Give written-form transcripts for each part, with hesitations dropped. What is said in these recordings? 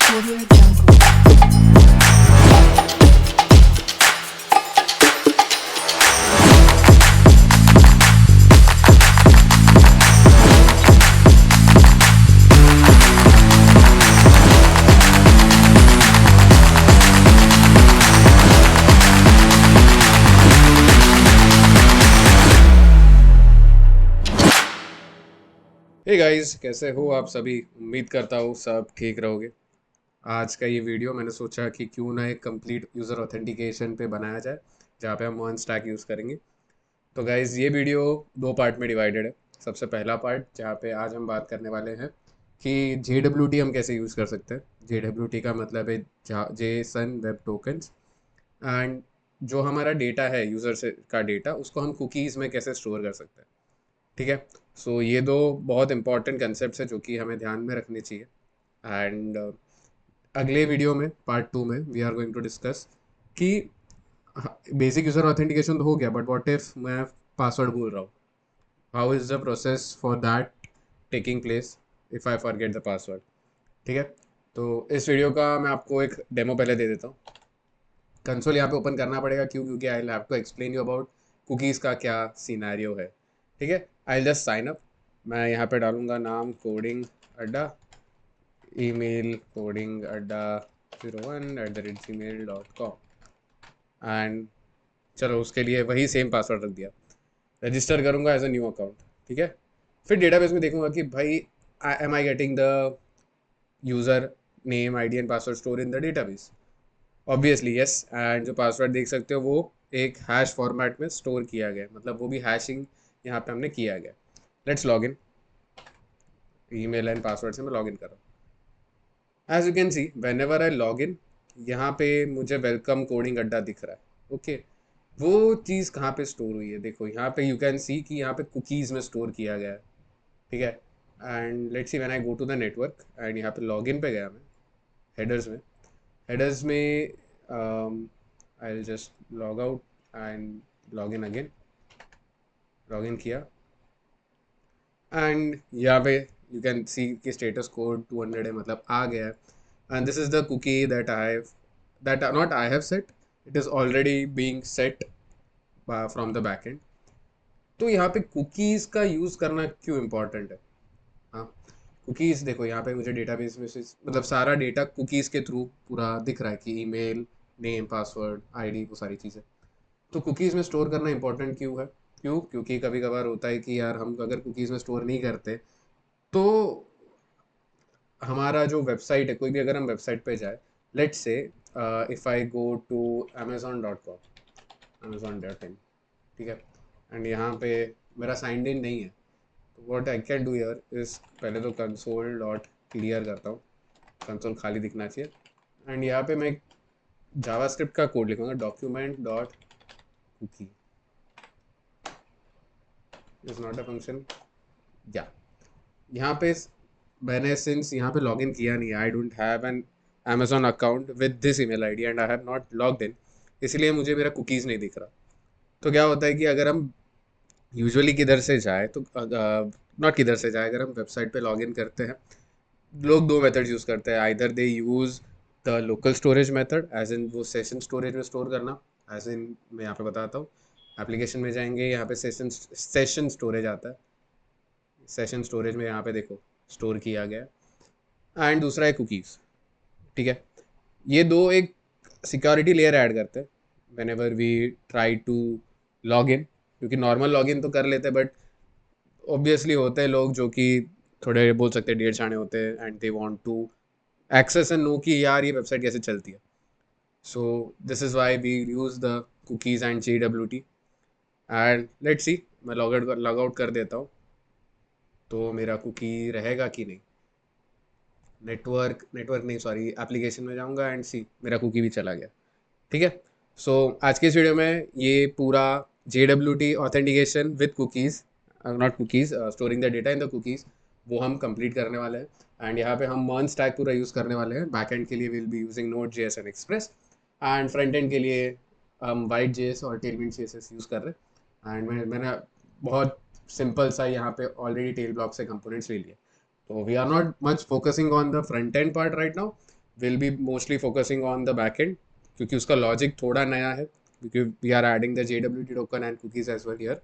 Audio Jungle. Hey guys, कैसे हो आप सभी। उम्मीद करता हूँ सब ठीक रहोगे। आज का ये वीडियो मैंने सोचा कि क्यों ना एक कंप्लीट यूज़र ऑथेंटिकेशन पे बनाया जाए, जहाँ पे हम वन स्टैक यूज़ करेंगे। तो गाइस, ये वीडियो दो पार्ट में डिवाइडेड है। सबसे पहला पार्ट जहाँ पे आज हम बात करने वाले हैं कि JWT हम कैसे यूज़ कर सकते हैं। JWT का मतलब है जेसन वेब टोकन्स। एंड जो हमारा डेटा है, यूज़र से का डेटा, उसको हम कुकीज़ में कैसे स्टोर कर सकते हैं। ठीक है। सो ये दो बहुत इंपॉर्टेंट कंसेप्ट है जो कि हमें ध्यान में रखने चाहिए। एंड अगले वीडियो में पार्ट 2 में we are going to discuss कि बेसिक यूज़र ऑथेंटिकेशन तो हो गया, बट व्हाट इफ मैं पासवर्ड भूल रहा हूँ। How is the process for that taking place if I forget the password. ठीक है। तो इस वीडियो का मैं आपको एक डेमो पहले दे देता हूँ। कंसोल यहाँ पे ओपन करना पड़ेगा, क्यों? क्योंकि I have to explain you about cookies का क्या सिनेरियो है। ठीक है। I just sign up. मैं यहाँ पे डालूंगा नाम कोडिंग अड्डा, ईमेल कोडिंग अड्डा 01@gmail.com। एंड चलो, उसके लिए वही सेम पासवर्ड रख दिया। रजिस्टर करूँगा एज अ न्यू अकाउंट। ठीक है। फिर डेटाबेस में देखूंगा कि भाई am I getting the user name I D and password store in the database. Obviously yes. And जो पासवर्ड देख सकते हो वो एक हैश फॉर्मेट में स्टोर किया गया है, मतलब वो भी हैशिंग यहाँ पे हमने किया गया। Let's log in. Email and password से मैं लॉग इन कर रहा हूँ। As you can see whenever I log in, यहाँ पे मुझे वेलकम कोडिंग अड्डा दिख रहा है। ओके। वो चीज़ कहाँ पे स्टोर हुई है? देखो यहाँ पे यू कैन सी कि यहाँ पे कुकीज़ में स्टोर किया गया है। ठीक है। And let's see when I go to the network and यहाँ पे लॉग इन पे गया मैं। हेडर्स में, हेडर्स में आई will just log out and log in again. Log in किया एंड यहाँ पे यू कैन सी कि स्टेटस कोड 200 है, मतलब आ गया है। And this is the cookie that not I have set, it is already being set from the back end. तो यहाँ पे कुकीज़ का यूज़ करना क्यों इम्पोर्टेंट है? हाँ, कुकीज़ देखो यहाँ पे मुझे डेटाबेस में से मतलब सारा डेटा कुकीज़ के थ्रू पूरा दिख रहा है कि ईमेल, नेम, पासवर्ड, आईडी, वो सारी चीज़ें। तो कुकीज़ में स्टोर करना इंपॉर्टेंट क्यों है? क्यों? क्योंकि कभी कभार होता है कि यार हम अगर कुकीज़ में स्टोर नहीं करते तो हमारा जो वेबसाइट है, कोई भी अगर हम वेबसाइट पे जाए, let's say if I go to amazon.com, amazon.in। ठीक है। एंड यहाँ पे मेरा साइंड इन नहीं है, तो what I can do here is पहले तो कंसोल डॉट क्लियर करता हूँ। कंसोल खाली दिखना चाहिए। एंड यहाँ पे मैं जावास्क्रिप्ट का कोड लिखूंगा, document dot cookie is not a function. या यहाँ पे मैंने सिंस यहाँ पे लॉगिन किया नहीं, I don't have an Amazon account with this email ID and I have not logged इन, इसलिए मुझे मेरा कुकीज़ नहीं दिख रहा। तो क्या होता है कि अगर हम यूजुअली किधर से जाए तो नॉट किधर से जाए, अगर हम वेबसाइट पे लॉगिन करते हैं, लोग दो मेथड यूज़ करते हैं। Either they use the local storage method, as in वो सेशन स्टोरेज में स्टोर करना। एज इन मैं यहाँ पे बताता हूँ, एप्लीकेशन में जाएंगे, यहाँ पे सेशन स्टोरेज आता है। सेशन स्टोरेज में यहाँ पे देखो स्टोर किया गया है। एंड दूसरा है कुकीज़। ठीक है। ये दो एक सिक्योरिटी लेयर ऐड करते हैं whenever we try to log in, क्योंकि नॉर्मल लॉग इन तो कर लेते हैं, बट ऑब्वियसली होते हैं लोग जो कि थोड़े बोल सकते हैं डेढ़ छाने होते हैं and they want to access and know कि यार ये वेबसाइट कैसे चलती है। So this is why we use the cookies and JWT। And let's see, मैं लॉग आउट कर देता हूँ तो मेरा कुकी रहेगा कि नहीं। नेटवर्क नहीं, सॉरी, एप्लीकेशन में जाऊँगा एंड सी मेरा कुकी भी चला गया। ठीक है। सो आज के इस वीडियो में ये पूरा JWT authentication with cookies, not cookies, storing the data in the cookies, वो हम कंप्लीट करने वाले हैं। एंड यहाँ पे हम मर्न स्टैक पूरा यूज़ करने वाले हैं। बैक एंड के लिए will be using Node.js and express, and front end के लिए हम White.js और Tailwind CSS यूज़ कर रहे हैं। एंड मैंने बहुत सिंपल सा यहाँ पे ऑलरेडी टेल ब्लॉक से कंपोनेंट्स ले लिए। तो we are not much focusing on the front end part right now, will be mostly focusing on the back end, क्योंकि उसका लॉजिक थोड़ा नया है, क्योंकि we are adding the JWT token and cookies as well here.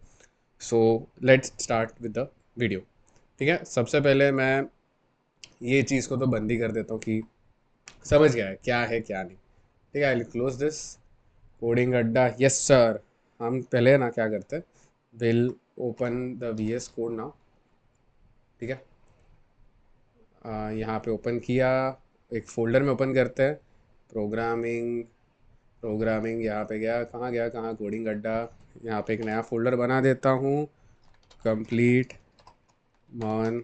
So let's start with the video. ठीक है, सबसे पहले मैं ये चीज़ को तो बंद ही कर देता हूँ कि समझ गया है क्या नहीं. ठीक है, I will close this. Coding अड्डा, यस सर. हम पहले ना क्या करते हैं, will open the VS code now. ठीक है, यहाँ पे ओपन किया, एक फोल्डर में ओपन करते हैं. प्रोग्रामिंग, प्रोग्रामिंग यहाँ पे गया, कहाँ कोडिंग अड्डा. यहाँ पे एक नया फोल्डर बना देता हूँ, कंप्लीट मॉन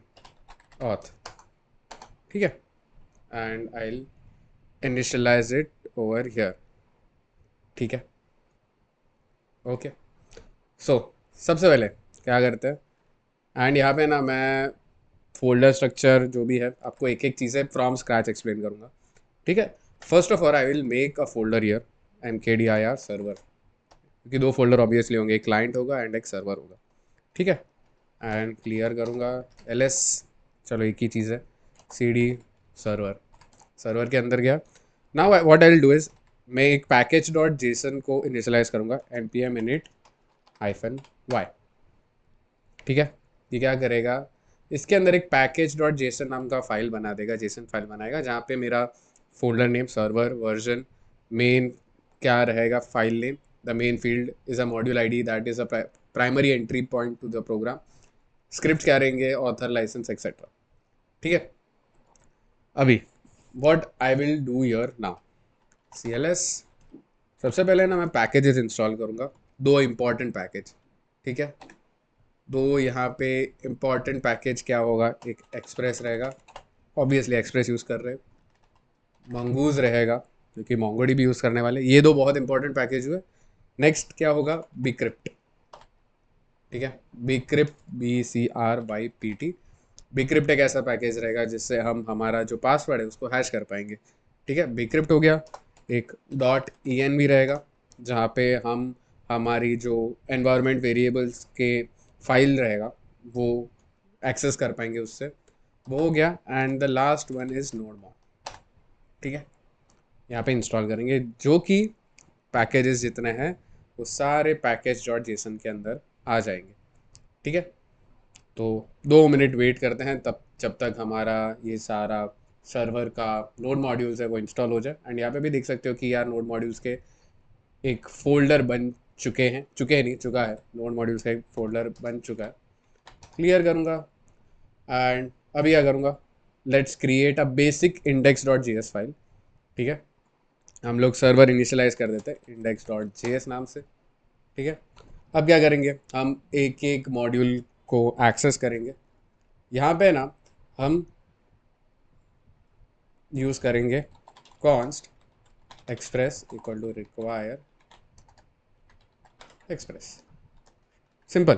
ऑथ. ठीक है, and I initialize it over here. ठीक है, ओके. सो सबसे पहले क्या करते हैं, एंड यहाँ पे ना मैं फोल्डर स्ट्रक्चर जो भी है आपको एक एक चीज़ें फ्रॉम स्क्रैच एक्सप्लेन करूँगा. ठीक है, first of all I will make a folder here, MKDIR server, क्योंकि दो फोल्डर ऑब्वियसली होंगे, एक क्लाइंट होगा एंड एक सर्वर होगा. ठीक है, एंड क्लियर करूँगा LS, चलो एक ही चीज़ है, CD सर्वर. सर्वर के अंदर गया. Now what I will do is, मैं एक पैकेज डॉट जेसन को इनिशियलाइज करूँगा, npm init -y. ठीक है, ये क्या करेगा, इसके अंदर एक पैकेज डॉट जेसन नाम का फाइल बना देगा, जेसन फाइल बनाएगा, जहाँ पे मेरा folder name, server version, main क्या रहेगा, file name, the main field is a module ID that is a primary entry point to the program. Script क्या रहेंगे, ऑथर, लाइसेंस, एक्सेट्रा. ठीक है, अभी what I will do here now, CLS. सबसे पहले ना मैं पैकेजेस इंस्टॉल करूँगा, दो इम्पॉर्टेंट पैकेज. ठीक है, दो यहाँ पे इम्पॉर्टेंट पैकेज क्या होगा, एक एक्सप्रेस रहेगा, ऑब्वियसली एक्सप्रेस यूज़ कर रहे हैं. मंगूज रहेगा, क्योंकि मोंगोडी भी यूज़ करने वाले. ये दो बहुत इंपॉर्टेंट पैकेज हुए. नेक्स्ट क्या होगा, बिक्रिप्ट. ठीक है, बिक्रिप्ट, BCRYPT. बिक्रिप्ट एक ऐसा पैकेज रहेगा जिससे हम हमारा जो पासवर्ड है उसको हैश कर पाएंगे. ठीक है, बिक्रिप्ट हो गया. एक .env भी रहेगा, जहाँ पे हम हमारी जो एनवायरनमेंट वेरिएबल्स के फाइल रहेगा वो एक्सेस कर पाएंगे उससे. वो हो गया. And the last one is nodemon. ठीक है, यहाँ पे इंस्टॉल करेंगे, जो कि पैकेजेस जितने हैं वो सारे पैकेज डॉट जेसन के अंदर आ जाएंगे. ठीक है, तो 2 मिनट वेट करते हैं तब, जब तक हमारा ये सारा सर्वर का नोड मॉड्यूल्स है वो इंस्टॉल हो जाए. एंड यहाँ पे भी देख सकते हो कि यार नोड मॉड्यूल्स के एक फोल्डर बन चुके हैं नहीं, चुका है, नोड मॉड्यूल्स का एक फोल्डर बन चुका है. क्लियर करूँगा. एंड अभी क्या करूँगा, let's create a basic index.js file. ठीक है, हम लोग सर्वर इनिशियलाइज कर देते हैं index.js नाम से. ठीक है, अब क्या करेंगे, हम एक एक मॉड्यूल को एक्सेस करेंगे. यहाँ पे ना हम यूज़ करेंगे const express equal to require express. Simple,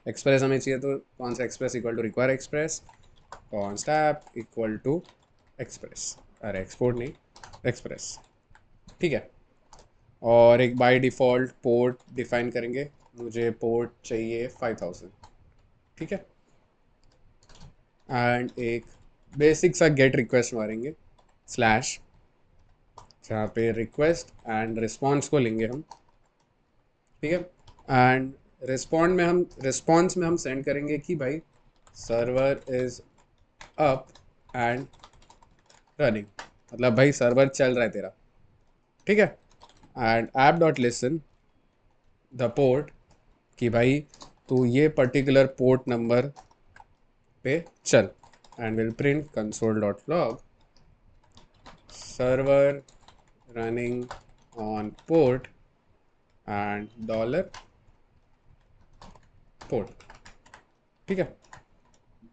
express हमें चाहिए तो कौन सा express equal to require express, const app equal to express, अरे एक्सपोर्ट नहीं, एक्सप्रेस. ठीक है, और एक बाय डिफ़ॉल्ट पोर्ट डिफाइन करेंगे, मुझे पोर्ट चाहिए 5000. ठीक है, एंड एक बेसिक सा गेट रिक्वेस्ट मारेंगे स्लैश, जहाँ पे रिक्वेस्ट एंड रिस्पॉन्स को लेंगे हम. ठीक है, एंड रिस्पॉन्स में हम सेंड करेंगे कि भाई server is up and running, मतलब भाई सर्वर चल रहा है तेरा. ठीक है, and app dot listen the port, कि भाई तू ये पर्टिकुलर पोर्ट नंबर पे चल. And will print console dot log server running on port and dollar port. ठीक है,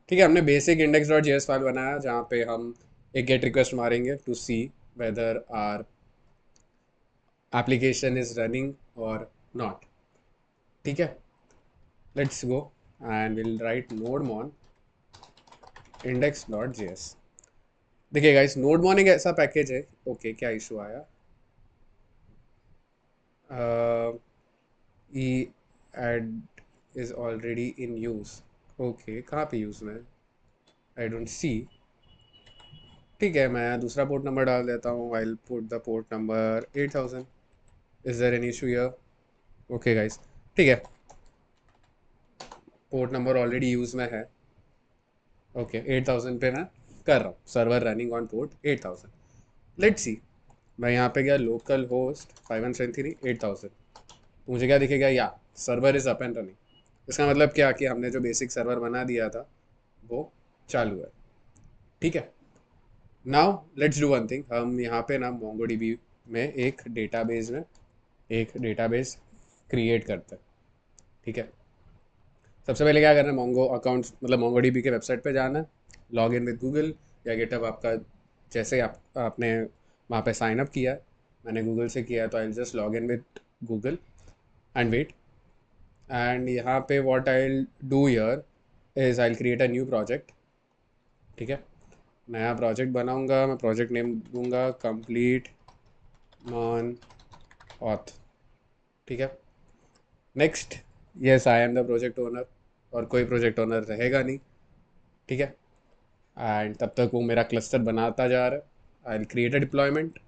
ठीक है, हमने बेसिक index.js फाइल बनाया जहाँ पे हम एक गेट रिक्वेस्ट मारेंगे to see whether our application is running और नॉट. ठीक है, let's go and will write nodemon index.js. देखिए गाइस, nodemon एक ऐसा पैकेज है. ओके, क्या इशू आया, E add is already in use. Okay, कहाँ पे यूज में, आई डोंट सी. ठीक है, मैं दूसरा पोर्ट नंबर डाल देता हूँ। I will put the port number 8000। Is there any issue here? Okay guys, ठीक है, पोर्ट नंबर ऑलरेडी यूज़ में है। ओके, 8000 पे मैं कर रहा हूँ, server running on port 8000। Let's see, मैं यहाँ पे गया लोकल होस्ट 5173 8000, तो मुझे क्या दिखेगा? या server is up and running. इसका मतलब क्या कि हमने जो बेसिक सर्वर बना दिया था वो चालू है। ठीक है, now let's do one thing. हम यहाँ पे ना मोंगोडीबी में एक डेटाबेस क्रिएट करते हैं। ठीक है, सबसे पहले क्या करना है, मोंगो अकाउंट मतलब मोंगोडीबी के वेबसाइट पे जाना है, लॉग इन विद गूगल या गेटअप आपका, जैसे आपने वहाँ पे साइन अप किया है। मैंने गूगल से किया है, तो I just log in with Google and wait. And यहाँ पे what I do here is I create a new project. ठीक है, नया प्रोजेक्ट बनाऊंगा, मैं प्रोजेक्ट नेम दूंगा कंप्लीट मॉन ऑथ। ठीक है, next, yes I am the project owner, और कोई प्रोजेक्ट ओनर रहेगा नहीं। ठीक है, एंड तब तक वो मेरा क्लस्टर बनाता जा रहा है। I will create a deployment.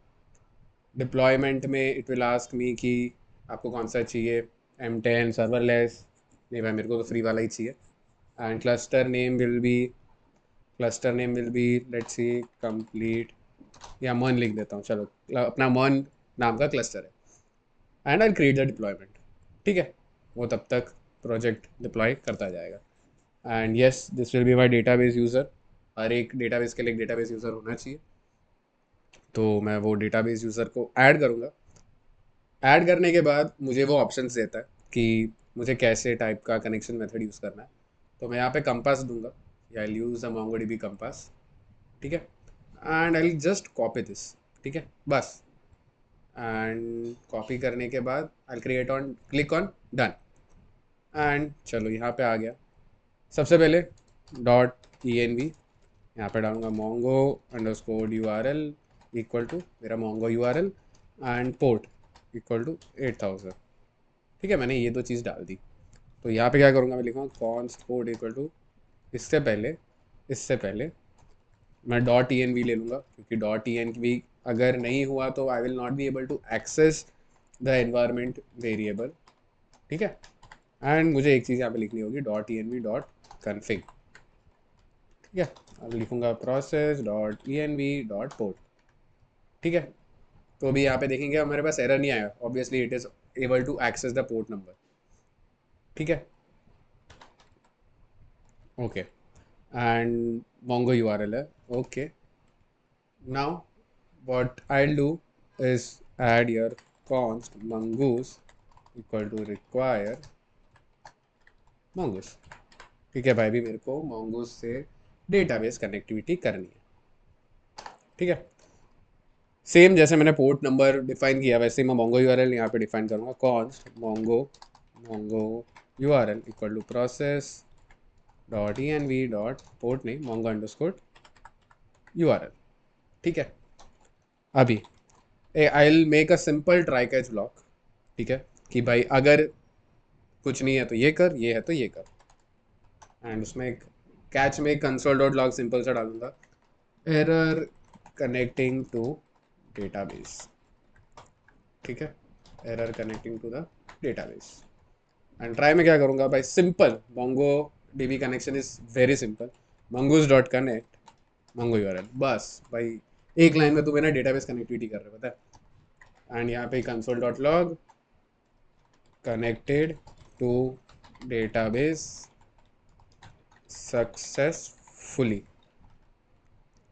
Deployment में इट विल आस्क मी कि आपको कौन सा चाहिए, M10 सर्वरलेस। नहीं भाई, मेरे को तो फ्री वाला ही चाहिए। And cluster name will be let's see complete, या मन लिख देता हूँ, चलो अपना मन नाम का क्लस्टर है। And I create the deployment. ठीक है, वो तब तक प्रोजेक्ट डिप्लॉय करता जाएगा। And yes, this will be my database user. हर एक डेटाबेस के लिए एक डेटाबेस यूज़र होना चाहिए, तो मैं वो डेटाबेस यूज़र को ऐड करूँगा। ऐड करने के बाद मुझे वो ऑप्शंस देता है कि मुझे कैसे टाइप का कनेक्शन मेथड यूज़ करना है। तो मैं यहाँ पे कंपास दूंगा, या आई यूज़ अ मोंगोडीबी कंपास। ठीक है, and I just copy this. ठीक है, बस। एंड कॉपी करने के बाद I click on done. And चलो यहाँ पे आ गया। सबसे पहले .env यहाँ पे डालूंगा Mongo underscore URL equal to मेरा Mongo URL and port equal to 8000। ठीक है, मैंने ये दो चीज़ डाल दी। तो यहाँ पे क्या करूँगा, मैं लिखूँगा कॉन्स्ट पोर्ट इक्वल टू, इससे पहले मैं .env ले लूँगा, क्योंकि .env अगर नहीं हुआ तो I will not be able to access the environment variable. ठीक है, एंड मुझे एक चीज़ यहाँ पे लिखनी होगी, .env.config। ठीक है, अब लिखूँगा process.env.port। ठीक है, तो अभी यहाँ पे देखेंगे हमारे पास एरर नहीं आया, obviously it is able to access the port number. ठीक है, ओके, एंड मोंगो URL है। Okay, now what I'll do is add your const mongoose equal to require mongoose। ठीक है भाई, भी मेरे को mongoose से डेटाबेस कनेक्टिविटी करनी है। ठीक है, सेम जैसे मैंने पोर्ट नंबर डिफाइन किया वैसे ही मैं मोंगो URL यहाँ पे डिफाइन करूँगा, const Mongo URL equal to process.env.port नहीं मोंगो अंडरस्कोर URL। ठीक है, अभी I will make a simple try catch block. ठीक है, कि भाई अगर कुछ नहीं है तो ये कर, ये है तो ये कर। एंड उसमें एक कैच में कंसोल डॉट लॉग सिंपल सा डालूंगा, एरर कनेक्टिंग टू डेटाबेस। ठीक है, error connecting to the database. And try में क्या करूँगा भाई, simple Mongo DB connection is very simple, mongoose.connect Mongo URL, बस भाई एक लाइन में तू मेरा डेटाबेस कनेक्टिविटी कर रहे हो, पता है। एंड यहाँ पे console dot log connected to database successfully.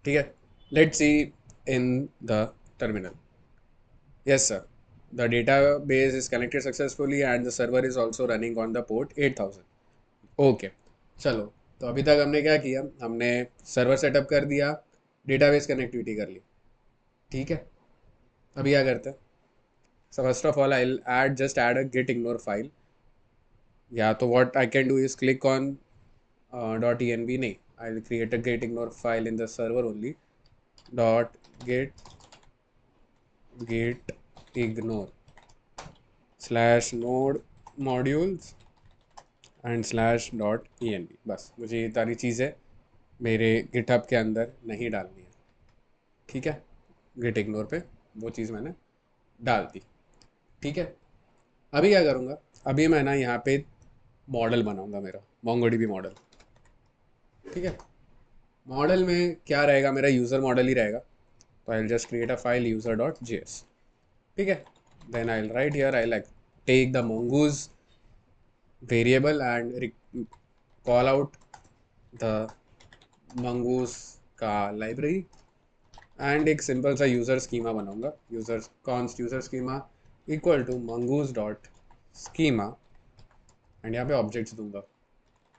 ठीक है, let's see in the terminal. Yes, sir. The database is connected successfully and the server is also running on the port 8000. Okay, चलो, तो अभी तक हमने क्या किया, हमने सर्वर सेटअप कर दिया, डेटाबेस कनेक्टिविटी कर ली। ठीक है, अभी क्या करते हैं, so first of all I add a git ignore file, या तो what I can do is click on .env, नहीं, I will create a git ignore file in the server only, dot git ignore slash node modules and /.env। बस मुझे ये सारी चीज़ें मेरे GitHub के अंदर नहीं डालनी है। ठीक है, गिट इग्नोर पे वो चीज़ मैंने डाल दी। ठीक है, अभी क्या करूँगा, अभी मैं ना यहाँ पे मॉडल बनाऊँगा, मेरा MongoDB मॉडल। ठीक है, मॉडल में क्या रहेगा, मेरा यूज़र मॉडल ही रहेगा। तो I just create a file user.js। ठीक है, then I write here I like take the mongoose variable and call out the mongoose का लाइब्रेरी एंड एक सिंपल सा यूज़र स्कीमा बनाऊंगा, user const user schema equal to mongoose dot schema and यहाँ पे objects दूंगा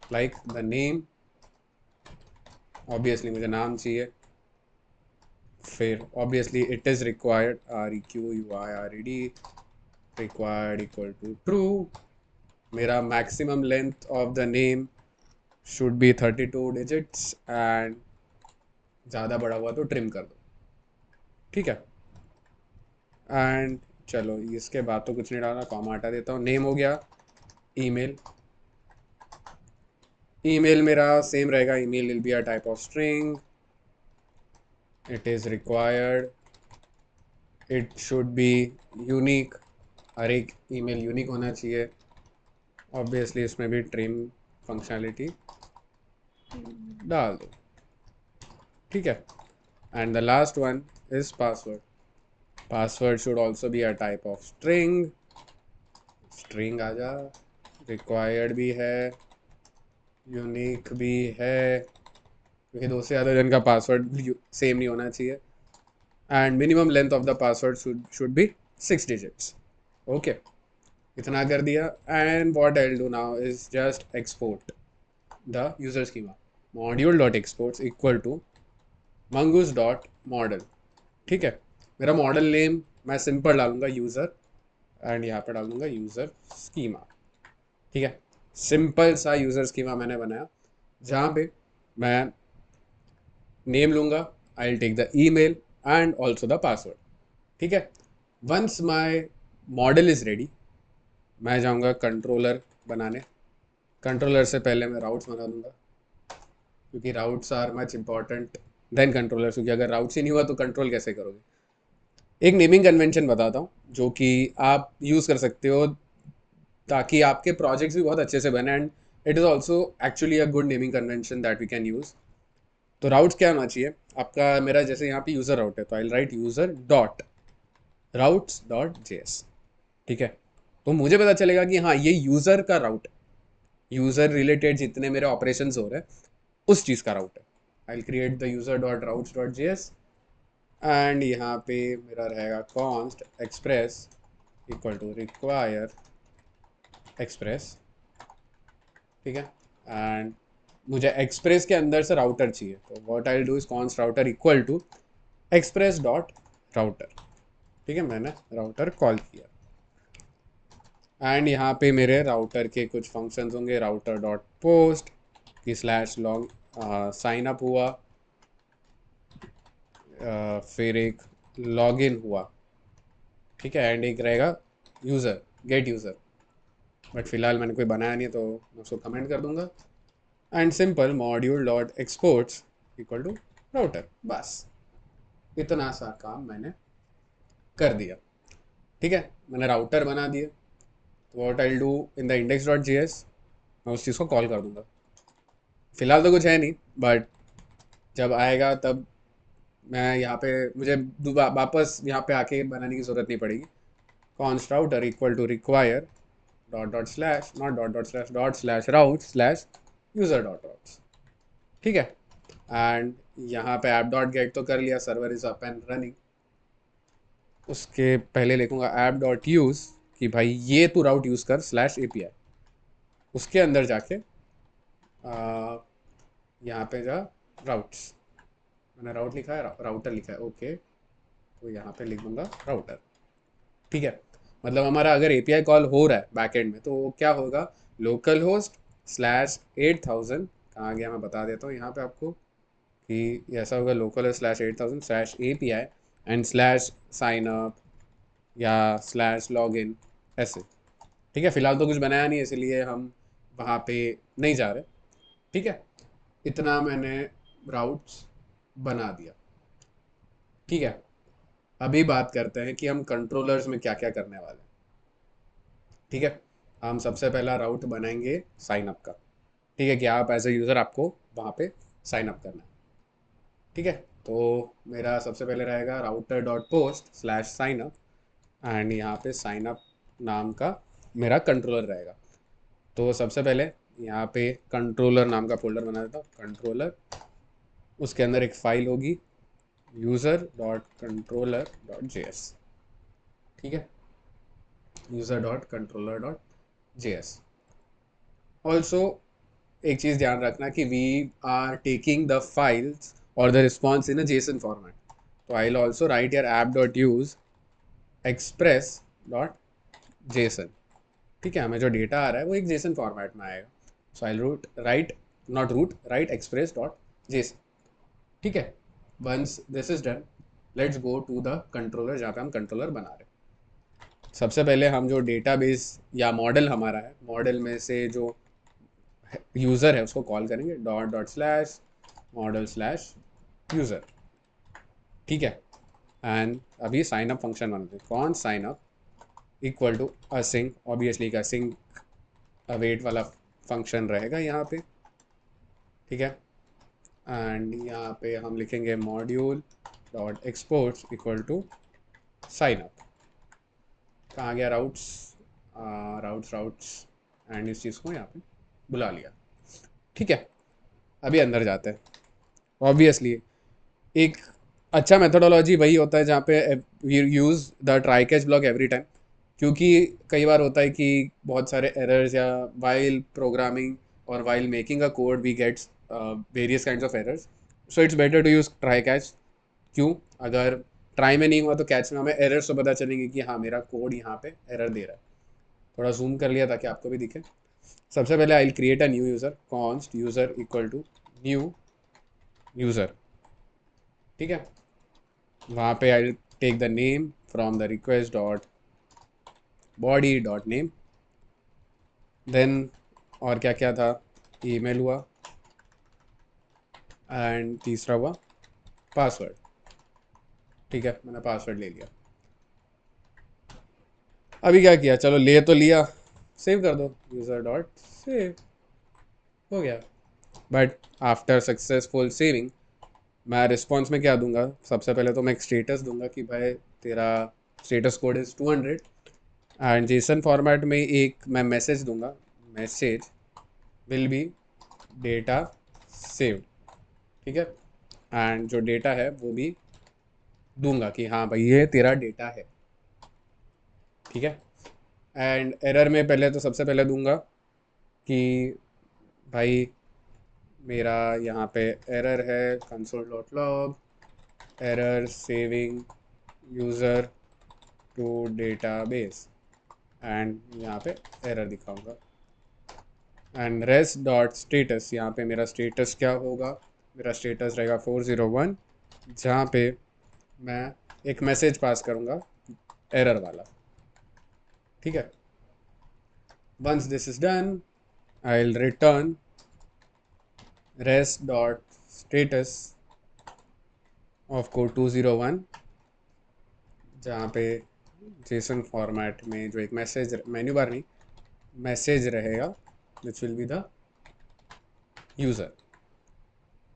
like the name, obviously मुझे नाम चाहिए, फिर obviously it is required REQUIRED required equal to true, मेरा maximum length of the name should be 32 digits and ज़्यादा बड़ा हुआ तो ट्रिम कर दो। ठीक है, एंड चलो इसके बाद तो कुछ नहीं डालना, कॉमा हटा देता हूँ। नेम हो गया, ईमेल, ईमेल मेरा सेम रहेगा, email will be a type of string, it is required, it should be unique, हर एक ईमेल यूनिक होना चाहिए, ऑब्वियसली इसमें भी ट्रिम फंक्शनैलिटी डाल दो। ठीक है, and the last one is password, password should also be a type of string, string आ जा, रिक्वायर्ड भी है, यूनिक भी है, क्योंकि दो से ज़्यादा जन का पासवर्ड सेम नहीं होना चाहिए, and minimum length of the password should be 6 digits. Okay, इतना कर दिया, and what I will do now is just export the user schema, module dot exports equal to mongoose dot model. ठीक है, मेरा model name मैं simple डालूंगा user, and यहाँ पे डाल दूंगा यूज़र स्कीमा। ठीक है, सिंपल सा यूज़र स्कीमा मैंने बनाया, जहाँ पे मैं नेम लूँगा, I will take the email and also the password. ठीक है, once my model is ready, मैं जाऊँगा कंट्रोलर बनाने, कंट्रोलर से पहले मैं राउट्स बना दूंगा, क्योंकि routes are much important than controller, क्योंकि अगर राउट्स ही नहीं हुआ तो कंट्रोल कैसे करोगे। एक नेमिंग कन्वेंशन बताता हूँ जो कि आप यूज़ कर सकते हो ताकि आपके प्रोजेक्ट्स भी बहुत अच्छे से बने, and it is also actually a good naming convention that we can use. तो राउट्स क्या होना चाहिए आपका, मेरा जैसे यहाँ पे यूज़र राउट है तो I write user dot routes dot JS. ठीक है, तो मुझे पता चलेगा कि हाँ ये यूज़र का राउट है, यूज़र रिलेटेड जितने मेरे ऑपरेशंस हो रहे हैं उस चीज़ का राउट है। I will create the user dot routes dot JS and यहाँ पे मेरा रहेगा const express equal to require express. ठीक है, एंड मुझे एक्सप्रेस के अंदर से राउटर चाहिए, तो what I will do is const router equal to express dot router. ठीक है, मैंने राउटर कॉल किया, एंड यहाँ पे मेरे राउटर के कुछ फंक्शंस होंगे, राउटर डॉट पोस्ट की स्लैश लॉग साइन अप हुआ, फिर एक लॉगिन हुआ। ठीक है, एंड एक रहेगा यूज़र गेट यूज़र, बट फिलहाल मैंने कोई बनाया नहीं है तो मैं उसको कमेंट कर दूंगा, and simple module dot exports equal to router, बस इतना सा काम मैंने कर दिया। ठीक है, मैंने राउटर बना दिया, तो what I will do in the index dot JS, मैं उस चीज़ को कॉल कर दूंगा। फिलहाल तो कुछ है नहीं, बट जब आएगा तब मैं यहाँ पे मुझे वापस यहाँ पे आके बनाने की ज़रूरत नहीं पड़ेगी। Const router equal to require dot dot slash not dot slash route slash user dot routes. ठीक है, एंड यहाँ पे ऐप डॉट गेट तो कर लिया, server is up and running. उसके पहले लिखूँगा ऐप डॉट यूज़ कि भाई ये तू राउट यूज़ कर स्लैश API, उसके अंदर जाके यहाँ पे जा राउट्स, मैंने राउट लिखा है, राउटर लिखा है, ओके, तो यहाँ पे लिख दूँगा राउटर। ठीक है, मतलब हमारा अगर API कॉल हो रहा है बैकएंड में तो क्या होगा, लोकल होस्ट स्लैश 8000, कहाँ गया मैं बता देता हूँ यहाँ पे आपको कि ऐसा होगा, local slash 8000 slash API and slash sign up या स्लैश लॉग इन ऐसे। ठीक है, फिलहाल तो कुछ बनाया नहीं इसलिए हम वहाँ पे नहीं जा रहे। ठीक है, इतना मैंने राउट्स बना दिया। ठीक है, अभी बात करते हैं कि हम कंट्रोलर्स में क्या क्या करने वाले हैं। ठीक है, हम सबसे पहला राउट बनाएंगे साइन अप का। ठीक है, कि आप एज ए यूज़र आपको वहाँ पे साइन अप करना है। ठीक है, तो मेरा सबसे पहले रहेगा router dot post slash sign up, and यहाँ पे साइन अप नाम का मेरा कंट्रोलर रहेगा। तो सबसे पहले यहाँ पे कंट्रोलर नाम का फोल्डर बना देता हूँ, कंट्रोलर। उसके अंदर एक फाइल होगी user.controller.js। ठीक है, user.controller.js। ऑल्सो एक चीज़ ध्यान रखना कि we are taking the files और the response in a JSON format. तो I will also write your app dot use express dot JSON. ठीक है, हमें जो डेटा आ रहा है वो एक जेसन फॉर्मेट में आएगा। So I route write, not route, write express dot JSON. ठीक है, once this is done, let's go to the controller जहाँ पे हम कंट्रोलर बना रहे हैं। सबसे पहले हम जो डेटाबेस या मॉडल हमारा है, मॉडल में से जो यूज़र है उसको कॉल करेंगे, dot dot slash model slash user. ठीक है, एंड अभी साइन अप फंक्शन बनाते हैं। कौन sign up equal to async, obviously का सिंक अवेट वाला फंक्शन रहेगा यहाँ पे। ठीक है, एंड यहाँ पे हम लिखेंगे module dot exports equal to sign up. कहाँ गया राउट्स, राउट्स एंड इस चीज़ को यहाँ पे बुला लिया। ठीक है, अभी अंदर जाते हैं। ऑब्वियसली एक अच्छा मेथोडोलॉजी वही होता है जहाँ पे use the try catch block every time, क्योंकि कई बार होता है कि बहुत सारे एरर्स या वाइल प्रोग्रामिंग और while making a code we gets various kinds of errors. So it's better to use try catch. क्यों? अगर ट्राई में नहीं हुआ तो कैच में हमें एरर्स तो पता चलेंगे कि हाँ मेरा कोड यहाँ पे एरर दे रहा है। थोड़ा जूम कर लिया ताकि आपको भी दिखे। सबसे पहले I will create a new user, const user equal to new user. ठीक है, वहाँ पे I take the name from the request dot body dot name. Then और क्या क्या था, ईमेल हुआ, एंड तीसरा हुआ पासवर्ड। ठीक है, मैंने पासवर्ड ले लिया। अभी क्या किया, चलो ले तो लिया, सेव कर दो, यूज़र डॉट सेव, हो गया। बट आफ्टर सक्सेसफुल सेविंग मैं रिस्पॉन्स में क्या दूंगा, सबसे पहले तो मैं एक स्टेटस दूंगा कि भाई तेरा status code is 200, and Jason format में एक मैं मैसेज दूंगा, message will be data saved. ठीक है, एंड जो डेटा है वो भी दूंगा कि हाँ भाई ये तेरा डेटा है। ठीक है, एंड एरर में पहले तो सबसे पहले दूंगा कि भाई मेरा यहाँ पे एरर है console dot log error saving user to database, and यहाँ पे एरर दिखाऊंगा। एंड रेस्ट डॉट स्टेटस, यहाँ पे मेरा स्टेटस क्या होगा, मेरा स्टेटस रहेगा 401, जहाँ पे मैं एक मैसेज पास करूँगा एरर वाला। ठीक है, once this is done I will return rest dot status of code 201, जहाँ पे जेसन फॉर्मेट में जो एक मैसेज, मेन्यू बार नहीं, मैसेज रहेगा which will be the user.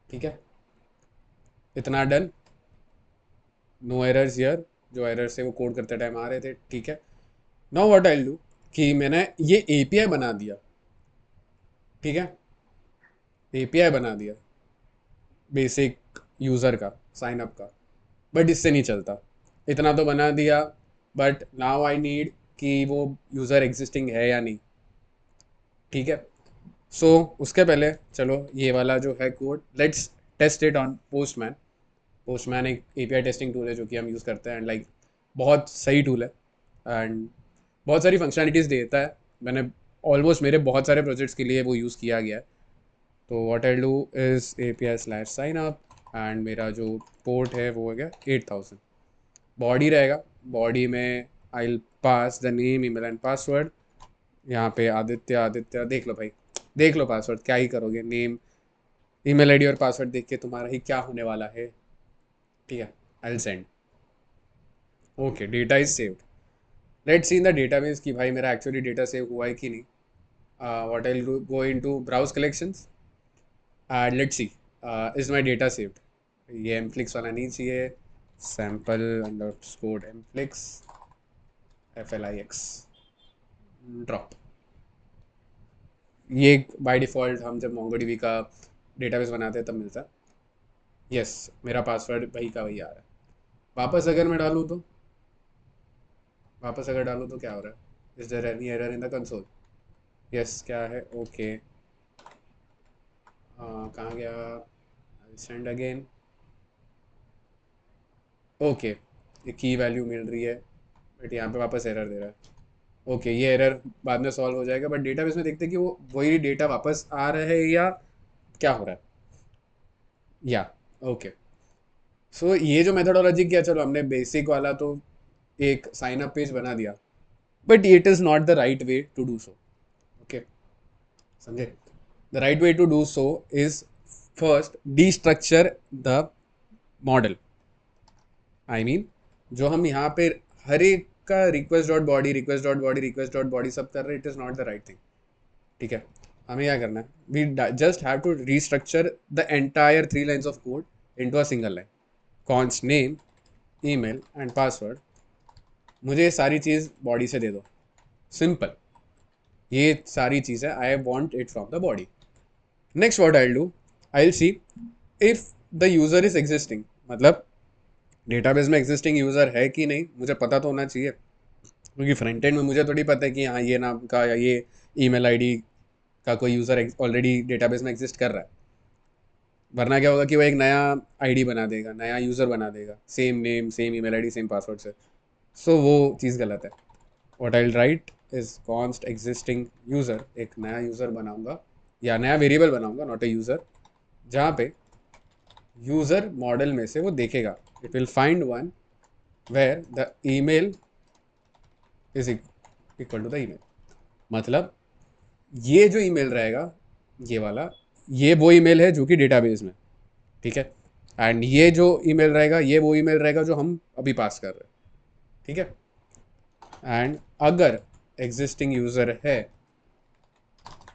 ठीक है, इतना डन, नो एरर्स हियर। जो एरर से वो कोड करते टाइम आ रहे थे। ठीक है, now what I will do कि मैंने ये एपीआई बना दिया। ठीक है, एपीआई बना दिया बेसिक यूज़र का, साइन अप का, बट इससे नहीं चलता। इतना तो बना दिया, बट नाउ आई नीड कि वो यूज़र एग्जिस्टिंग है या नहीं। ठीक है, सो उसके पहले चलो ये वाला जो है code let's test it on Postman. Postman एक एपीआई टेस्टिंग टूल है जो कि हम यूज़ करते हैं, एंड लाइक बहुत सही टूल है एंड बहुत सारी फंक्शनलिटीज़ देता है। मैंने ऑलमोस्ट मेरे बहुत सारे प्रोजेक्ट्स के लिए वो यूज़ किया गया है। तो what I do is API slash sign up, and मेरा जो पोर्ट है वो हो गया 8000। बॉडी रहेगा, बॉडी में I pass the name email and password. यहाँ पे आदित्य, आदित्य देख लो भाई, देख लो पासवर्ड, क्या ही करोगे, नेम ईमेल आईडी और पासवर्ड देख के तुम्हारा ही क्या होने वाला है। ठीक है, I will send. Okay, data is saved. Let's see in the database कि भाई मेरा एक्चुअली डेटा सेव हुआ है कि नहीं. What I will go into browse collections and let's see is my data saved. ये एमफ्लिक्स वाला नहीं चाहिए. Sample underscore mflix FLIX drop. ये बाय डिफ़ॉल्ट हम जब MongoDB का डेटाबेस बनाते हैं तब मिलता है. यस, मेरा पासवर्ड वही का वही आ रहा है. वापस अगर मैं डालूँ तो क्या हो रहा है? Is there any error in the console? Yes, क्या है? ओके, कहाँ गया? Send again. ओके, ये की वैल्यू मिल रही है बट यहाँ पे वापस एरर दे रहा है. ओके, ये एरर बाद में सॉल्व हो जाएगा बट डेटाबेस में देखते हैं कि वो वही डेटा वापस आ रहा है या क्या हो रहा है. या ओके. सो ये जो मेथोडोलॉजी किया, चलो हमने बेसिक वाला तो एक साइन अप पेज बना दिया but it is not the right way to do so. Okay, समझे? The right way to do so is first destructure the model. I mean जो हम यहाँ पे हर एक का रिक्वेस्ट डॉट बॉडी सब कर रहे हैं, it is not the right thing. ठीक है, हमें क्या करना है? We just have to restructure the entire 3 lines of code into a single line. Const name, email and password. मुझे ये सारी चीज़ बॉडी से दे दो. सिंपल. ये सारी चीज़ें I want it from the body. Next what I will do, I will see if the user is existing. मतलब database में एग्जिस्टिंग यूज़र है कि नहीं मुझे पता तो होना चाहिए, क्योंकि फ्रंट एंड में मुझे थोड़ी पता है कि हाँ ये नाम का या ये ईमेल आईडी का कोई यूज़र ऑलरेडी डेटाबेस में एग्जिस्ट कर रहा है. वरना क्या होगा कि वो एक नया आईडी बना देगा, नया यूज़र बना देगा, same name, same email ID, same password से. सो वो चीज़ गलत है. What I will write is const existing user. एक नया यूज़र बनाऊंगा या नया वेरिएबल बनाऊंगा, नॉट ए यूज़र, जहाँ पे यूज़र मॉडल में से वो देखेगा. It will find one where the email is equal to the email. मतलब ये जो ईमेल रहेगा, ये वाला, ये वो ईमेल है जो कि डेटाबेस में. ठीक है, एंड ये जो ईमेल रहेगा, ये वो ईमेल रहेगा जो हम अभी पास कर रहे हैं. ठीक है, एंड अगर एग्जिस्टिंग यूज़र है,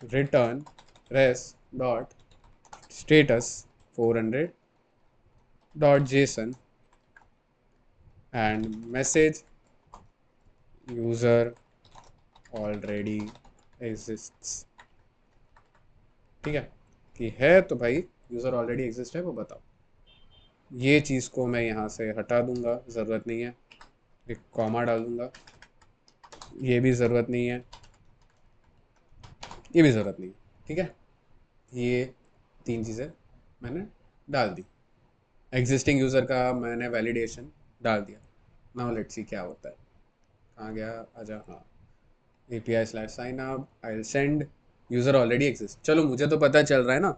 return res dot status 400 dot JSON and message user already exists. ठीक है, कि है तो भाई यूज़र ऑलरेडी एग्जिस्ट है वो बताओ. ये चीज़ को मैं यहाँ से हटा दूंगा, ज़रूरत नहीं है. एक कॉमा डाल दूंगा, ये भी ज़रूरत नहीं है, ये भी ज़रूरत नहीं है. ठीक है, ये 3 चीज़ें मैंने डाल दी. एग्जिस्टिंग यूज़र का मैंने वैलिडेशन डाल दिया. नाउ लेट्स सी क्या होता है. कहाँ गया? आजा. हाँ, API/sign up, I will send user already exist. चलो मुझे तो पता चल रहा है ना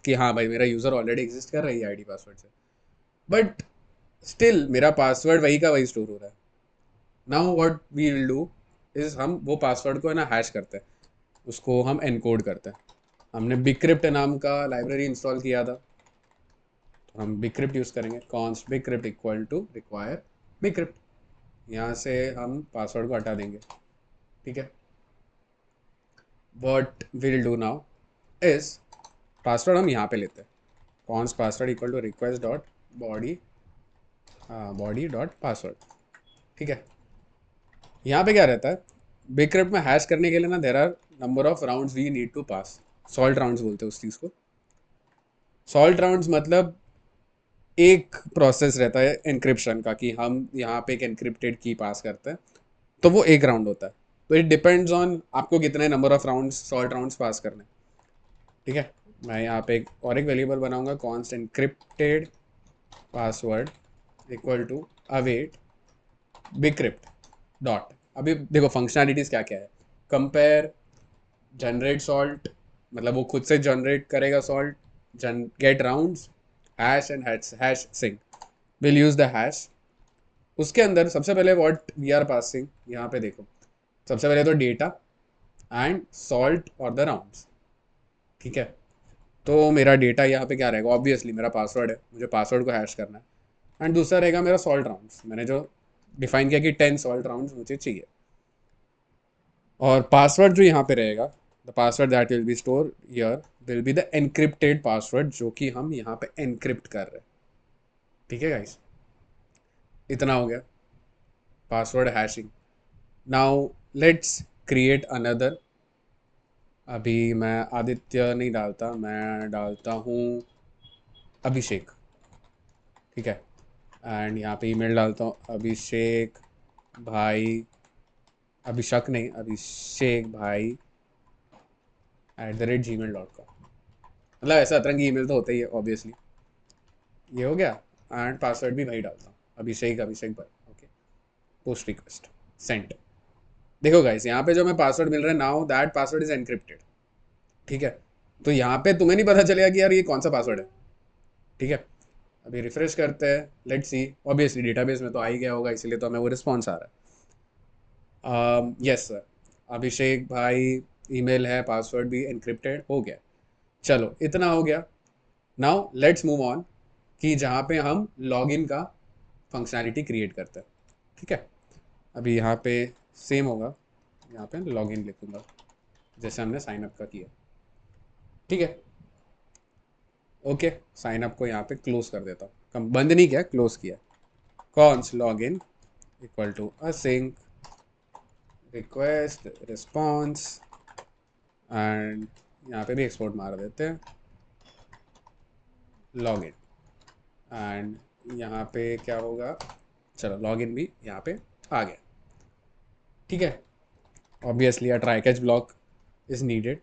कि हाँ भाई मेरा यूज़र ऑलरेडी एग्जिस्ट कर रही है आईडी पासवर्ड से, बट स्टिल मेरा पासवर्ड वही का वही स्टोर हो रहा है. Now what we will do is हम वो पासवर्ड को है ना हैश करते हैं, उसको हम एनकोड करते हैं. हमने बिक्रिप्ट नाम का लाइब्रेरी इंस्टॉल किया था, तो हम बिक्रिप्ट यूज़ करेंगे. Const bcrypt equal to require bcrypt. यहाँ से हम पासवर्ड को हटा देंगे. ठीक है, what will do now is password हम यहाँ पे लेते हैं. Const password equal to request dot body dot password. ठीक है, यहाँ पे क्या रहता है, बिक्रिप्ट में हैश करने के लिए ना there are number of rounds we need to pass. Salt rounds बोलते हैं उस चीज़ को. सॉल्ट राउंड्स मतलब एक प्रोसेस रहता है एनक्रिप्शन का कि हम यहाँ पे एक एनक्रिप्टेड की पास करते हैं, तो वो एक राउंड होता है. तो इट डिपेंड्स ऑन आपको कितने number of rounds salt rounds pass करने. ठीक है, मैं यहाँ पे एक और एक वेरिएबल बनाऊंगा, const encrypted password equal to await bcrypt dot. अभी देखो फंक्शनैलिटीज़ क्या क्या है. कंपेयर, जनरेट सॉल्ट, मतलब वो खुद से जनरेट करेगा salt, get rounds, hash and hash sync. Will use the hash. उसके अंदर सबसे पहले व्हाट वी आर पासिंग, यहाँ पे देखो, सबसे पहले तो डेटा एंड सॉल्ट और द राउंड्स. ठीक है, तो मेरा डेटा यहाँ पे क्या रहेगा, ऑब्वियसली मेरा पासवर्ड है, मुझे पासवर्ड को हैश करना है. एंड दूसरा रहेगा मेरा सॉल्ट राउंड्स, मैंने जो डिफाइन किया कि 10 सॉल्ट राउंड्स मुझे चाहिए। और पासवर्ड जो यहाँ पे रहेगा, the password that will B store here will be the encrypted password, जो कि हम यहाँ पे एनक्रिप्ट कर रहे हैं। ठीक है गाइस, इतना हो गया password hashing. Now let's create another. अभी मैं आदित्य नहीं डालता, मैं डालता हूँ अभिषेक। ठीक है, एंड यहाँ पे ईमेल डालता हूँ अभिषेक भाई, अभिषेक नहीं, अभिषेक भाई @gmail.com। मतलब ऐसा अतरंगी ईमेल तो होता ही है ऑब्वियसली। ये हो गया, एंड पासवर्ड भी भाई डालता हूँ, अभिषेक अभिषेक भाई। Okay, post request send. देखो गाइस, यहाँ पे जो मैं पासवर्ड मिल रहा है, now that password is encrypted. ठीक है, तो यहाँ पे तुम्हें नहीं पता चलेगा कि यार ये कौन सा पासवर्ड है। ठीक है, अभी रिफ्रेश करते हैं, लेट्स सी। ऑब्वियसली डेटाबेस में तो आ ही गया होगा, इसीलिए तो हमें वो रिस्पॉन्स आ रहा है। यस सर, अभिषेक भाई ईमेल है, पासवर्ड भी एनक्रिप्टेड हो गया। चलो इतना हो गया। नाउ लेट्स मूव ऑन कि जहाँ पे हम लॉगिन का फंक्शनैलिटी क्रिएट करते हैं। ठीक है, अभी यहाँ पे सेम होगा, यहाँ पे लॉगिन लिखूंगा जैसे हमने साइन अप का किया। ठीक है, ओके, साइन अप को यहाँ पे क्लोज कर देता हूँ, कम बंद नहीं किया, क्लोज किया। Const login equal to async request response, and यहाँ पे भी एक्सपोर्ट मार देते हैं लॉगिन। एंड यहाँ पे क्या होगा, चलो लॉगिन भी यहाँ पे आ गया। ठीक है, obviously a try catch block is needed.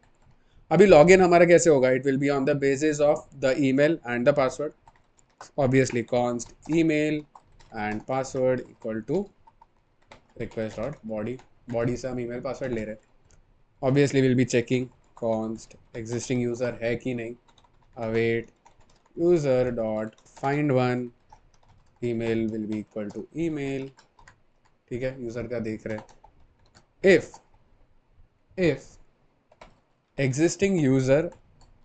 अभी लॉगिन हमारा कैसे होगा, it will be on the basis of the email and the password. Obviously const email and password equal to request dot body, body से हम email password ले रहे हैं। Obviously will be checking const existing user है कि नहीं, await user dot find one, email will be equal to email. ठीक है, यूज़र का देख रहे हैं। If existing user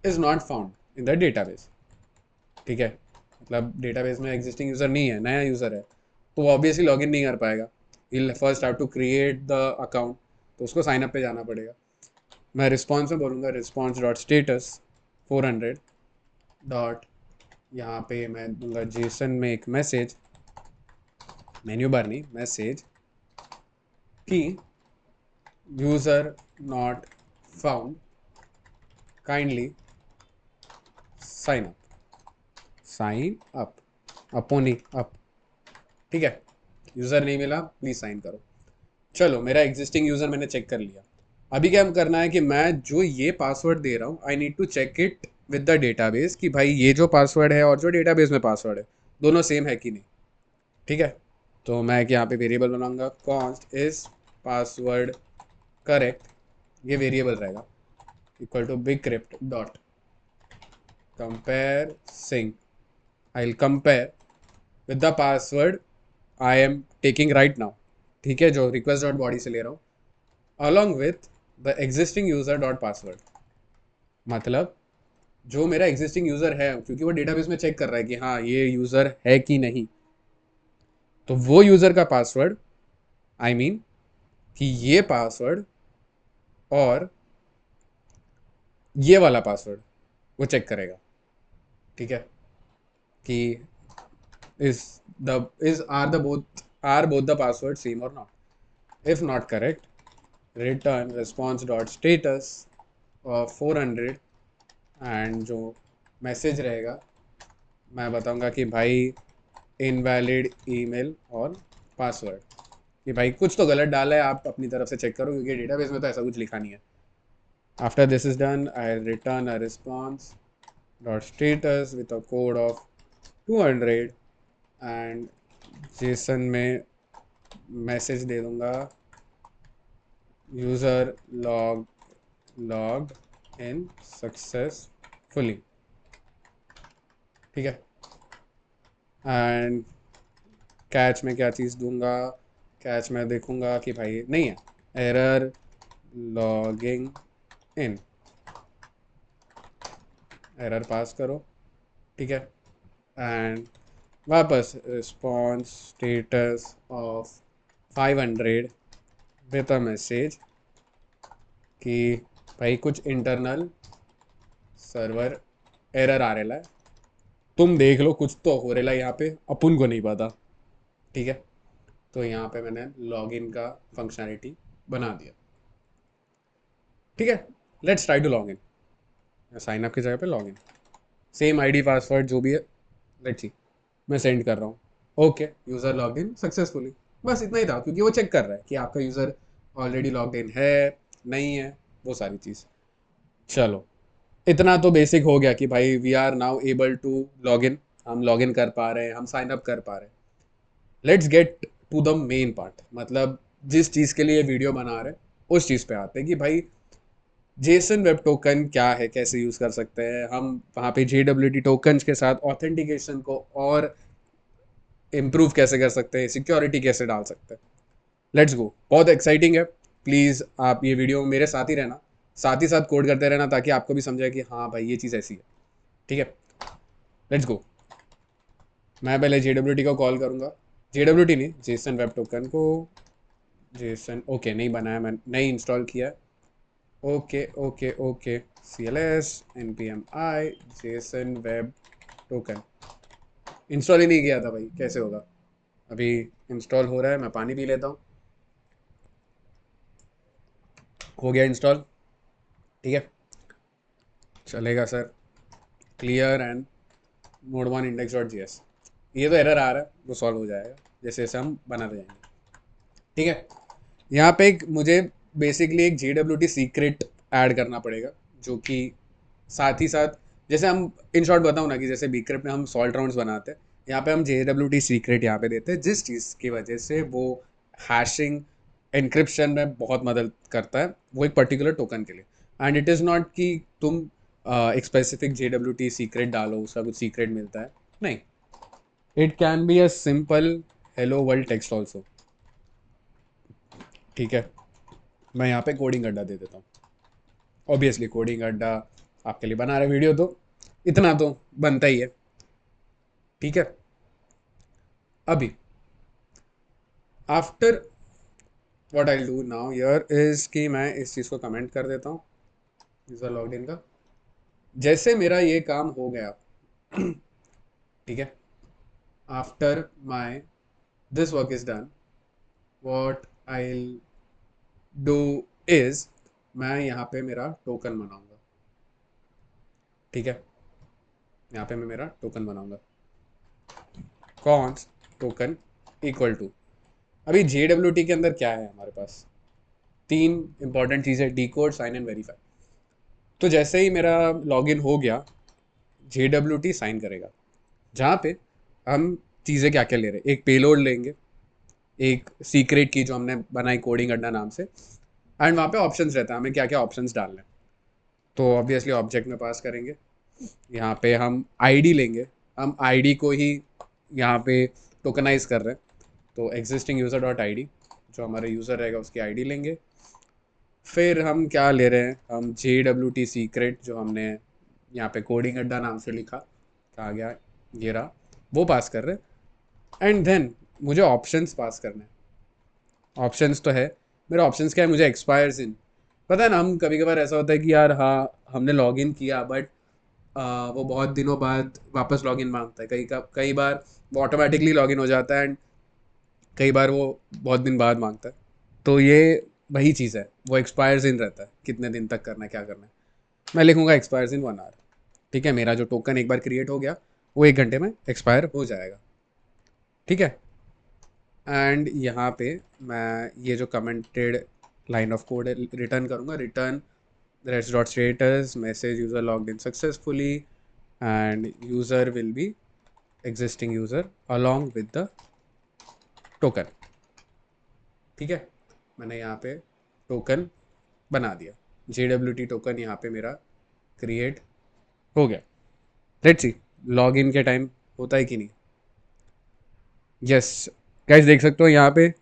is not found in the database. ठीक है, मतलब डेटाबेस में एग्जिस्टिंग यूज़र नहीं है, नया यूज़र है, तो वो ऑब्वियसली लॉगिन नहीं कर पाएगा। Will first have to create the account, तो उसको साइन अप पे जाना पड़ेगा। मैं रिस्पॉन्स में बोलूँगा रिस्पॉन्स डॉट स्टेटस 400 डॉट, यहाँ पे मैं दूंगा जेसन में एक मैसेज, मेन्यू बार नहीं, मैसेज कि user not found, kindly sign up, sign up, अपोनी अप। ठीक है, यूज़र नहीं मिला, प्लीज़ साइन करो। चलो मेरा एग्जिस्टिंग यूज़र मैंने चेक कर लिया। अभी क्या करना है कि मैं जो ये पासवर्ड दे रहा हूँ, I need to check it with the database कि भाई ये जो पासवर्ड है और जो डेटाबेस में पासवर्ड है दोनों सेम है कि नहीं। ठीक है, तो मैं एक यहाँ पे वेरिएबल बनाऊंगा, कॉन्स्ट इज पासवर्ड करेक्ट, ये वेरिएबल रहेगा, equal to bcrypt dot compare sync, I will compare with the password I am taking right now. ठीक है, जो रिक्वेस्ट डॉट बॉडी से ले रहा हूँ, along with the existing user dot password. मतलब जो मेरा एग्जिस्टिंग यूजर है, क्योंकि वो डेटाबेस में चेक कर रहा है कि हाँ ये यूजर है कि नहीं, तो वो यूजर का पासवर्ड, आई मीन कि ये पासवर्ड और ये वाला पासवर्ड वो चेक करेगा। ठीक है, कि is the is are both the password same और not. If not correct, return response dot status 400, and जो मैसेज रहेगा मैं बताऊंगा कि भाई इनवैलिड ईमेल और पासवर्ड, कि भाई कुछ तो गलत डाला है, आप अपनी तरफ से चेक करो, क्योंकि डेटाबेस में तो ऐसा कुछ लिखा नहीं है। After this is done, I return a response dot status with a code of 200, and Jason में मैसेज दे दूंगा यूज़र लॉग्ड इन सक्सेसफुली। ठीक है, एंड कैच में क्या चीज़ दूंगा, कैच में देखूंगा कि भाई नहीं है, एरर लॉगिंग इन, एरर पास करो। ठीक है, एंड वापस response status of 500 with a message कि भाई कुछ इंटरनल सर्वर एरर आ रहा है, तुम देख लो कुछ तो हो रहा है यहाँ पे, अपन को नहीं पता। ठीक है, तो यहाँ पे मैंने लॉगिन का फंक्शनैलिटी बना दिया। ठीक है, let's try to log in. Sign up की जगह पे लॉगिन, सेम आईडी पासवर्ड जो भी है, लेट्स सी। मैं सेंड कर रहा हूँ, okay user log in successfully. बस इतना ही था, क्योंकि वो चेक कर रहा है कि आपका यूज़र ऑलरेडी लॉग इन है नहीं है, वो सारी चीज़। चलो, इतना तो बेसिक हो गया कि भाई we are now able to log in, हम लॉग इन कर पा रहे हैं, हम साइन अप कर पा रहे हैं। Let's get to the main part, मतलब जिस चीज़ के लिए वीडियो बना रहे हैं उस चीज़ पे आते हैं कि भाई जेसन वेब टोकन क्या है, कैसे यूज़ कर सकते हैं हम वहाँ पे JWT टोकन्स के साथ ऑथेंटिकेशन को और इम्प्रूव कैसे कर सकते हैं, सिक्योरिटी कैसे डाल सकते हैं। लेट्स गो, बहुत एक्साइटिंग है। प्लीज़ आप ये वीडियो मेरे साथ ही रहना, साथ ही साथ कोड करते रहना, ताकि आपको भी समझाए कि हाँ भाई ये चीज़ ऐसी है। ठीक है, लेट्स गो। मैं पहले JWT को कॉल करूँगा, JWT नहीं, जेसन वेब टोकन को। जेसन ओके नहीं बनाया, मैं नहीं इंस्टॉल किया। Okay okay okay, CLS npm i JSON web token install ही नहीं किया था भाई, कैसे होगा। अभी इंस्टॉल हो रहा है, मैं पानी पी लेता हूँ। हो गया इंस्टॉल। ठीक है, चलेगा sir. Clear and mode one index dot J S, ये तो एरर आ रहा है, वो सॉल्व हो जाएगा जैसे जैसे हम बनाते जाएंगे। ठीक है, यहाँ पे एक मुझे बेसिकली एक JWT सीक्रेट ऐड करना पड़ेगा, जो कि साथ ही साथ, जैसे हम इन शॉर्ट बताऊँ ना, कि जैसे बीक्रिप्ट में हम सॉल्ट राउंड्स बनाते हैं, यहाँ पे हम JWT सीक्रेट यहाँ पे देते हैं, जिस चीज़ की वजह से वो हैशिंग एनक्रिप्शन में बहुत मदद करता है, वो एक पर्टिकुलर टोकन के लिए। एंड इट इज़ नॉट कि तुम एक स्पेसिफिक JWT सीक्रेट डालो उसका कुछ सीक्रेट मिलता है, नहीं। It can be a simple hello world text also. ठीक है, मैं यहाँ पे कोडिंग अड्डा दे देता हूँ। ऑब्वियसली कोडिंग अड्डा आपके लिए बना रहे वीडियो, तो इतना तो बनता ही है। ठीक है, अभी after what I do now here is कि मैं इस चीज़ को कमेंट कर देता हूँ यूज़र लॉग्ड इन का। जैसे मेरा ये काम हो गया, ठीक है, after my this work is done, what I do is मैं यहाँ पे मेरा टोकन बनाऊंगा। ठीक है, यहाँ पे मैं मेरा टोकन बनाऊंगा, कॉन्स टोकन इक्वल टू। अभी JWT के अंदर क्या है हमारे पास, तीन इंपॉर्टेंट चीज़ें, decode, sign and verify. तो जैसे ही मेरा लॉगिन हो गया, JWT साइन करेगा, जहाँ पे हम चीज़ें क्या क्या ले रहे हैं, एक पेलोड लेंगे, एक सीक्रेट की जो हमने बनाई कोडिंग अड्डा नाम से, एंड वहाँ पे ऑप्शंस रहता है हमें क्या क्या ऑप्शंस डालने हैं। तो ऑब्वियसली ऑब्जेक्ट में पास करेंगे, यहाँ पे हम आईडी लेंगे, हम आईडी को ही यहाँ पे टोकनाइज कर रहे हैं, तो existing user dot I D, जो हमारे यूज़र रहेगा उसकी आईडी लेंगे। फिर हम क्या ले रहे हैं, हम JWT सीक्रेट जो हमने यहाँ पे कोडिंग अड्डा नाम से लिखा, कहा गया ये रहा, वो पास कर रहे हैं। एंड देन मुझे ऑप्शंस पास करने हैं। ऑप्शंस तो है, मेरा ऑप्शंस क्या है, मुझे एक्सपायर्स इन, पता है ना, हम कभी कभार ऐसा होता है कि यार हाँ हमने लॉग इन किया, बट वो बहुत दिनों बाद वापस लॉग इन मांगता है, कई बार वो ऑटोमेटिकली लॉग इन हो जाता है, एंड कई बार वो बहुत दिन बाद मांगता है। तो ये वही चीज़ है, वो एक्सपायर्स इन रहता है, कितने दिन तक करना है, क्या करना है। मैं लिखूंगा एक्सपायर्स इन 1 आवर। ठीक है, मेरा जो टोकन एक बार क्रिएट हो गया, वो 1 घंटे में एक्सपायर हो जाएगा। ठीक है, एंड यहाँ पे मैं ये जो कमेंटेड लाइन ऑफ कोड है रिटर्न करूँगा, return rest dot status message user logged in successfully end user will be existing user along with the token. ठीक है, मैंने यहाँ पे टोकन बना दिया, JWT टोकन यहाँ पे मेरा क्रिएट हो गया। लेट्स सी लॉग इन के टाइम होता है कि नहीं। यस गाइस, देख सकते हो यहाँ पे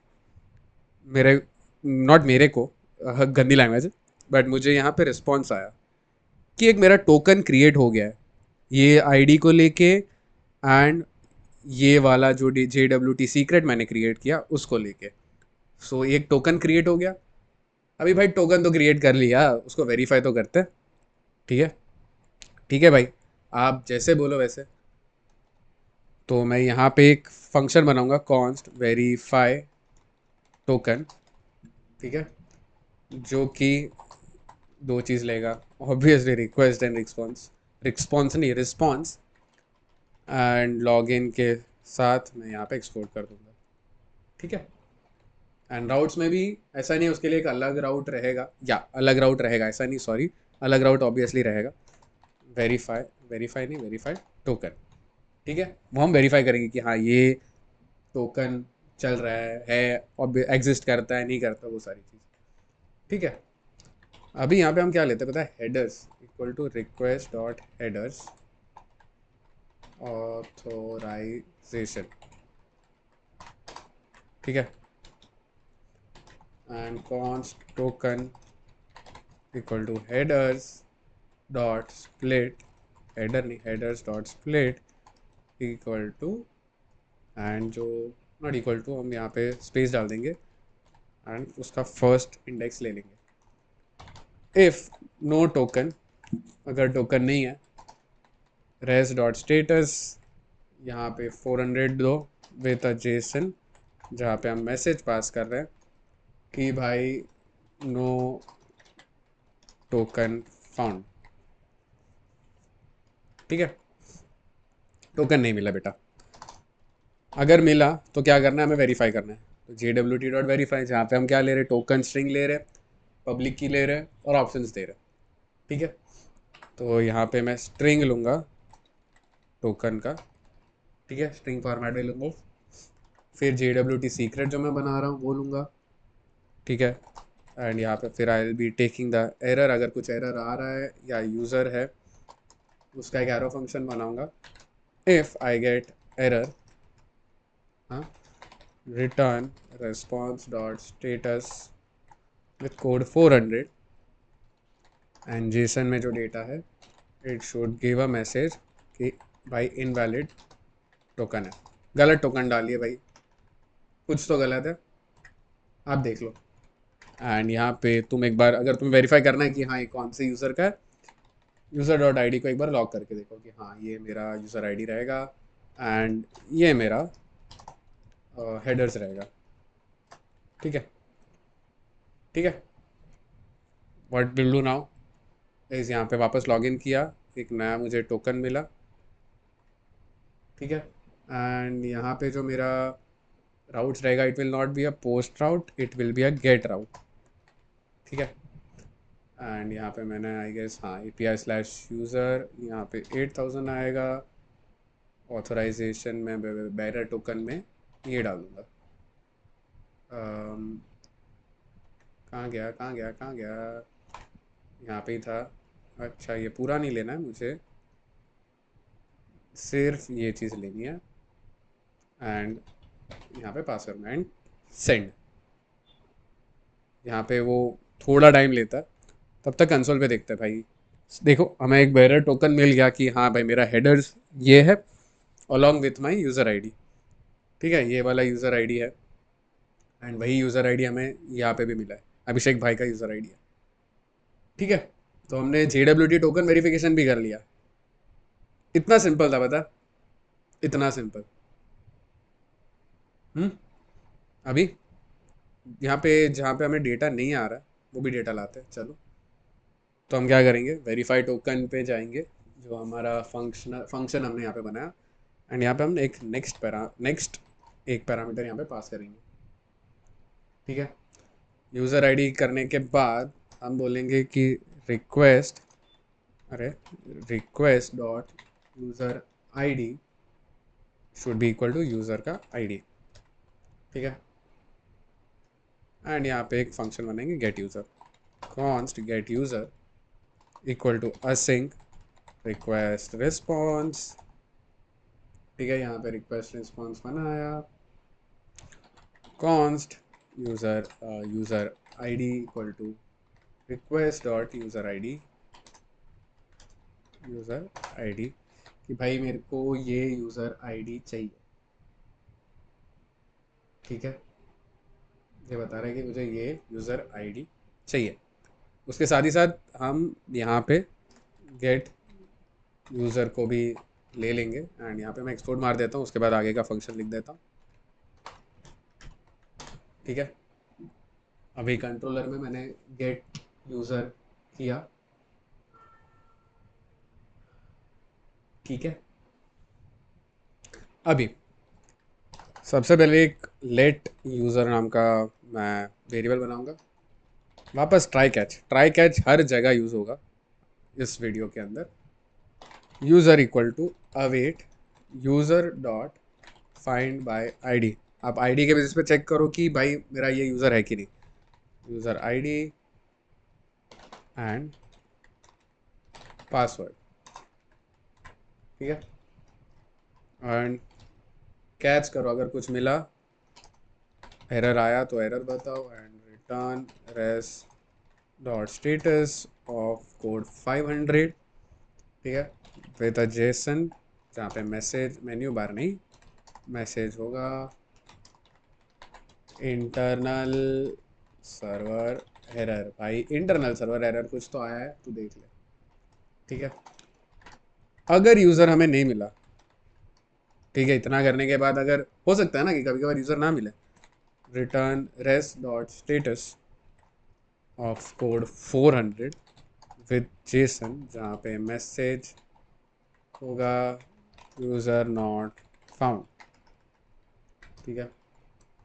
मेरे, नॉट मेरे को, गंदी लैंग्वेज है, बट मुझे यहाँ पे रिस्पॉन्स आया कि एक मेरा टोकन क्रिएट हो गया है ये आईडी को लेके, एंड ये वाला जो JWT सीक्रेट मैंने क्रिएट किया उसको लेके। सो एक टोकन क्रिएट हो गया। अभी भाई टोकन तो क्रिएट कर लिया, उसको वेरीफाई तो करते हैं। ठीक है, ठीक है भाई, आप जैसे बोलो वैसे। तो मैं यहाँ पे एक फंक्शन बनाऊंगा, कॉन्स्ट वेरीफाई टोकन। ठीक है, जो कि दो चीज़ लेगा, obviously request and response, response नहीं रिस्पॉन्स, एंड लॉगिन के साथ मैं यहाँ पे एक्सपोर्ट कर दूंगा। ठीक है, एंड राउट्स में भी ऐसा नहीं है, उसके लिए एक अलग राउट रहेगा, या अलग राउट रहेगा ऐसा नहीं, सॉरी, अलग राउट ऑब्वियसली रहेगा। वेरीफाई, वेरीफाई नहीं वेरीफाई टोकन। ठीक है, वो हम वेरीफाई करेंगे कि हाँ ये टोकन चल रहा है और एग्जिस्ट करता है नहीं करता, वो सारी चीज़। ठीक है, अभी यहाँ पे हम क्या लेते हैं पता है, headers equal to request dot headers authorization. ठीक है, and const token equal to headers dot split, header नहीं headers dot split equal to, and जो नॉट इक्वल टू हम यहाँ पे स्पेस डाल देंगे एंड उसका फर्स्ट इंडेक्स ले लेंगे। इफ़ नो टोकन, अगर टोकन नहीं है, रेस डॉट स्टेटस यहाँ पे 400 दो विथ अ जेसन, जहाँ पे हम मैसेज पास कर रहे हैं कि भाई नो टोकन फाउंड। ठीक है, टोकन नहीं मिला बेटा। अगर मिला तो क्या करना है, हमें वेरीफाई करना है। तो JWT डॉट वेरीफाई, जहाँ पे हम क्या ले रहे हैं, टोकन स्ट्रिंग ले रहे हैं, पब्लिक की ले रहे हैं और ऑप्शंस दे रहे हैं। ठीक है, तो यहाँ पे मैं स्ट्रिंग लूँगा टोकन का। ठीक है, स्ट्रिंग फॉर्मेट में लूँगा। फिर JWT सीक्रेट जो मैं बना रहा हूँ वो लूँगा। ठीक है, एंड यहाँ पे फिर आई will be taking the error, अगर कुछ एरर आ रहा है या यूज़र है उसका एक एरो फंक्शन बनाऊँगा। इफ़ आई गेट एरर, हाँ, return response dot status with code 400, and Jason में जो डेटा है it should give a message कि भाई इनवैलिड टोकन है। गलत टोकन डालिए भाई, कुछ तो गलत है, आप देख लो। एंड यहाँ पे तुम एक बार, अगर तुम्हें वेरीफाई करना है कि हाँ ये कौन से यूज़र का है, यूज़र डॉट आई डी को एक बार लॉग करके देखो कि हाँ ये मेरा यूज़र आई डी रहेगा एंड ये मेरा हेडर्स रहेगा। ठीक है, ठीक है, what will do now is, यहाँ पे वापस लॉगिन किया, एक नया मुझे टोकन मिला। ठीक है, एंड यहाँ पे जो मेरा राउट्स रहेगा, it will not be a post route, it will be a get route. ठीक है, एंड यहाँ पे मैंने आई गेस हाँ API/यूज़र, यहाँ पे 8000 आएगा। ऑथराइजेशन में बैरर टोकन में ये डालूंगा, कहाँ गया कहाँ गया कहाँ गया, यहाँ पे ही था। अच्छा ये पूरा नहीं लेना है मुझे, सिर्फ ये चीज़ लेनी है, एंड यहाँ पे पास करना एंड सेंड। यहाँ पे वो थोड़ा टाइम लेता है, तब तक कंसोल पे देखते हैं भाई। देखो हमें एक बैरर टोकन मिल गया कि हाँ भाई मेरा हेडर्स ये है along with my user ID. ठीक है, ये वाला यूज़र आईडी है, एंड वही यूज़र आईडी हमें यहाँ पे भी मिला है, अभिषेक भाई का यूज़र आईडी है। ठीक है, तो हमने JWT टोकन वेरिफिकेशन भी कर लिया। इतना सिंपल था, बता, इतना सिंपल। हम्म, अभी यहाँ पे जहाँ पे हमें डेटा नहीं आ रहा है वो भी डेटा लाते हैं, चलो। तो हम क्या करेंगे, वेरीफाई टोकन पे जाएंगे, जो हमारा फंक्शन हमने यहाँ पे बनाया, एंड यहाँ पे हम एक नेक्स्ट एक पैरामीटर यहाँ पे पास करेंगे। ठीक है, यूज़र आईडी करने के बाद हम बोलेंगे कि रिक्वेस्ट, अरे request dot user ID should be equal to user का आईडी। ठीक है, एंड यहाँ पे एक फंक्शन बनाएंगे get user, const get user equal to async request response. ठीक है, यहाँ पे रिक्वेस्ट रिस्पॉन्स बनाया, const user ID equal to request dot user ID कि भाई मेरे को ये यूज़र आईडी चाहिए। ठीक है, ये बता रहा है कि मुझे ये यूज़र आईडी चाहिए। उसके साथ ही साथ हम यहाँ पे गेट यूज़र को भी ले लेंगे एंड यहाँ पे मैं एक्सपोर्ट मार देता हूँ, उसके बाद आगे का फंक्शन लिख देता हूँ। ठीक है, अभी कंट्रोलर में मैंने गेट यूज़र किया। ठीक है, अभी सबसे पहले एक लेट यूज़र नाम का मैं वेरिएबल बनाऊंगा। वापस ट्राई कैच हर जगह यूज़ होगा इस वीडियो के अंदर। User equal to await user dot find by ID. आप आईडी के बेसिस पे चेक करो कि भाई मेरा ये यूज़र है कि नहीं। User ID and password. ठीक है, एंड कैच करो, अगर कुछ मिला, एरर आया तो एरर बताओ and return res dot status of code 500। ठीक है, विद अ जेसन, जहाँ पे मैसेज मेन्यू बार नहीं, मैसेज होगा इंटरनल सर्वर एरर। भाई इंटरनल सर्वर एरर कुछ तो आया है, तू देख ले। ठीक है, अगर यूज़र हमें नहीं मिला, ठीक है, इतना करने के बाद अगर हो सकता है ना कि कभी कभार यूज़र ना मिले, return res dot status of code 400 with JSON, जहाँ पे मैसेज होगा यूज़र नॉट फाउंड। ठीक है,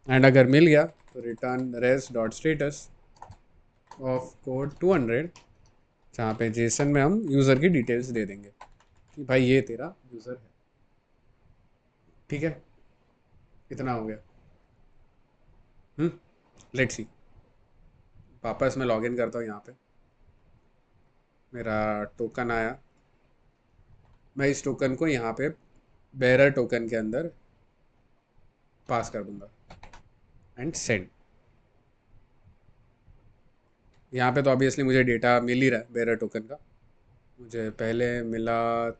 एंड अगर मिल गया तो return res dot status of code 200, जहाँ पे जेसन में हम यूज़र की डिटेल्स दे देंगे कि भाई ये तेरा यूज़र है। ठीक है, इतना हो गया। लेट्स सी, वापस मैं लॉगिन करता हूँ। यहाँ पे मेरा टोकन आया, मैं इस टोकन को यहाँ पे बेरर टोकन के अंदर पास कर दूंगा एंड सेंड। यहाँ पे तो ऑब्वियसली मुझे डेटा मिल ही रहा है बेरर टोकन का, मुझे पहले मिला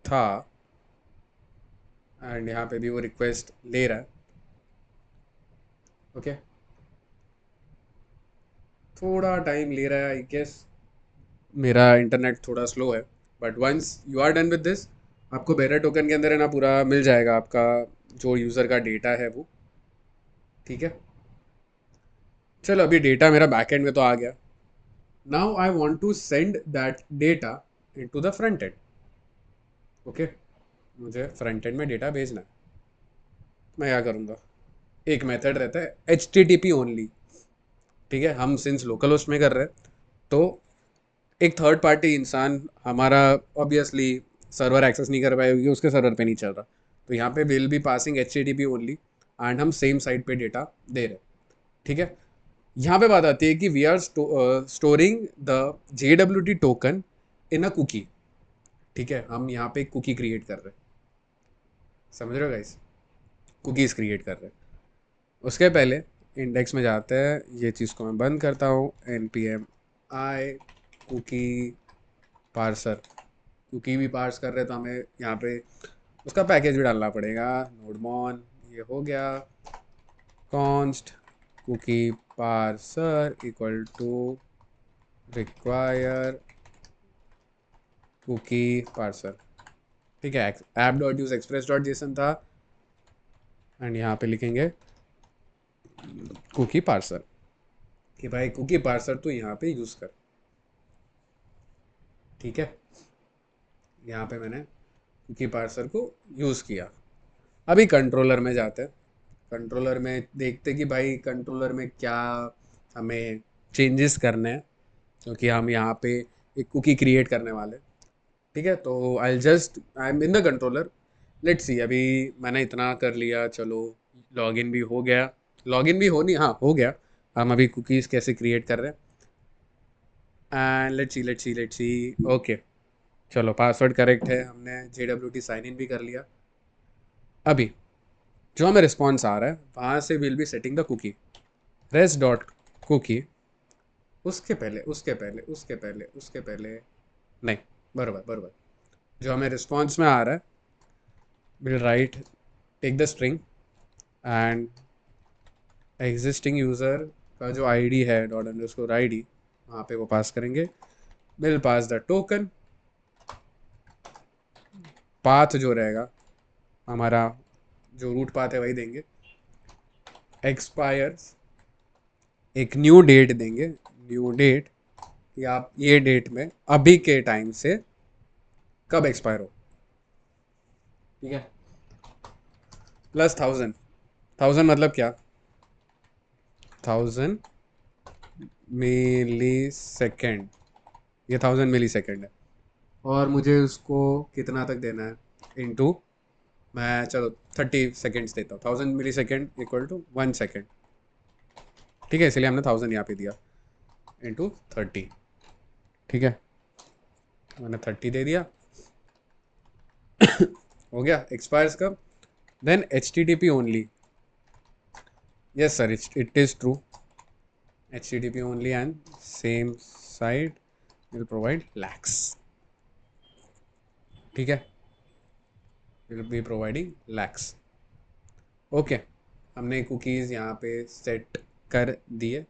था एंड यहाँ पे भी वो रिक्वेस्ट ले रहा है। ओके, थोड़ा टाइम ले रहा है आई गेस, मेरा इंटरनेट थोड़ा स्लो है, but once you are done with this, आपको बेरर टोकन के अंदर है ना पूरा मिल जाएगा आपका जो यूज़र का डेटा है वो। ठीक है, चलो अभी डेटा मेरा बैकएंड में तो आ गया। Now I want to send that data into the front end. Okay, मुझे फ्रंट एंड में डेटा भेजना है। मैं क्या करूँगा, एक मेथड रहता है HTTP ओनली। ठीक है, हम सिंस लोकल होस्ट में कर रहे हैं तो एक थर्ड पार्टी इंसान हमारा ऑब्वियसली सर्वर एक्सेस नहीं कर पाएगी, उसके सर्वर पे नहीं चल रहा, तो यहाँ पे will be passing HTTP only and हम सेम साइट पे डेटा दे रहे हैं। ठीक है, यहाँ पे बात आती है कि we are storing the JWT token in a cookie. ठीक है, हम यहाँ पे एक कुकी क्रिएट कर रहे हैं, समझ रहे हो गाइस, कुकीज़ क्रिएट कर रहे हैं। उसके पहले इंडेक्स में जाते हैं, ये चीज़ को मैं बंद करता हूँ, npm i cookie parser. Cookie भी पार्स कर रहे हैं तो हमें यहाँ पे उसका पैकेज भी डालना पड़ेगा, नोडमॉन। ये हो गया, const cookie parser equal to require cookie parser. ठीक है, app dot use express dot JSON था एंड यहाँ पे लिखेंगे कुकी पार्सर कि भाई कुकी पार्सर तो यहाँ पे यूज़ कर। ठीक है, यहाँ पे मैंने कुकी पार्सर को यूज़ किया। अभी कंट्रोलर में जाते हैं, कंट्रोलर में देखते कि भाई कंट्रोलर में क्या हमें चेंजेस करने हैं, क्योंकि हम यहाँ पे एक कुकी क्रिएट करने वाले। ठीक है, तो I am in the controller. Let's see, अभी मैंने इतना कर लिया, चलो लॉगिन भी हो गया, लॉगिन भी हो नहीं, हाँ हो गया। हम अभी कुकीज़ कैसे क्रिएट कर रहे हैं एंड लेट्स सी। ओके, चलो पासवर्ड करेक्ट है, हमने JWT साइन इन भी कर लिया। अभी जो हमें रिस्पॉन्स आ रहा है वहाँ से will be setting the cookie res dot cookie. उसके पहले नहीं, बराबर बराबर, जो हमें रिस्पॉन्स में आ रहा है will write take the string and existing user का जो आईडी है डॉट अंडरस्कोर आईडी वहाँ पे वो पास करेंगे। Will pass the token, path जो रहेगा हमारा, जो रूट पाथ है वही देंगे। एक्सपायर्स, एक न्यू डेट देंगे, न्यू डेट, या आप ये डेट में अभी के टाइम से कब एक्सपायर हो, ठीक है। प्लस 1000, 1000 मतलब क्या, 1000 मिली सेकेंड, ये 1000 मिली सेकेंड है। और मुझे उसको कितना तक देना है, इनटू, मैं चलो 30 सेकेंड्स देता हूँ। 1000 मिली सेकेंड इक्वल टू 1 सेकेंड, ठीक है, इसलिए हमने 1000 यहाँ पे दिया, इंटू 30, ठीक है, मैंने 30 दे दिया। हो गया। एक्सपायर्स कब, then HTTP only, yes sir, it is true, HTTP only and same site will provide lax, ठीक है, will be providing lax. Okay, हमने कुकीज़ यहाँ पे सेट कर दिए,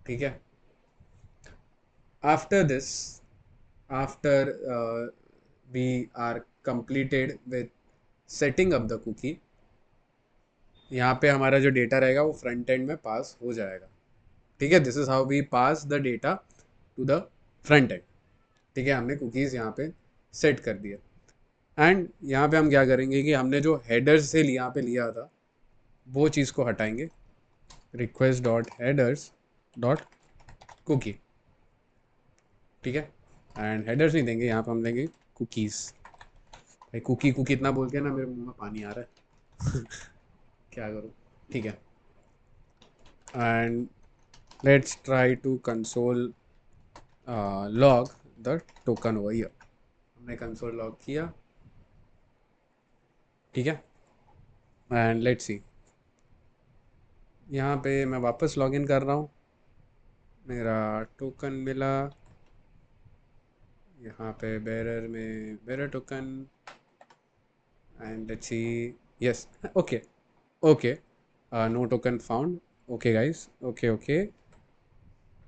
ठीक है। After this, after we are completed with setting up the cookie, यहाँ पे हमारा जो डेटा रहेगा वो फ्रंट एंड में पास हो जाएगा, ठीक है। This is how we pass the data to the front end, ठीक है। हमने कुकीज़ यहाँ पे सेट कर दिए। एंड यहाँ पे हम क्या करेंगे कि हमने जो हेडर्स से यहाँ पे लिया था वो चीज़ को हटाएंगे, request dot headers dot cookie, ठीक है। एंड हेडर्स नहीं देंगे, यहाँ पे हम देंगे कुकीज़। भाई कुकी कुकी इतना बोल के ना मेरे मुंह में पानी आ रहा है। क्या करूँ, ठीक है। And let's try to console log the token over here, हमने कंसोल लॉग किया, ठीक है। एंड लेट्स सी, यहाँ पे मैं वापस लॉगिन कर रहा हूँ, मेरा टोकन मिला, यहाँ पे बेरर में bearer token, and let's see, yes, okay okay, no token found, okay guys, okay okay,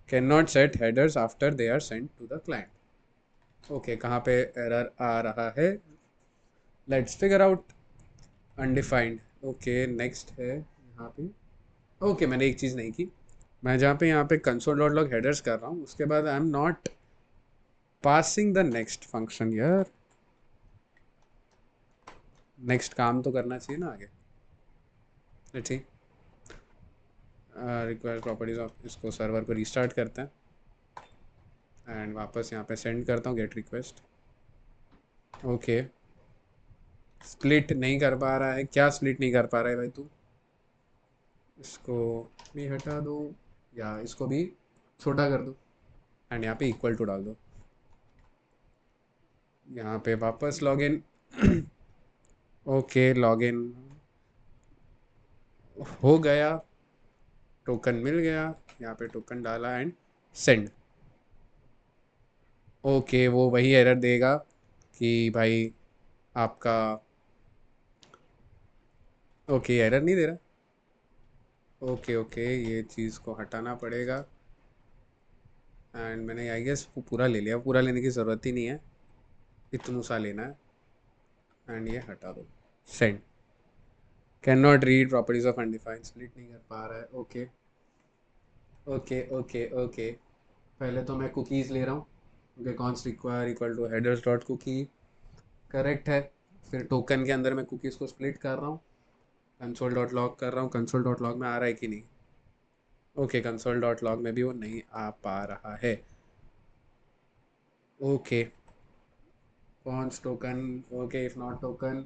can not set headers after they are send to the client. Okay, कहाँ पे एरर आ रहा है, let's figure out. Undefined, okay, next है यहाँ पे। Okay, मैंने एक चीज़ नहीं की, मैं जहाँ पे यहाँ पे कंसोल डॉट लॉग हेडर्स कर रहा हूँ उसके बाद आई am not passing the next function यार, नेक्स्ट काम तो करना चाहिए ना आगे। Let's see, require properties of, इसको सर्वर को रीस्टार्ट करते हैं एंड वापस यहाँ पे सेंड करता हूँ गेट रिक्वेस्ट। ओके, स्प्लिट नहीं कर पा रहा है, क्या स्प्लिट नहीं कर पा रहा है भाई तू, इसको भी हटा दो या इसको भी छोटा कर दो एंड यहाँ पे इक्वल टू डाल दो, यहाँ पे वापस लॉगिन। ओके, लॉगिन हो गया, टोकन मिल गया, यहाँ पे टोकन डाला एंड सेंड। ओके, वो वही एरर देगा कि भाई आपका, ओके एरर नहीं दे रहा, ओके ओके, ये चीज़ को हटाना पड़ेगा। एंड मैंने आई गेस पूरा ले लिया, पूरा लेने की ज़रूरत ही नहीं है, इतना सा लेना है एंड ये हटा दो, send. Can not read properties of undefined, split नहीं कर पा रहा है, ओके ओके ओके ओके। पहले तो मैं कुकीज़ ले रहा हूँ, okay, const require equal to headers dot cookie, correct है। फिर टोकन के अंदर मैं कुकीज़ को स्प्लिट कर रहा हूँ, कंसोल डॉट लॉग कर रहा हूँ, कंसोल डॉट लॉग में आ रहा है कि नहीं, ओके, कंसोल डॉट लॉग में भी वो नहीं आ पा रहा है, okay, const token, okay, if not token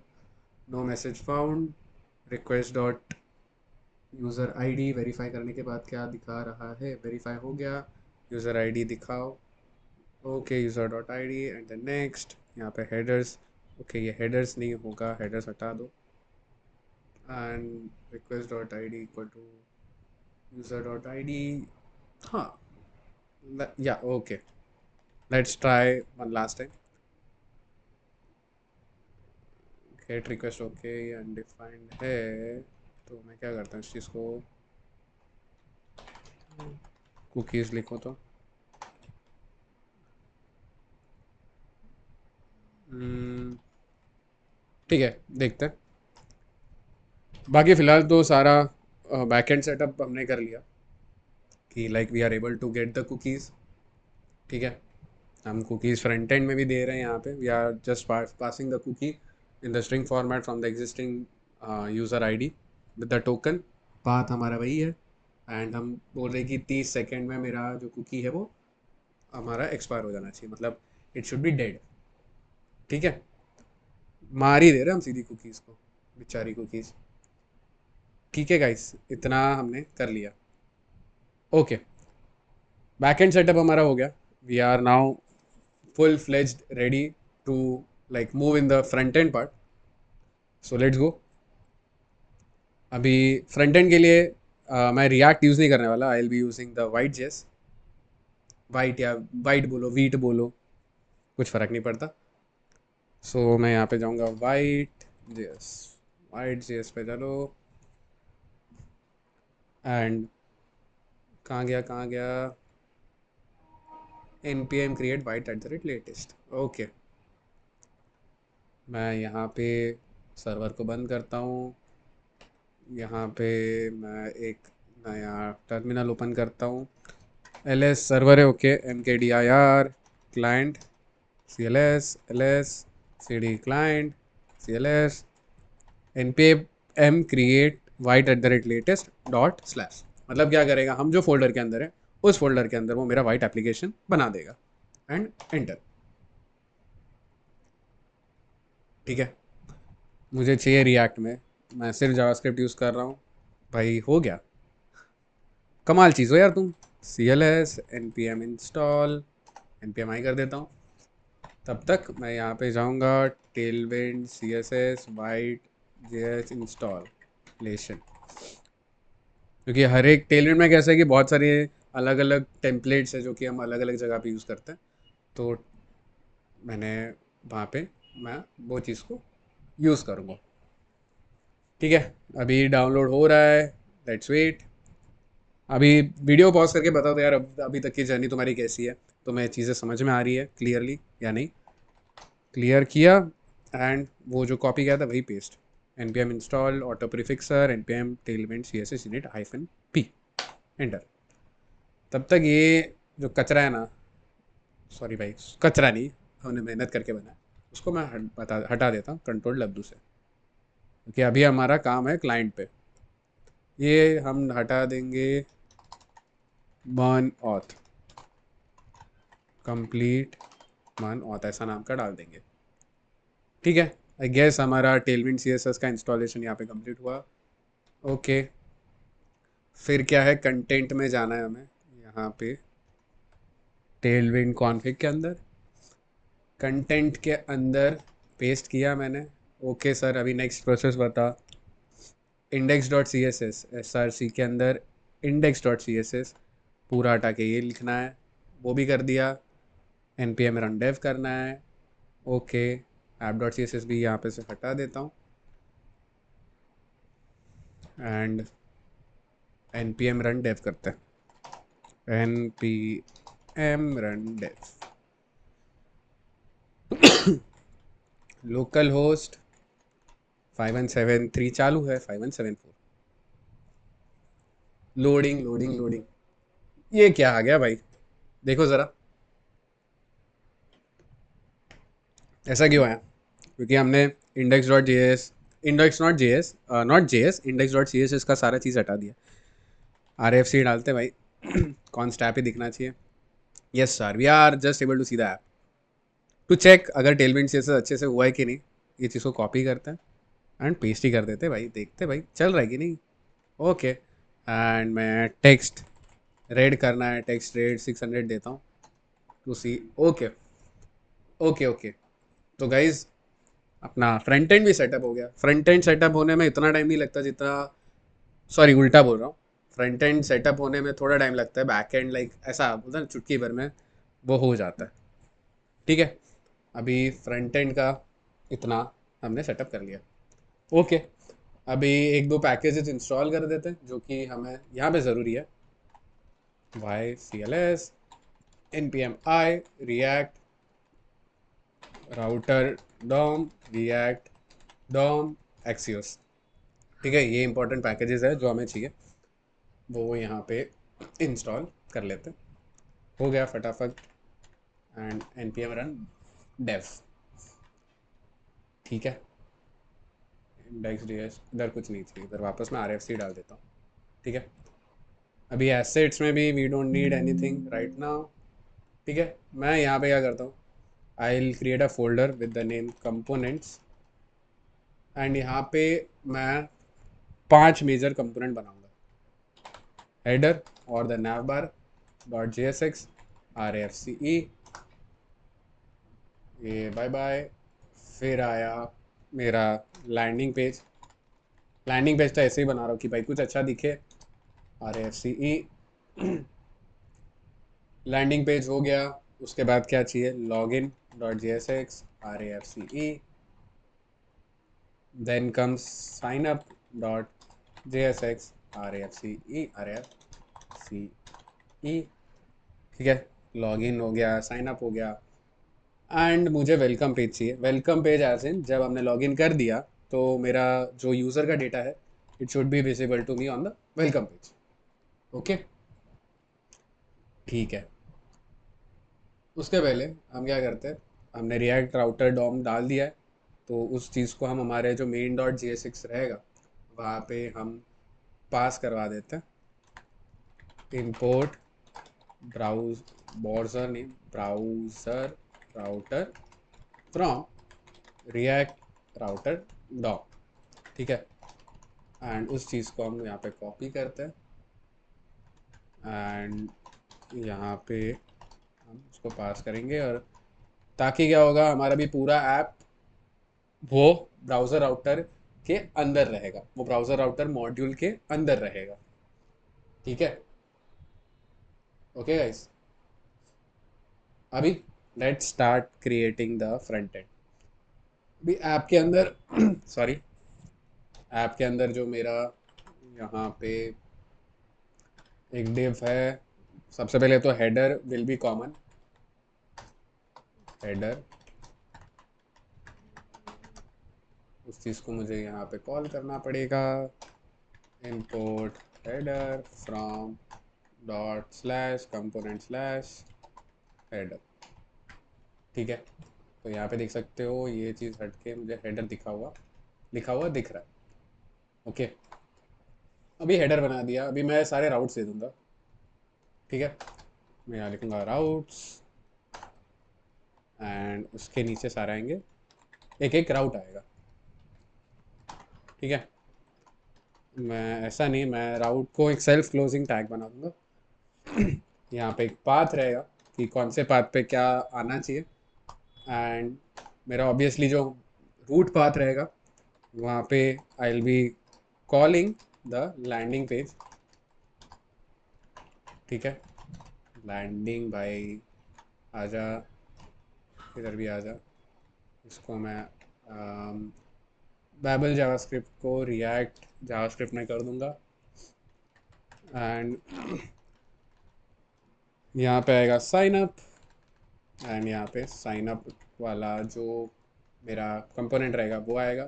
no message found, request dot user ID, verify करने के बाद क्या दिखा रहा है, वेरीफाई हो गया, यूज़र आईडी दिखाओ, okay, user dot I D and then next, यहाँ पे हेडर्स, ओके, ये हेडर्स नहीं होगा, हेडर्स हटा दो and request dot I D equal to user dot I D, हाँ, या okay, let's try one last time, get request okay, ये अनडिफाइंड है, तो मैं क्या करता हूँ इस चीज़ को कुकीज़ लिखो तो ठीक है, देखते हैं। बाकी फ़िलहाल तो सारा बैकएंड सेटअप हमने कर लिया कि like we are able to get the cookies. ठीक है, हम कुकीज़ फ्रंट एंड में भी दे रहे हैं। यहाँ पे we are just passing the cookie in the string format from the existing user ID with the token. Path हमारा वही है एंड हम बोल रहे हैं कि 30 सेकेंड में मेरा जो कुकी है वो हमारा एक्सपायर हो जाना चाहिए, मतलब इट शुड बी डेड। ठीक है, मार ही दे रहे हैं हम सीधी कुकीज़ को, बेचारी कुकीज़। ठीक है गाइस, इतना हमने कर लिया। ओके, बैकएंड सेटअप हमारा हो गया। We are now full fledged ready to like move in the front end part. So let's go. अभी फ्रंट एंड के लिए मैं रिएक्ट यूज़ नहीं करने वाला। आई will be using the white जेस। वाइट या वाइट बोलो, वीट बोलो, कुछ फ़र्क नहीं पड़ता। सो मैं यहाँ पे जाऊँगा वाइट जेस। वाइट जेस पे चलो एंड कहाँ गया कहाँ गया, npm create white at the rate latest। Okay, मैं यहाँ पे सर्वर को बंद करता हूँ। यहाँ पे मैं एक नया टर्मिनल ओपन करता हूँ। ls सर्वर है, okay, mkdir client cls ls cd client cls npm create white at the rate latest dot slash. मतलब क्या करेगा, हम जो फोल्डर के अंदर है उस फोल्डर के अंदर वो मेरा वाइट एप्लीकेशन बना देगा एंड एंटर। ठीक है, मुझे चाहिए रिएक्ट में, मैं सिर्फ जावास्क्रिप्ट यूज़ कर रहा हूँ। भाई हो गया, कमाल चीज़ हो यार तुम। cls npm इंस्टॉल, npm आई कर देता हूँ। तब तक मैं यहाँ पे जाऊँगा Tailwind css white js installation, क्योंकि हर एक टेलविंड में कैसा है कि बहुत सारे अलग अलग टेम्पलेट्स है जो कि हम अलग अलग जगह पे यूज़ करते हैं। तो मैंने वहाँ पे मैं वो चीज़ को यूज़ करूँगा। ठीक है, अभी डाउनलोड हो रहा है, लेट्स वेट। अभी वीडियो पॉज करके बताओ तो यार अभी तक की जर्नी तुम्हारी कैसी है, तुम्हें चीज़ें समझ में आ रही है क्लियरली या नहीं। क्लियर किया एंड वो जो कॉपी किया था वही paste. npm install autoprefixer npm Tailwind css init -p enter. तब तक ये जो कचरा है ना, सॉरी भाई कचरा नहीं, हमने मेहनत करके बनाया, उसको मैं हटा देता हूँ कंट्रोल W से, क्योंकि अभी हमारा काम है क्लाइंट पे। ये हम हटा देंगे मन ऑथ, कंप्लीट मन ऑथ ऐसा नाम का डाल देंगे। ठीक है, आई गेस हमारा टेलविंड CSS का इंस्टॉलेशन यहाँ पे कंप्लीट हुआ। ओके, फिर क्या है, कंटेंट में जाना है हमें। यहाँ पे टेलविंड कॉन्फ़िग के अंदर, कंटेंट के अंदर पेस्ट किया मैंने। ओके सर, अभी नेक्स्ट प्रोसेस बता। index.css src के अंदर index.css पूरा हटा के ये लिखना है, वो भी कर दिया। npm रन डेव करना है। ओके, app.css भी यहाँ पे से हटा देता हूँ एंड npm रन डेव करते हैं। npm run dev, local host 5173 चालू है, 5174। लोडिंग लोडिंग लोडिंग, ये क्या आ गया भाई, देखो ज़रा ऐसा क्यों आया। क्योंकि हमने index.js का सारा चीज़ हटा दिया। RFC डालते भाई, कॉन्स्ट ऐप ही दिखना चाहिए। Yes sir, we are just able to see the app to check अगर टेलविंड CSS अच्छे से हुआ है कि नहीं। ये चीज़ को कॉपी करते हैं एंड पेस्ट ही कर देते भाई, देखते भाई चल रहा है कि नहीं। ओके, एंड मैं टेक्स्ट रेड करना है, टेक्स्ट रेड 600 देता हूँ to see. Okay okay okay, तो गाइज अपना फ्रंट एंड भी सेटअप हो गया। फ्रंट एंड सेटअप होने में इतना टाइम नहीं लगता जितना, सॉरी उल्टा बोल रहा हूँ, फ्रंट एंड सेटअप होने में थोड़ा टाइम लगता है, बैक एंड लाइक ऐसा बोलता है ना चुटकी भर में वो हो जाता है। ठीक है, अभी फ्रंट एंड का इतना हमने सेटअप कर लिया। ओके, अभी एक दो पैकेजेस इंस्टॉल कर देते हैं जो कि हमें यहाँ पे ज़रूरी है। Y C L S npm i react router dom react dom axios। ठीक है, ये इंपॉर्टेंट पैकेजेस है जो हमें चाहिए, वो यहाँ पे इंस्टॉल कर लेते हैं। हो गया फटाफट। And npm run dev। ठीक है, इंडेक्स ds इधर कुछ नहीं चाहिए, इधर वापस मैं rfc डाल देता हूँ। ठीक है, अभी एसेट्स में भी we don't need anything right now. ठीक है, मैं यहाँ पे क्या करता हूँ, I will create a folder with the name components and यहाँ पे मैं 5 मेजर कंपोनेंट बनाऊंगा। हेडर और the navbar dot jsx rfce, ये बाय बाय। फिर आया मेरा लैंडिंग पेज। लैंडिंग पेज तो ऐसे ही बना रहा हूँ कि भाई कुछ अच्छा दिखे, rfce। लैंडिंग पेज हो गया, उसके बाद क्या चाहिए, login dot jsx rafce, then comes sign up dot jsx rafce। ठीक है, लॉगिन हो गया, साइन अप हो गया एंड मुझे वेलकम पेज चाहिए। वेलकम पेज एज इन जब हमने लॉगिन कर दिया तो मेरा जो यूज़र का डेटा है it should be visible to me on the welcome page. Okay, ठीक है। उसके पहले हम क्या करते हैं, हमने रिएक्ट राउटर डॉम डाल दिया है, तो उस चीज़ को हम हमारे जो main dot J S X रहेगा वहाँ पे हम पास करवा देते हैं import browser name browser router from react router DOM. ठीक है, एंड उस चीज़ को हम यहाँ पे कॉपी करते हैं एंड यहाँ पे हम उसको पास करेंगे, और ताकि क्या होगा, हमारा भी पूरा ऐप वो ब्राउज़र राउटर के अंदर रहेगा, वो ब्राउज़र राउटर मॉड्यूल के अंदर रहेगा। ठीक है, ओके गाइस। अभी let's start creating the front and. अभी ऐप के अंदर सॉरी, ऐप के अंदर जो मेरा यहाँ पे एक डिव है, सबसे पहले तो header will be common. Header, उस चीज़ को मुझे यहाँ पे कॉल करना पड़ेगा, import header from dot slash component slash header. ठीक है, तो यहाँ पे देख सकते हो ये चीज़ हट के मुझे हेडर लिखा हुआ दिख रहा है। ओके, अभी हेडर बना दिया, अभी मैं सारे राउट्स दे दूंगा। ठीक है, मैं यहाँ लिखूंगा राउट्स एंड उसके नीचे सारे आएंगे, एक एक राउट आएगा। ठीक है, मैं ऐसा नहीं, मैं राउट को एक सेल्फ क्लोजिंग टैग बना दूंगा। यहाँ पे एक पाथ रहेगा कि कौन से पाथ पे क्या आना चाहिए, एंड मेरा ऑब्वियसली जो रूट पाथ रहेगा वहाँ पे I will be calling the landing page. ठीक है, लैंडिंग भाई आजा, इधर भी आजा। इसको मैं बैबल जावास्क्रिप्ट को रिएक्ट जावास्क्रिप्ट में कर दूंगा एंड यहाँ पे आएगा साइन अप एंड यहाँ पे साइन अप वाला जो मेरा कंपोनेंट रहेगा वो आएगा।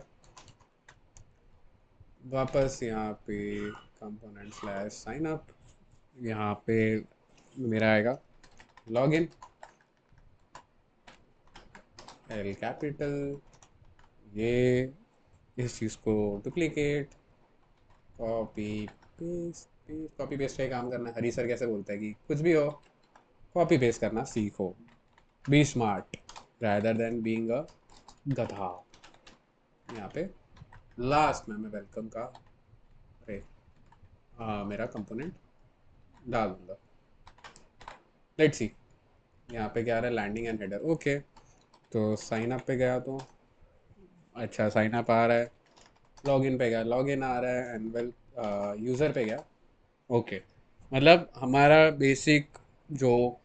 वापस यहाँ पे कंपोनेंट स्लैश साइन अप, यहाँ पे मेरा आएगा लॉगिन एल कैपिटल, ये इस चीज़ को duplicate copy paste. Copy paste का ही काम करना है, हरी सर कैसे बोलता है कि कुछ भी हो कॉपी पेस्ट करना सीखो, be smart rather then being a गधा। यहाँ पे लास्ट में मैं वेलकम का अरे मेरा कंपोनेंट डाल दूंगा। लेट्स सी यहाँ पे क्या आ रहा है, लैंडिंग एंड हेडर। ओके, तो साइन अप पे गया तो अच्छा साइन अप आ रहा है, लॉगिन पे गया लॉगिन आ रहा है एंड वेल यूज़र पे गया। ओके, मतलब हमारा बेसिक जो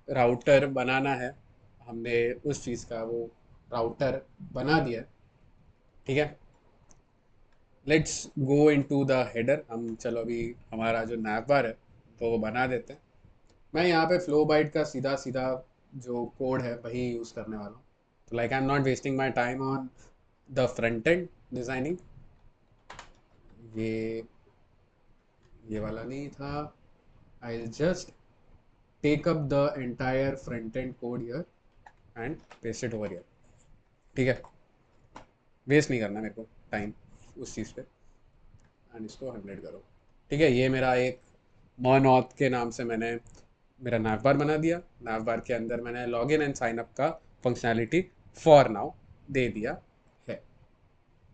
राउटर बनाना है हमने उस चीज़ का वो राउटर बना दिया। ठीक है, let's go into the header. हम चलो अभी हमारा जो nav बार है तो वो बना देते हैं। मैं यहाँ पे फ्लो बाइट का सीधा सीधा जो कोड है वही यूज़ करने वाला हूँ। तो like I am not wasting my time on the front end designing. ये ये वाला नहीं था। I just take up the entire front end code here and paste it over here. ठीक है, वेस्ट नहीं करना मेरे को टाइम उस चीज़ पे। एंड इसको 100 करो। ठीक है, ये मेरा एक मोनॉथ के नाम से मैंने मेरा nav बार बना दिया। nav बार के अंदर मैंने लॉगिन एंड साइन अप का फंक्शनैलिटी फॉर नाउ दे दिया है।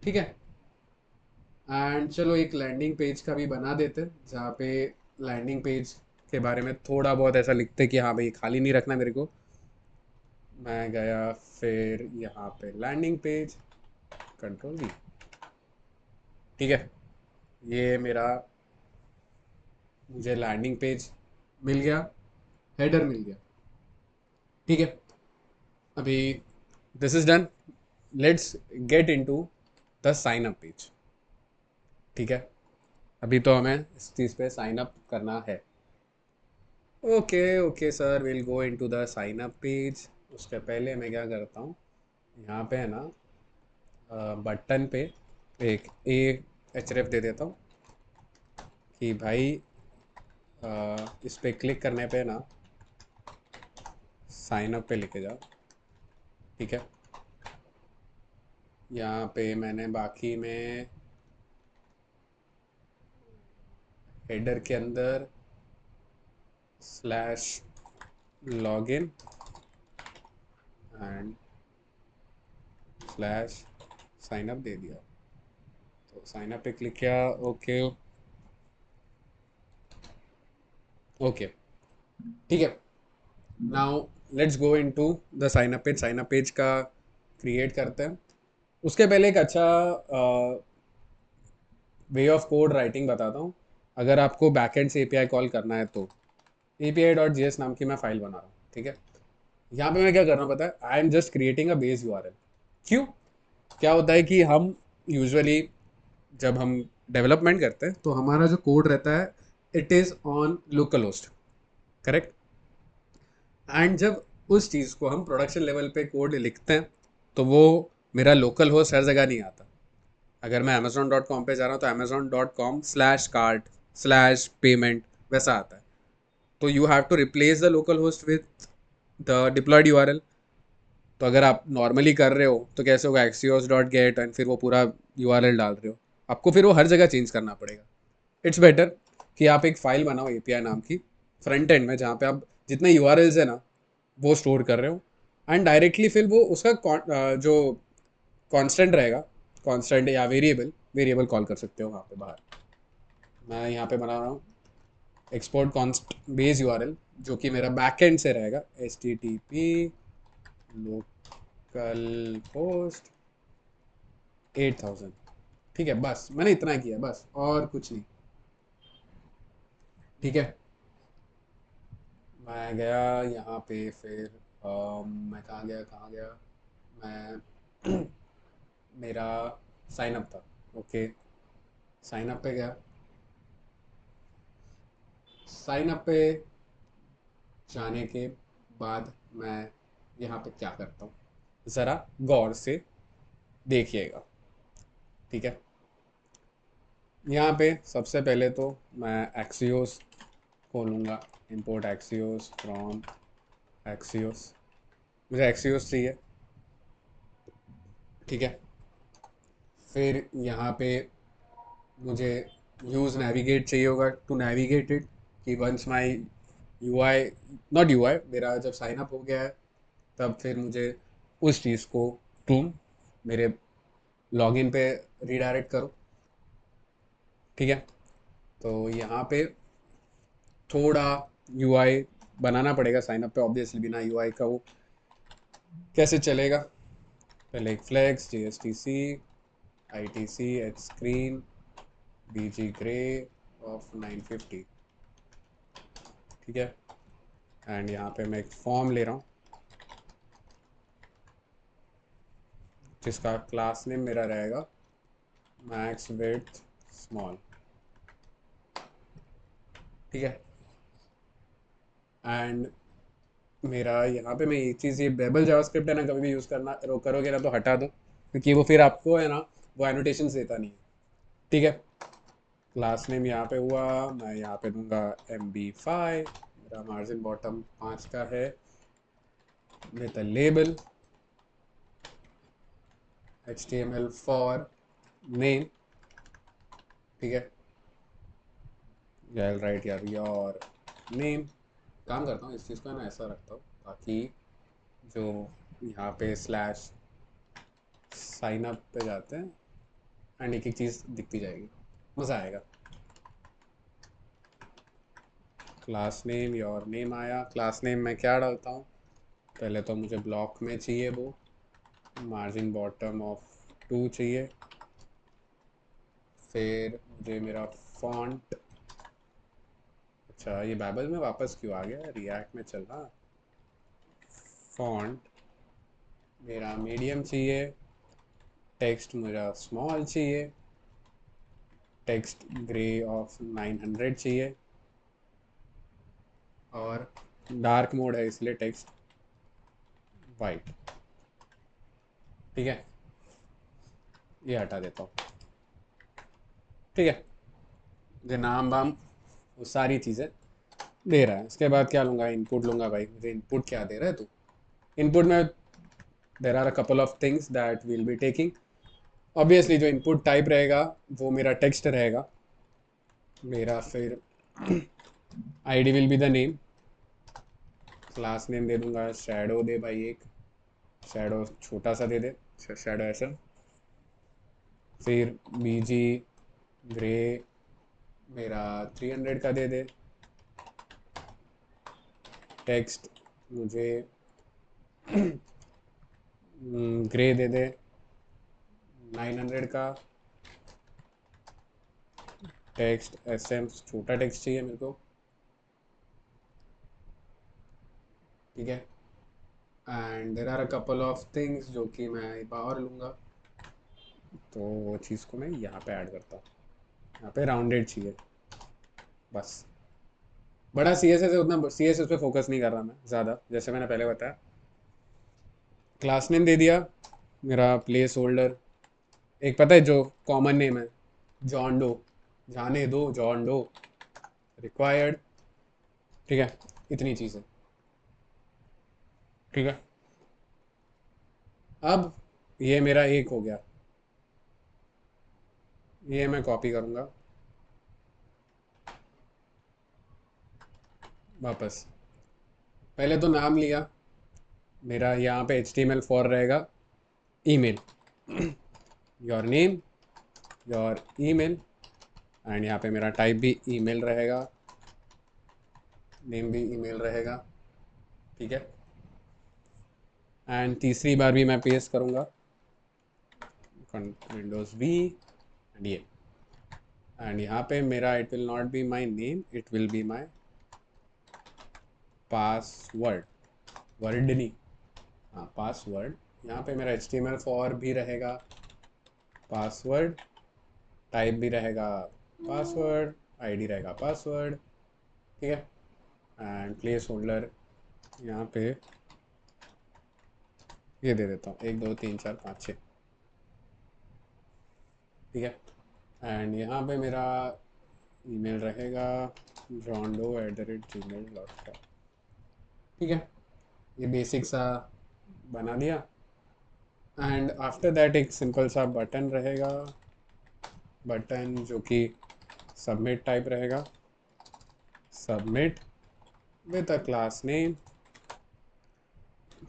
ठीक है, एंड चलो एक लैंडिंग पेज का भी बना देते हैं, जहाँ पे लैंडिंग पेज के बारे में थोड़ा बहुत ऐसा लिखते कि हाँ भाई खाली नहीं रखना मेरे को। मैं गया फिर यहाँ पे लैंडिंग पेज, कंट्रोल वी। ठीक है, ये मेरा मुझे लैंडिंग पेज मिल गया, हेडर मिल गया। ठीक है, अभी this is done. Let's get into the sign up page. ठीक है, अभी तो हमें इस चीज़ पे साइन अप करना है। Okay okay sir, will go into the sign up page. उसके पहले मैं क्या करता हूँ, यहाँ पे है ना बटन पे एक href दे देता हूँ कि भाई इस पे क्लिक करने पे ना साइन अप पे लेके जाओ। ठीक है, यहाँ पे मैंने बाकी में हेडर के अंदर slash login and slash sign up दे दिया। तो साइन अप पे क्लिक किया। ओके ओके, ठीक है, now let's go into the sign up page. Sign up page का क्रिएट करते हैं। उसके पहले एक अच्छा वे ऑफ कोड राइटिंग बताता हूँ। अगर आपको बैकएंड से एपीआई कॉल करना है तो api.js नाम की मैं फाइल बना रहा हूँ। ठीक है, यहाँ पे मैं क्या कर रहा हूँ पता है, I am just creating a base URL. क्यों, क्या होता है कि हम यूजुअली जब हम डेवलपमेंट करते हैं तो हमारा जो कोड रहता है it is on local host, correct. And जब उस चीज़ को हम प्रोडक्शन लेवल पे कोड लिखते हैं तो वो मेरा लोकल होस्ट हर जगह नहीं आता। अगर मैं amazon.com पे जा रहा हूँ तो amazon.com/cart/payment वैसा आता है। तो you have to replace the local host with the deployed URL. तो अगर आप नॉर्मली कर रहे हो तो कैसे होगा, axios.get एंड फिर वो पूरा यूआरएल डाल रहे हो, आपको फिर वो हर जगह चेंज करना पड़ेगा। इट्स बेटर कि आप एक फाइल बनाओ एपीआई नाम की फ्रंट एंड में, जहाँ पे आप जितने यूआरएल्स है ना वो स्टोर कर रहे हो एंड डायरेक्टली फिर वो उसका जो कांस्टेंट रहेगा, कांस्टेंट या वेरिएबल वेरिएबल कॉल कर सकते हो वहाँ पे बाहर। मैं यहाँ पे बना रहा हूँ एक्सपोर्ट कॉन्स्ट बेस यूआरएल, जो कि मेरा बैकएंड से रहेगा http लोकल होस्ट 8000। ठीक है, बस मैंने इतना किया बस, और कुछ नहीं। ठीक है, मैं गया यहाँ पे फिर मैं कहाँ गया मैं मेरा साइन अप था। ओके, साइन अप पे गया। साइन अप पे जाने के बाद मैं यहाँ पे क्या करता हूँ, ज़रा गौर से देखिएगा। ठीक है, यहाँ पे सबसे पहले तो मैं एक्सियोस खोलूँगा, इंपोर्ट एक्सियोस फ्रॉम एक्सियोस। मुझे एक्सियोस चाहिए। ठीक है, फिर यहाँ पे मुझे यूज़ नेविगेट चाहिए होगा टू नेविगेट इट, कि once my UI not UI मेरा जब साइन अप हो गया है तब फिर मुझे उस चीज़ को तुम मेरे लॉगिन पे रीडायरेक्ट करो। ठीक है, तो यहाँ पे थोड़ा यूआई बनाना पड़ेगा साइन अप पे, ऑब्वियसली बिना यूआई का वो कैसे चलेगा। पहले एक flex JSTC ITC H screen BG gray of 950। ठीक है, एंड यहाँ पे मैं एक फॉर्म ले रहा हूँ जिसका क्लास नेम मेरा रहेगा मैक्स विड्थ स्मॉल। ठीक है। एंड मेरा यहाँ पे मैं एक चीज़, ये बेबल जावास्क्रिप्ट है ना, कभी भी यूज़ करना करोगे ना तो हटा दो, क्योंकि वो फिर आपको है ना वो एनोटेशंस देता नहीं है। ठीक है। क्लास नेम यहाँ पे हुआ, मैं यहाँ पे दूंगा MB5, मेरा मार्जिन बॉटम 5 का है, with a label HTML for name. ठीक है। आई राइट यार योर नेम। काम करता हूँ इस चीज़ को ना ऐसा रखता हूँ ताकि जो यहाँ पे स्लैश साइन अप पे जाते हैं एंड एक एक चीज़ दिखती जाएगी, मज़ा आएगा। क्लास नेम योर नेम आया। क्लास नेम में क्या डालता हूँ, पहले तो मुझे ब्लॉक में चाहिए वो, मार्जिन बॉटम ऑफ 2 चाहिए। फिर मुझे मेरा फॉन्ट, अच्छा ये बाइबल में वापस क्यों आ गया, रिएक्ट में चल रहा। फॉन्ट मेरा मीडियम चाहिए, टेक्स्ट मेरा स्मॉल चाहिए, टेक्स्ट ग्रे ऑफ 900 चाहिए, और डार्क मोड है इसलिए टेक्स्ट वाइट। ठीक है, ये हटा देता हूँ। ठीक है, मुझे नाम वाम वो सारी चीज़ें दे रहा है। इसके बाद क्या लूँगा, इनपुट लूँगा। भाई मुझे इनपुट क्या दे रहा है तू। इनपुट में there are a couple of things that will be taking. Obviously जो इनपुट टाइप रहेगा वो मेरा टेक्स्ट रहेगा। मेरा फिर ID will be the name. Class name दे दूंगा शैडो, दे भाई एक शैडो छोटा सा दे दे, शैडो ऐसा। फिर BG ग्रे मेरा 300 का दे दे। टेक्स्ट मुझे ग्रे दे दे 900 का। टेक्स्ट SM छोटा टेक्स्ट चाहिए मेरे को। ठीक है। And there are a couple of things जो कि मैं बाहर लूँगा, तो वो चीज़ को मैं यहाँ पे ऐड करता हूँ। यहाँ पे राउंडेड चाहिए बस। बड़ा CSS है, उतना CSS पे फोकस नहीं कर रहा मैं ज़्यादा, जैसे मैंने पहले बताया। क्लास नेम दे दिया मेरा प्लेस होल्डर, एक पता है जो कॉमन नेम है, जॉन डो, जाने दो जॉन डो रिक्वायर्ड। ठीक है, इतनी चीज़ें। ठीक है, अब ये मेरा एक हो गया, ये मैं कॉपी करूँगा वापस। पहले तो नाम लिया मेरा, यहाँ पे HTML फॉर रहेगा email, your name your email. And यहाँ पे मेरा टाइप भी ईमेल रहेगा, नेम भी ईमेल रहेगा। ठीक है। एंड तीसरी बार भी मैं पेस्ट करूँगा विंडोज़ V एंड ये। एंड यहाँ पे मेरा it will not be my name, it will be my password, word नहीं, हाँ पासवर्ड। यहाँ पे मेरा HTML फॉर भी रहेगा पासवर्ड, टाइप भी रहेगा पासवर्ड, आईडी रहेगा पासवर्ड। ठीक है। एंड प्लेस होल्डर यहाँ पे ये दे देता हूँ 1 2 3 4 5 6। ठीक है। एंड यहाँ पे मेरा ईमेल रहेगा jondo@gmail.com। ठीक है, ये बेसिक सा बना दिया। एंड आफ्टर दैट एक सिंपल सा बटन रहेगा, बटन जो कि सबमिट टाइप रहेगा, submit with a class name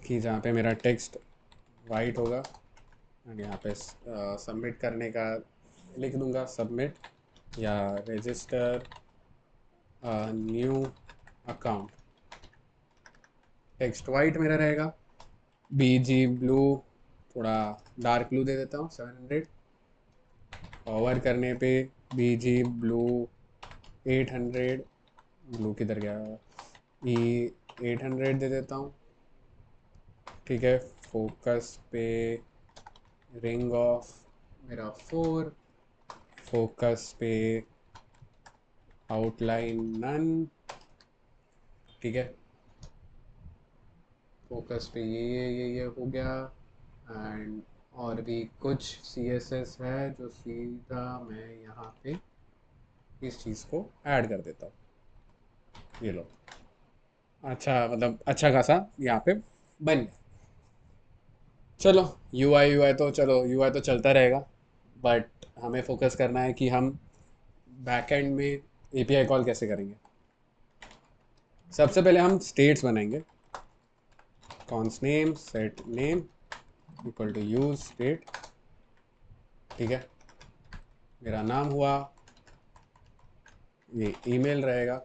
कि जहाँ पे मेरा टेक्स्ट वाइट होगा। एंड यहाँ पे सबमिट करने का लिख दूंगा सबमिट या register new account. Text white मेरा रहेगा, BG ब्लू, थोड़ा डार्क ब्लू दे देता हूँ 700। ओवर करने पे BG ब्लू 800, ब्लू किधर गया, E 800 दे देता हूँ। ठीक है, फोकस पे रिंग ऑफ मेरा 4, फोकस पे आउटलाइन नन, ठीक है। फोकस पे ये हो गया। एंड और भी कुछ CSS है जो सीधा मैं यहाँ पे इस चीज़ को ऐड कर देता हूँ। ये लो, अच्छा मतलब अच्छा खासा यहाँ पे बन गया। चलो UI तो चलता रहेगा, बट हमें फोकस करना है कि हम बैकएंड में API कॉल कैसे करेंगे। सबसे पहले हम स्टेट्स बनाएंगे। Const name set name equal to use state, ठीक है। मेरा नाम हुआ, ये ईमेल रहेगा,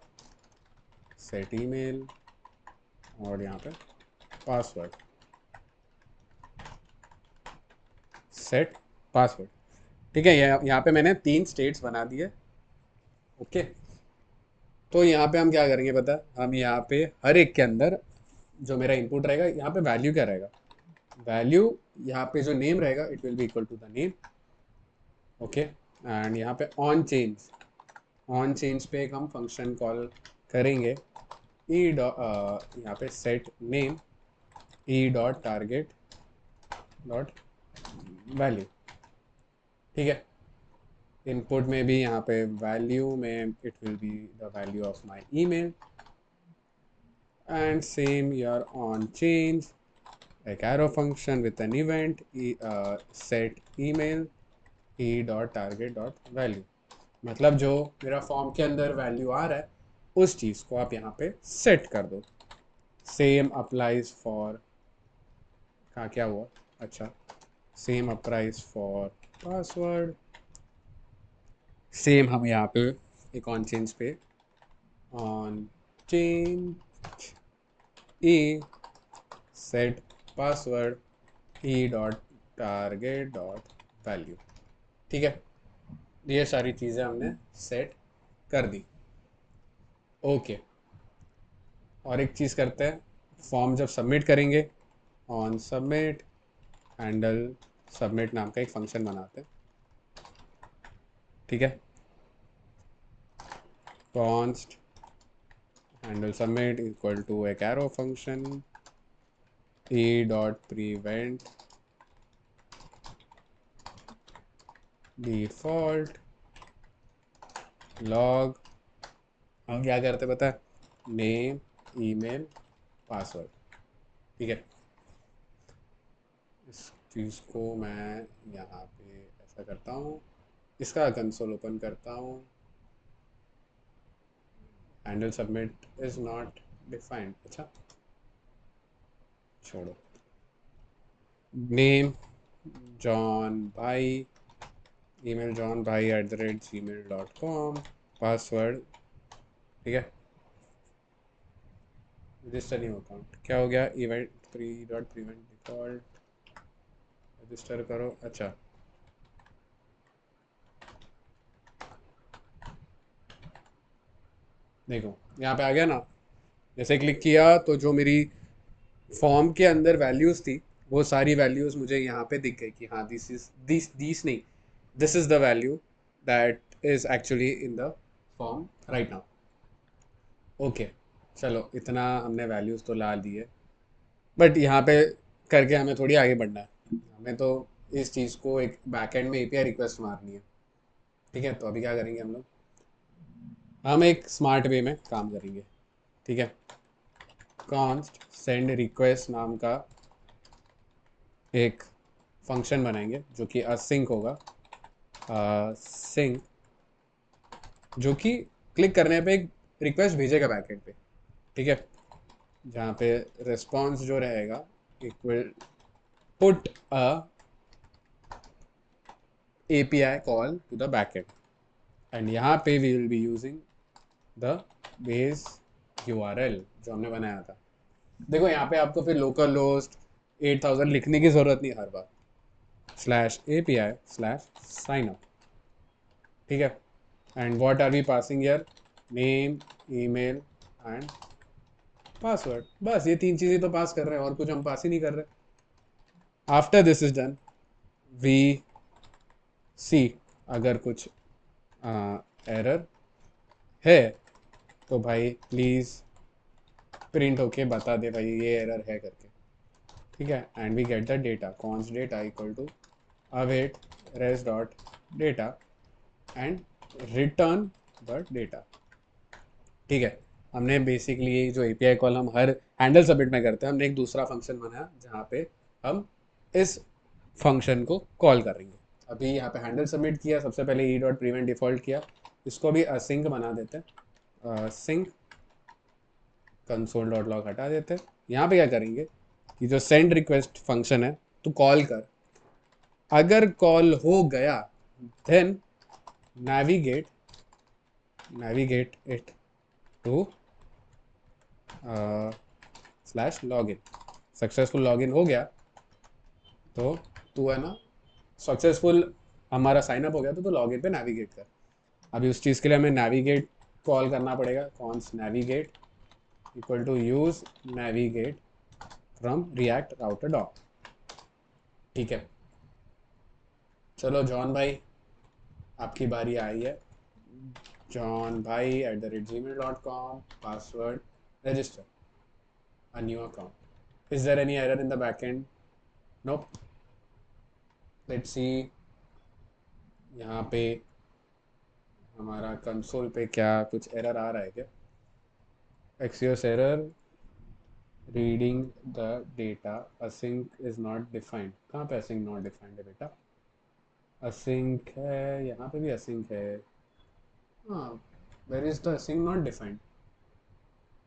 सेट ईमेल, और यहाँ पे पासवर्ड, सेट पासवर्ड, ठीक है। यहाँ पे मैंने 3 स्टेट्स बना दिए। ओके, तो यहाँ पे हम क्या करेंगे पता है? हम यहाँ पे हर एक के अंदर जो मेरा इनपुट रहेगा, यहाँ पे वैल्यू क्या रहेगा, वैल्यू यहाँ पे जो नेम रहेगा it will be equal to the name. Okay, and यहाँ पे ऑन चेंज पे एक हम फंक्शन कॉल करेंगे, ई डॉट यहाँ पे set name E dot target dot value, ठीक है। इनपुट में भी यहाँ पे वैल्यू में it will be the value of my email, and same year on change एक arrow function with an event set email e dot target dot value। मतलब जो मेरा फॉर्म के अंदर वैल्यू आ रहा है उस चीज़ को आप यहाँ पे सेट कर दो। सेम अप्लाइज फॉर, कहाँ क्या हुआ, अच्छा, same applies for password. Same हम यहाँ पे एक ऑन चेंज पे on change E set password E dot target dot value, ठीक है। ये सारी चीज़ें हमने सेट कर दी। ओके, और एक चीज़ करते हैं, फॉर्म जब सबमिट करेंगे ऑन सबमिट हैंडल सबमिट नाम का एक फंक्शन बनाते हैं, ठीक है। Const handle submit equal to एक arrow function e dot prevent default log. हम क्या करते पता है, नेम ईमेल पासवर्ड, ठीक है। इस चीज़ को मैं यहाँ पे ऐसा करता हूँ, इसका कंसोल ओपन करता हूँ। Handle submit is not defined, अच्छा छोड़ो। नेम जॉन भाई, ईमेल जॉन भाई @gmail.com, पासवर्ड, ठीक है। रजिस्टर नहीं होता, क्या हो गया, event pre dot prevent default, register करो, अच्छा। देखो यहाँ पे आ गया ना, जैसे क्लिक किया तो जो मेरी फॉर्म के अंदर वैल्यूज़ थी वो सारी वैल्यूज़ मुझे यहाँ पे दिख गई कि हाँ दिस नहीं, this is the value that is actually in the form right now. Okay, चलो इतना हमने वैल्यूज़ तो ला दिए, बट यहाँ पे करके हमें थोड़ी आगे बढ़ना है। हमें तो इस चीज़ को एक बैकएंड में API रिक्वेस्ट मारनी है, ठीक है। तो अभी क्या करेंगे हम लोग, हम एक स्मार्ट वे में काम करेंगे, ठीक है। कॉन्स्ट सेंड रिक्वेस्ट नाम का एक फंक्शन बनाएंगे जो कि असिंक होगा, सिंक, जो कि क्लिक करने पे एक रिक्वेस्ट भेजेगा बैकएंड पे, ठीक है। जहाँ पे रिस्पॉन्स जो रहेगा equal put a API call to the backend, and यहाँ पे we will be using the base URL जो हमने बनाया था। देखो यहाँ पे आपको फिर लोकल होस्ट 8000 लिखने की ज़रूरत नहीं हर बार, /API/signup, ठीक है। And what are we passing here, name email and password, बस ये 3 चीज़ें तो पास कर रहे हैं और कुछ हम पास ही नहीं कर रहे। After this is done we see अगर कुछ एरर है तो भाई प्लीज़ प्रिंट होके बता दे भाई ये एरर है करके, ठीक है। And we get the data const data equal to await res dot data and return the data, ठीक है। हमने बेसिकली जो एपीआई कॉल हम हर हैंडल सबमिट में करते हैं, हमने एक दूसरा फंक्शन बनाया जहाँ पे हम इस फंक्शन को कॉल करेंगे। अभी यहाँ पे हैंडल सबमिट किया, सबसे पहले ई डॉट प्रीवेंट डिफॉल्ट किया, इसको भी असिंक बना देते हैं, सिंक कंसोल डॉट लॉग हटा देते हैं। यहाँ पे क्या करेंगे कि जो सेंड रिक्वेस्ट फंक्शन है तो कॉल कर, अगर कॉल हो गया then navigate navigate it to slash login. Successful login हो गया तो तू है ना, सक्सेसफुल हमारा साइन अप हो गया तो लॉगिन पे नेविगेट कर। अभी उस चीज़ के लिए हमें नेविगेट कॉल करना पड़ेगा, const navigate equal to use navigate from react router DOM, ठीक है। चलो जॉन भाई आपकी बारी आई है। जॉन भाई @gmail.com, password register a new account. Is there any error in the backend? Nope. Let's see यहाँ पे हमारा कंसोल पे क्या कुछ एरर आ रहा है क्या। Axios error reading the data async is not defined. कहाँ पे असिंक नॉट डिफाइंड है बेटा? असिंक है, यहाँ पे भी असिंक है। हाँ, where is the async not defined?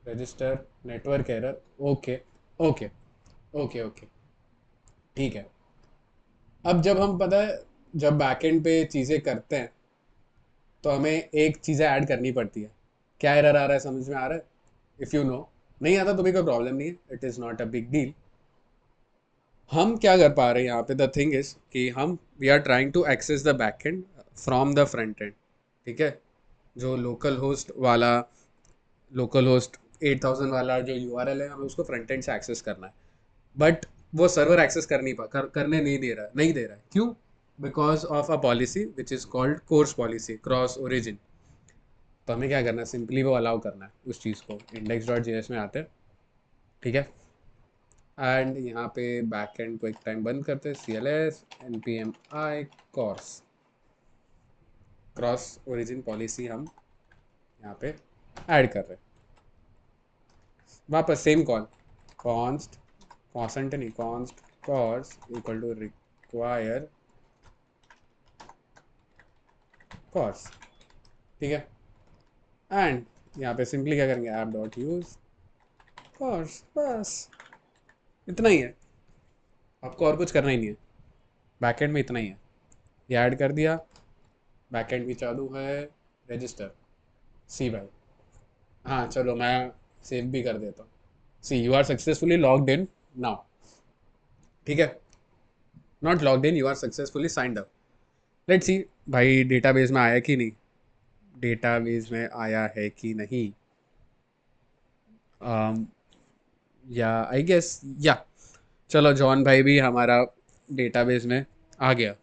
Register network error. Okay okay okay okay, ठीक है। अब जब हम पता है जब बैकएंड पे चीज़ें करते हैं तो हमें एक चीज़ें ऐड करनी पड़ती है। क्या एरर आ रहा है समझ में आ रहा है? इफ़ यू नो, नहीं आता तो भी कोई प्रॉब्लम नहीं है, it is not a big deal. हम क्या कर पा रहे हैं यहाँ पे, द थिंग इज कि हम we are trying to access the backend from the front end, ठीक है। जो लोकल होस्ट 8000 वाला जो यूआरएल है, हमें उसको फ्रंट एंड से एक्सेस करना है। बट वो सर्वर एक्सेस करने नहीं दे रहा है। क्यों? Because of a policy which is called course policy cross origin. तो हमें क्या करना है, सिंपली वो अलाउ करना है उस चीज़ को। index.js में आते हैं, ठीक है। एंड यहाँ पे बैक एंड को एक टाइम बंद करते हैं, CLS npm i course cross origin policy हम यहाँ पे ऐड कर रहे हैं। वापस सेम कॉल, कॉन्स्ट कॉन्सेंट नहीं const cors equal to require cors, ठीक है। एंड यहाँ पे सिंपली क्या करेंगे, ऐप डॉट यूज कॉर्स, बस इतना ही है। आपको और कुछ करना ही नहीं है, बैकएंड में इतना ही है। ये ऐड कर दिया, बैकएंड भी चालू है। रजिस्टर सी भाई, हाँ चलो मैं सेव भी कर देता हूँ। See you are successfully logged in now, ठीक है। Not logged in, you are successfully signed up. Let's see भाई डेटाबेस में आया कि नहीं, डेटाबेस में आया है कि नहीं। या आई गेस या, चलो जॉन भाई भी हमारा डेटाबेस में आ गया,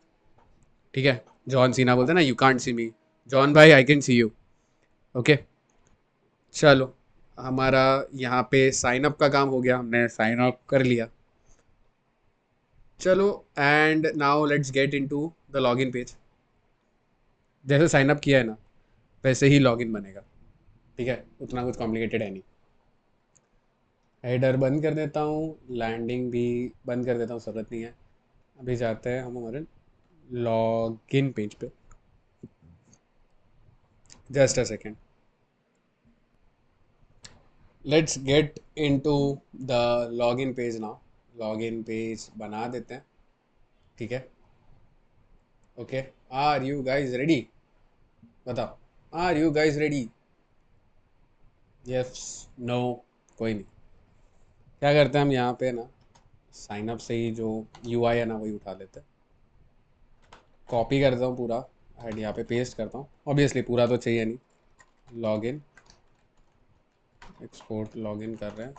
ठीक है। जॉन सीना बोलते हैं ना, you can't see me, John भाई I can see you, okay. चलो हमारा यहाँ पे साइन अप का काम हो गया, हमने साइन अप कर लिया। चलो and now let's get into the login page. जैसे साइन अप किया है ना वैसे ही लॉगिन बनेगा, ठीक है। उतना कुछ कॉम्प्लिकेटेड है नहीं। हेडर बंद कर देता हूँ, लैंडिंग भी बंद कर देता हूँ, ज़रूरत नहीं है। अभी जाते हैं हम हमारे लॉगिन पेज पे। Just a second, let's get into the login page now. Login page बना देते हैं, ठीक है। Okay, are you guys ready? बताओ, are you guys ready? Yes, no, कोई नहीं। क्या करते हैं हम यहाँ पे ना, साइन अप से ही जो यूआई है ना वही उठा लेते हैं। कॉपी करता हूँ पूरा एंड यहाँ पे पेस्ट करता हूँ। ऑब्वियसली पूरा तो चाहिए नहीं। लॉगिन एक्सपोर्ट लॉगिन कर रहे हैं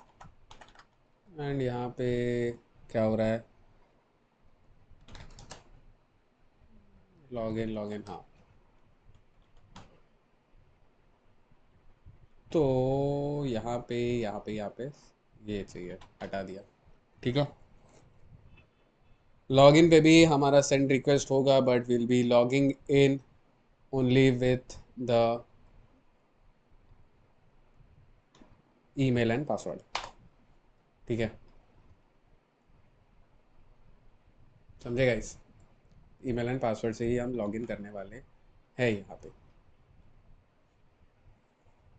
एंड यहाँ पे क्या हो रहा है, लॉगिन हाँ। तो यहाँ पे ये चाहिए, हटा दिया। ठीक है। लॉगिन पे भी हमारा सेंड रिक्वेस्ट होगा, but will be logging in only with the email and password. ठीक है, समझे गाइस? ईमेल एंड पासवर्ड से ही हम लॉगिन करने वाले हैं।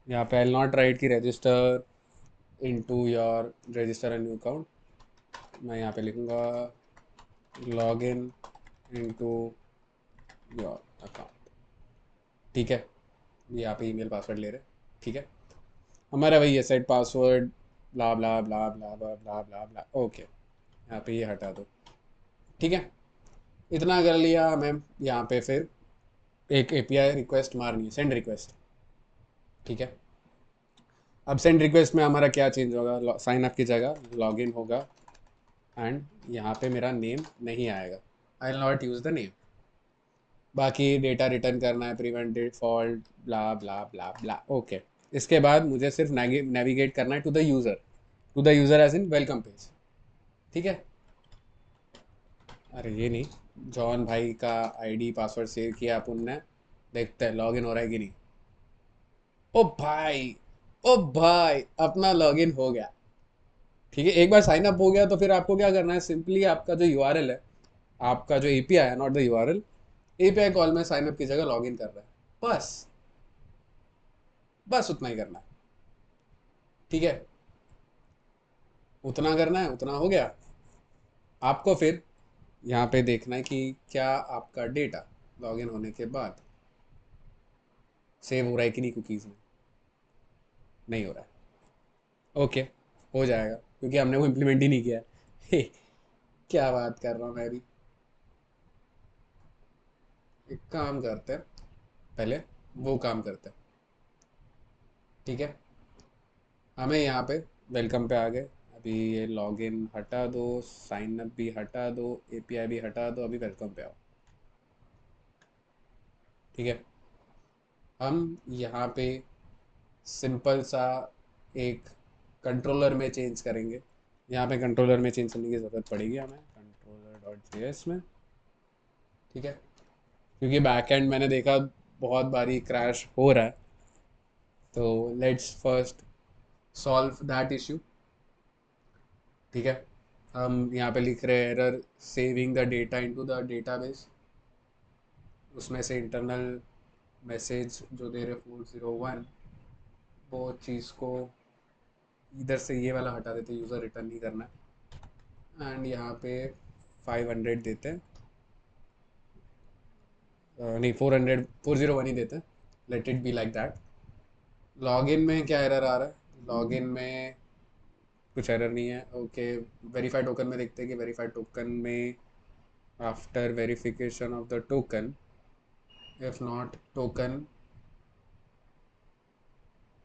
यहाँ पे आई नॉट राइट की register into your register a new account. मैं यहाँ पे लिखूँगा log in into your account. ठीक है, ये यहाँ पे ईमेल पासवर्ड ले रहे। ठीक है, हमारा वही है सेट पासवर्ड ब्ला blah blah blah blah blah blah blah. Okay, यहाँ पे ये हटा दो। ठीक है, इतना कर लिया हमें। यहाँ पे फिर एक एपीआई रिक्वेस्ट मारनी है, सेंड रिक्वेस्ट। ठीक है, अब सेंड रिक्वेस्ट में हमारा क्या चेंज होगा? साइन अप की जगह लॉगिन होगा, एंड यहाँ पे मेरा नेम नहीं आएगा। I will not use the name. बाकी डेटा रिटर्न करना है, prevent default blah blah blah blah. Okay, इसके बाद मुझे सिर्फ नेविगेट करना है to the user as in welcome page. ठीक है, अरे ये नहीं, जॉन भाई का आईडी पासवर्ड सेव किया अपन ने, देखते हैं लॉगिन हो रहा है कि नहीं। ओ भाई, ओ भाई, अपना लॉगिन हो गया। ठीक है, एक बार साइन अप हो गया तो फिर आपको क्या करना है? सिंपली आपका जो यूआरएल है, आपका जो एपीआई है, not the URL, API call में साइन अप की जगह लॉगिन कर रहा है। बस, बस उतना ही करना है। ठीक है, उतना करना है, उतना हो गया। आपको फिर यहाँ पे देखना है कि क्या आपका डेटा लॉगिन होने के बाद सेव हो रहा है कि नहीं कुकीज़ में। नहीं हो रहा है। ओके, हो जाएगा क्योंकि हमने वो इम्प्लीमेंट ही नहीं किया है। क्या बात कर रहा हूँ मैं अभी। एक काम करते हैं, पहले वो काम करते हैं। ठीक है, हमें यहाँ पे वेलकम पे आ गए। अभी ये लॉगिन हटा दो, साइन अप भी हटा दो, एपीआई भी हटा दो, अभी वेलकम पे आओ। ठीक है, हम यहाँ पे सिंपल सा एक कंट्रोलर में चेंज करेंगे। यहाँ पे कंट्रोलर में चेंज करने की ज़रूरत पड़ेगी हमें, कंट्रोलर डॉट जेएस में। ठीक है, क्योंकि बैकएंड मैंने देखा बहुत बारी क्रैश हो रहा है। तो let's first solve that issue. ठीक है, हम यहाँ पे लिख रहे हैं error saving the data into the database. उसमें से इंटरनल मैसेज जो दे रहे 401, वो चीज़ को इधर से ये वाला हटा देते, यूज़र रिटर्न नहीं करना है। एंड यहाँ पे 500 देते हैं, नहीं 401 ही देते हैं। Let it be like that. Login में क्या एरर आ रहा है? लॉगिन में कुछ एरर नहीं है। ओके, वेरीफाई टोकन में देखते हैं कि वेरीफाई टोकन में after verification of the token, if not token,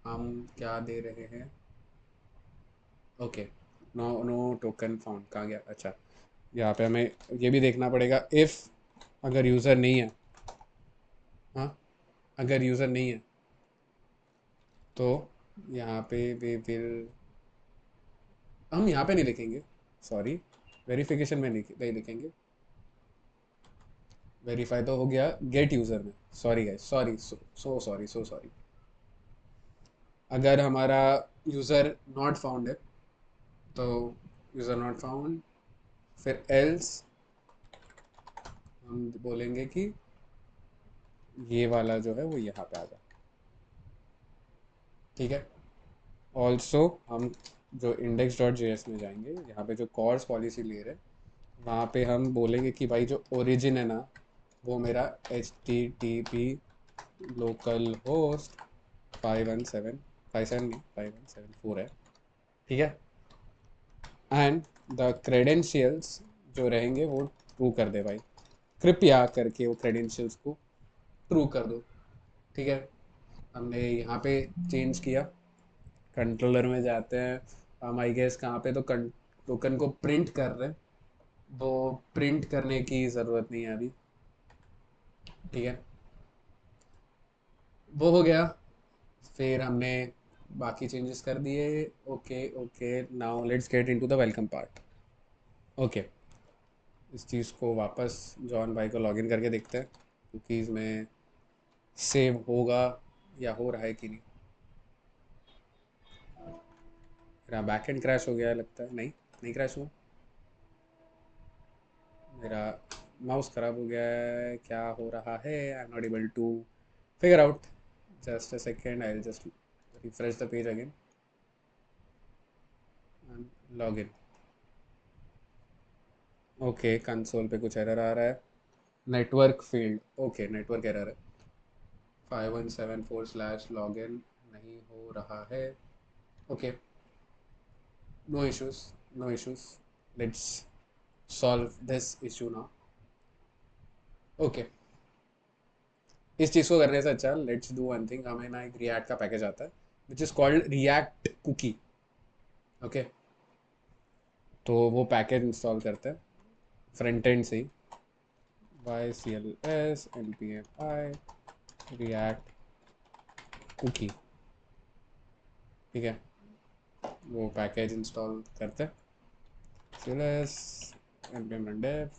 हम क्या दे रहे हैं? Okay, no no token found, कहाँ गया? अच्छा, यहाँ पे हमें ये भी देखना पड़ेगा, इफ़ अगर यूज़र नहीं है, हाँ, अगर यूज़र नहीं है तो यहाँ पे वे विल, हम यहाँ पे नहीं लिखेंगे, सॉरी, वेरिफिकेशन में नहीं लिखेंगे। वेरीफाई तो हो गया गेट यूज़र में। Sorry guys, sorry, so sorry, so sorry. अगर हमारा यूज़र नॉट फाउंड है तो यूज़र नॉट फाउंड, फिर एल्स हम बोलेंगे कि ये वाला जो है वो यहाँ पे आ जाए। ठीक है, ऑल्सो हम जो इंडेक्स डॉट जेएस में जाएंगे, यहाँ पे जो कॉर्स पॉलिसी ले रहे हैं, वहाँ पे हम बोलेंगे कि भाई जो ओरिजिन है ना, वो मेरा HTTP लोकल होस्ट 517 नहीं 5174 है। ठीक है, एंड द क्रेडेंशियल्स जो रहेंगे वो ट्रू कर दे भाई, कृपया करके वो क्रेडेंशियल्स को ट्रू कर दो। ठीक है, हमने यहाँ पे चेंज किया। कंट्रोलर में जाते हैं हम, आई गेस कहाँ पे, तो टोकन को प्रिंट कर रहे हैं। वो प्रिंट करने की ज़रूरत नहीं है अभी। ठीक है, वो हो गया। फिर हमने बाकी चेंजेस कर दिए। Okay okay, now let's get into the welcome part. Okay, इस चीज़ को वापस जॉन भाई को लॉगिन करके देखते हैं कुकीज़ में सेव होगा या हो रहा है कि नहीं। मेरा बैकएंड क्रैश हो गया है लगता है। नहीं, नहीं क्रैश हुआ। मेरा माउस ख़राब हो गया है, क्या हो रहा है? I am not able to figure out. Just a second, I will just refresh the page again and log in. Okay, console पे कुछ एरर आ रहा है। Network failed, okay network error है। 5174/login नहीं हो रहा है। Okay, no issues, no issues. Let's solve this issue now. Okay, इस चीज़ को करने से अच्छा लेट्स डू वन थिंग। हमें ना एक रिएक्ट का पैकेज आता है which is called React cookie. Okay, तो वो पैकेज इंस्टॉल करते हैं फ्रंट एंड से ही। Y C L S N P M I React cookie. ठीक है, वो पैकेज इंस्टॉल करते हैं। C L S N P M run dev.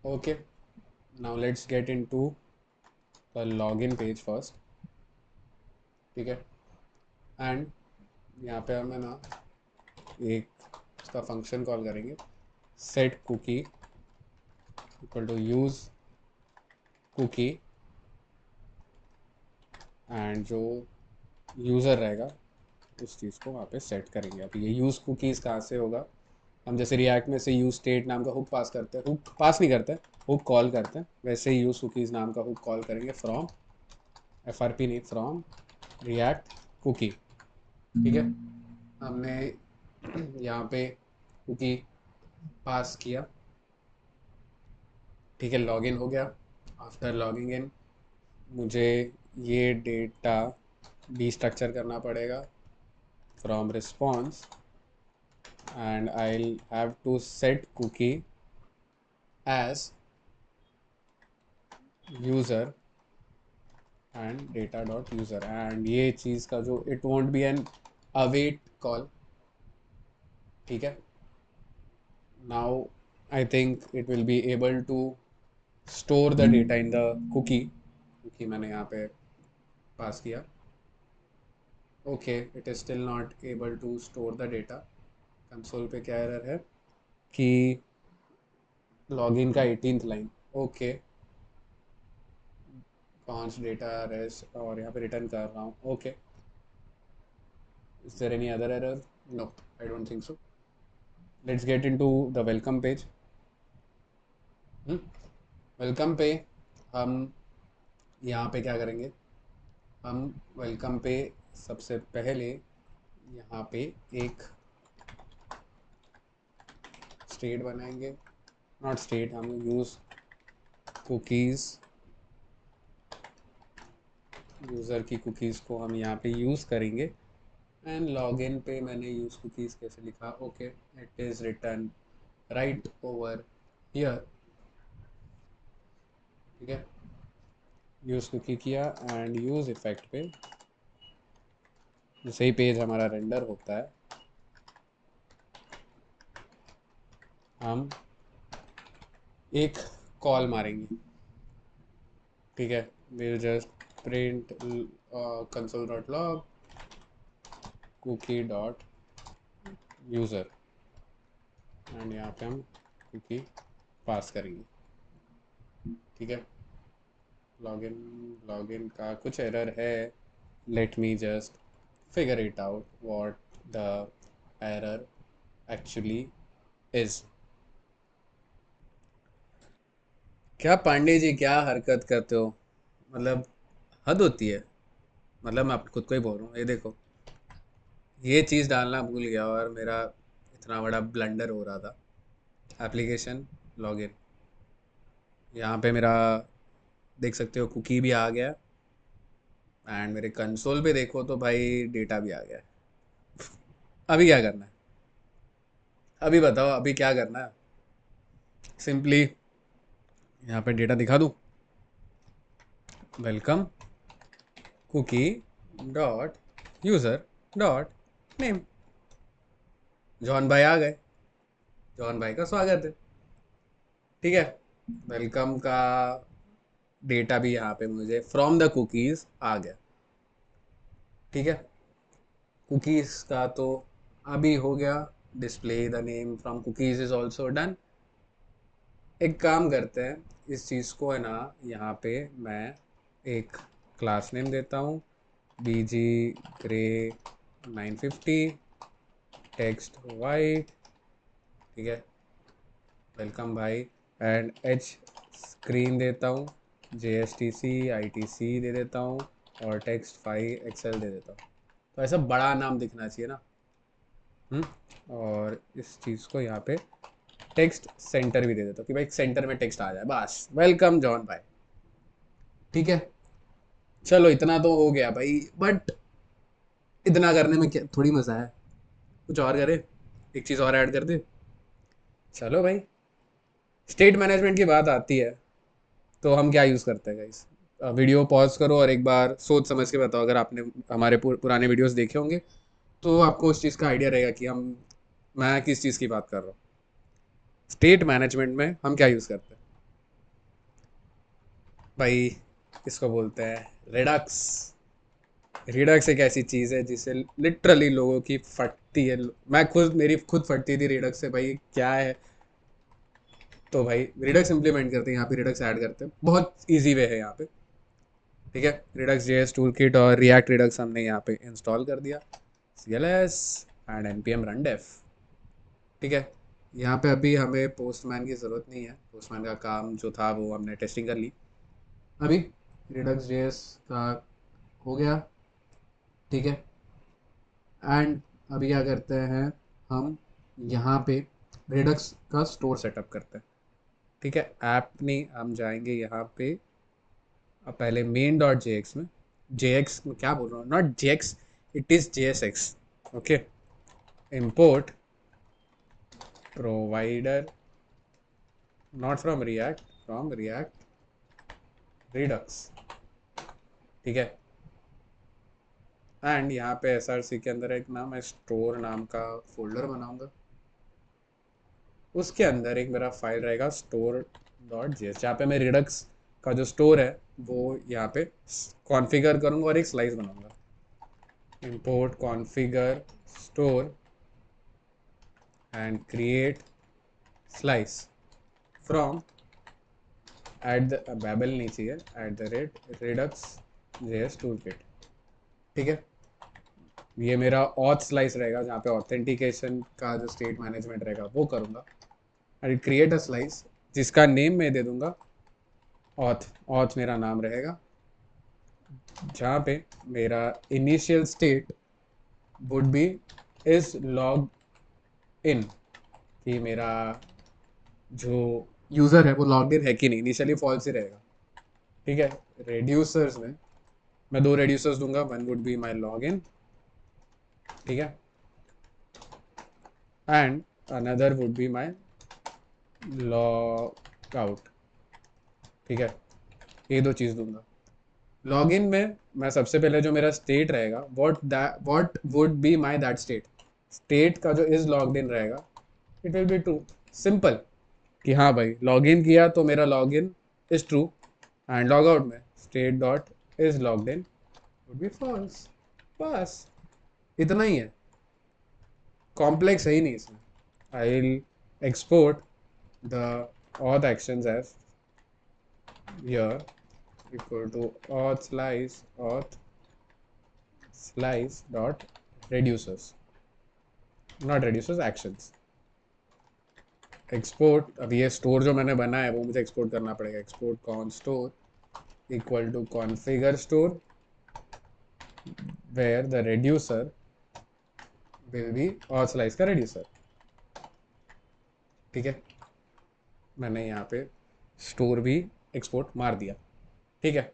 Okay, now let's get into the log in page first. ठीक है, and यहाँ पे हमें ना एक उसका फंक्शन कॉल करेंगे, set cookie equal to use cookie. And जो यूज़र रहेगा उस चीज़ को वहाँ पे सेट करेंगे। अब ये यूज़ कुकीज़ कहाँ से होगा? हम जैसे रिएक्ट में से यूज़ स्टेट नाम का हुक पास करते हैं, हुक पास नहीं करते, हुक कॉल करते हैं, वैसे ही यूज़ कुकीज़ नाम का हुक कॉल करेंगे फ्रॉम एफ आर पी, नहीं फ्रॉम रिएक्ट कुकी। ठीक है, हमने यहाँ पे कुकी पास किया। ठीक है, लॉगिन हो गया। आफ्टर लॉगिंग इन मुझे ये डेटा डिस्ट्रक्चर करना पड़ेगा from response and I'll have to set cookie as user and data dot user। and ये चीज़ का जो it won't be an await call। ठीक है, now I think it will be able to store the data in the cookie क्योंकि मैंने यहाँ पे pass किया। Okay, it is still not able to store the data. Console पे क्या error है कि लॉगिन का 18th लाइन। ओके, कौन डेटा रेस और यहाँ पे रिटर्न कर रहा हूँ। Okay, is there any other error? No, I don't think so. Let's get into the welcome page। Welcome पे हम यहाँ पे क्या करेंगे? हम वेलकम पे सबसे पहले यहाँ पे एक स्टेट बनाएंगे, नॉट स्टेट, हम यूज़ कुकीज़, यूज़र की कुकीज़ को हम यहाँ पे यूज़ करेंगे। एंड लॉगिन पे मैंने यूज़ कुकीज़ कैसे लिखा? Okay, it is return right over here. ठीक है, यूज़ कुकी किया एंड यूज़ इफेक्ट पे जैसे ही पेज हमारा रेंडर होता है हम एक कॉल मारेंगे। ठीक है, we'll just print console.log cookie.user and यहाँ पे हम कुकी पास करेंगे। ठीक है, लॉगिन लॉगिन का कुछ एरर है। Let me just figure it out what the error actually is. क्या पांडे जी, क्या हरकत करते हो? मतलब हद होती है। मतलब मैं आप खुद को ही बोल रहा हूँ, ये देखो ये चीज़ डालना भूल गया और मेरा इतना बड़ा ब्लंडर हो रहा था। एप्लीकेशन लॉगिन, यहाँ पे मेरा देख सकते हो कुकी भी आ गया एंड मेरे कंसोल पे देखो तो भाई डेटा भी आ गया है। अभी क्या करना है? अभी बताओ, अभी क्या करना है? सिंपली यहाँ पे डेटा दिखा दूँ, welcome cookie dot user dot name. John भाई आ गए, जॉन भाई का स्वागत है। ठीक है, वेलकम का डेटा भी यहाँ पे मुझे फ्रॉम द कुकीज़ आ गया। ठीक है, कुकीज़ का तो अभी हो गया, display the name from cookies is also done. एक काम करते हैं, इस चीज़ को है ना, यहाँ पे मैं एक क्लास नेम देता हूँ, BG ग्रे 950 टेक्स्ट वाइट। ठीक है, वेलकम भाई, एंड एच स्क्रीन देता हूँ, JSTC ITC दे देता हूँ, और टेक्स्ट 5XL दे देता हूँ। तो ऐसा बड़ा नाम दिखना चाहिए ना। और इस चीज़ को यहाँ पे टेक्स्ट सेंटर भी दे देता हूँ कि भाई सेंटर में टेक्स्ट आ जाए, बस वेलकम जॉन भाई। ठीक है, चलो इतना तो हो गया भाई, बट इतना करने में क्या थोड़ी मज़ा है, कुछ और करे, एक चीज़ और ऐड कर दे। चलो भाई, स्टेट मैनेजमेंट की बात आती है तो हम क्या यूज़ करते हैं गाइस। वीडियो पॉज करो और एक बार सोच समझ के बताओ, अगर आपने हमारे पुराने वीडियोस देखे होंगे तो आपको उस चीज़ का आइडिया रहेगा कि मैं किस चीज़ की बात कर रहा हूँ। स्टेट मैनेजमेंट में हम क्या यूज़ करते हैं भाई, इसको बोलते हैं रिडक्स। रिडक्स एक ऐसी चीज़ है जिससे लिटरली लोगों की फटती है। मैं खुद, मेरी खुद फटती थी रिडक्स से, भाई क्या है। तो भाई रिडक्स इंप्लीमेंट करते हैं यहाँ पे, रिडक्स ऐड करते हैं, बहुत ईजी वे है यहाँ पे। ठीक है, रिडक्स JS टूल किट और रिएक्ट रिडक्स हमने यहाँ पे इंस्टॉल कर दिया, CLS and npm run def। ठीक है, यहाँ पे अभी हमें पोस्टमैन की ज़रूरत नहीं है, पोस्टमैन का काम जो था वो हमने टेस्टिंग कर ली। अभी रिडक्स JS का हो गया। ठीक है, एंड अभी क्या करते हैं हम, यहाँ पे रिडक्स का स्टोर सेटअप करते हैं। ठीक है, ऐप नहीं, हम जाएंगे यहाँ पे, अब पहले मेन डॉट JX में, JX में क्या बोल रहा हूँ, not JX, it is JSX। Okay, import provider, not from React, from React Redux। ठीक है, एंड यहाँ पे SRC के अंदर एक नाम है स्टोर नाम का फोल्डर बनाऊंगा, उसके अंदर एक मेरा फाइल रहेगा स्टोर डॉट JS, जहाँ पे मैं रिडक्स का जो स्टोर है वो यहाँ पे कॉन्फ़िगर करूँगा और एक स्लाइस बनाऊंगा। import configure store and create slice from at the babel नहीं चाहिए, @redux JS toolkit। ठीक है, ये मेरा ऑथ स्लाइस रहेगा जहाँ पे ऑथेंटिकेशन का जो स्टेट मैनेजमेंट रहेगा वो करूँगा। एंड क्रिएट अ स्लाइस जिसका नेम मैं दे दूँगा ऑथ, ऑथ मेरा नाम रहेगा, जहाँ पे मेरा initial state would be is log in, कि मेरा जो यूज़र है वो लॉग इन है कि नहीं, इनिशियली फॉल्स ही रहेगा। ठीक है, रेड्यूसर्स में मैं दो रेड्यूसर्स दूंगा, one would be my log in, ठीक है, and another would be my log out. ठीक है, ये दो चीज़ दूंगा। लॉगिन में मैं सबसे पहले जो मेरा स्टेट रहेगा, what would be my that state, state का जो इज लॉग्ड इन रहेगा it will be true, simple, कि हाँ भाई लॉग इन किया तो मेरा log in is true, and log out में state dot is logged in would be false. बस इतना ही है, कॉम्प्लेक्स है ही नहीं इसमें। I will export the auth actions as here equal to auth slice dot reducers, not reducers, actions। Export, अब ये स्टोर जो मैंने बनाया है वो मुझे एक्सपोर्ट करना पड़ेगा, export const store equal to configure store where the reducer will be auth slice का रेड्यूसर। ठीक है, मैंने यहाँ पे स्टोर भी एक्सपोर्ट मार दिया। ठीक है,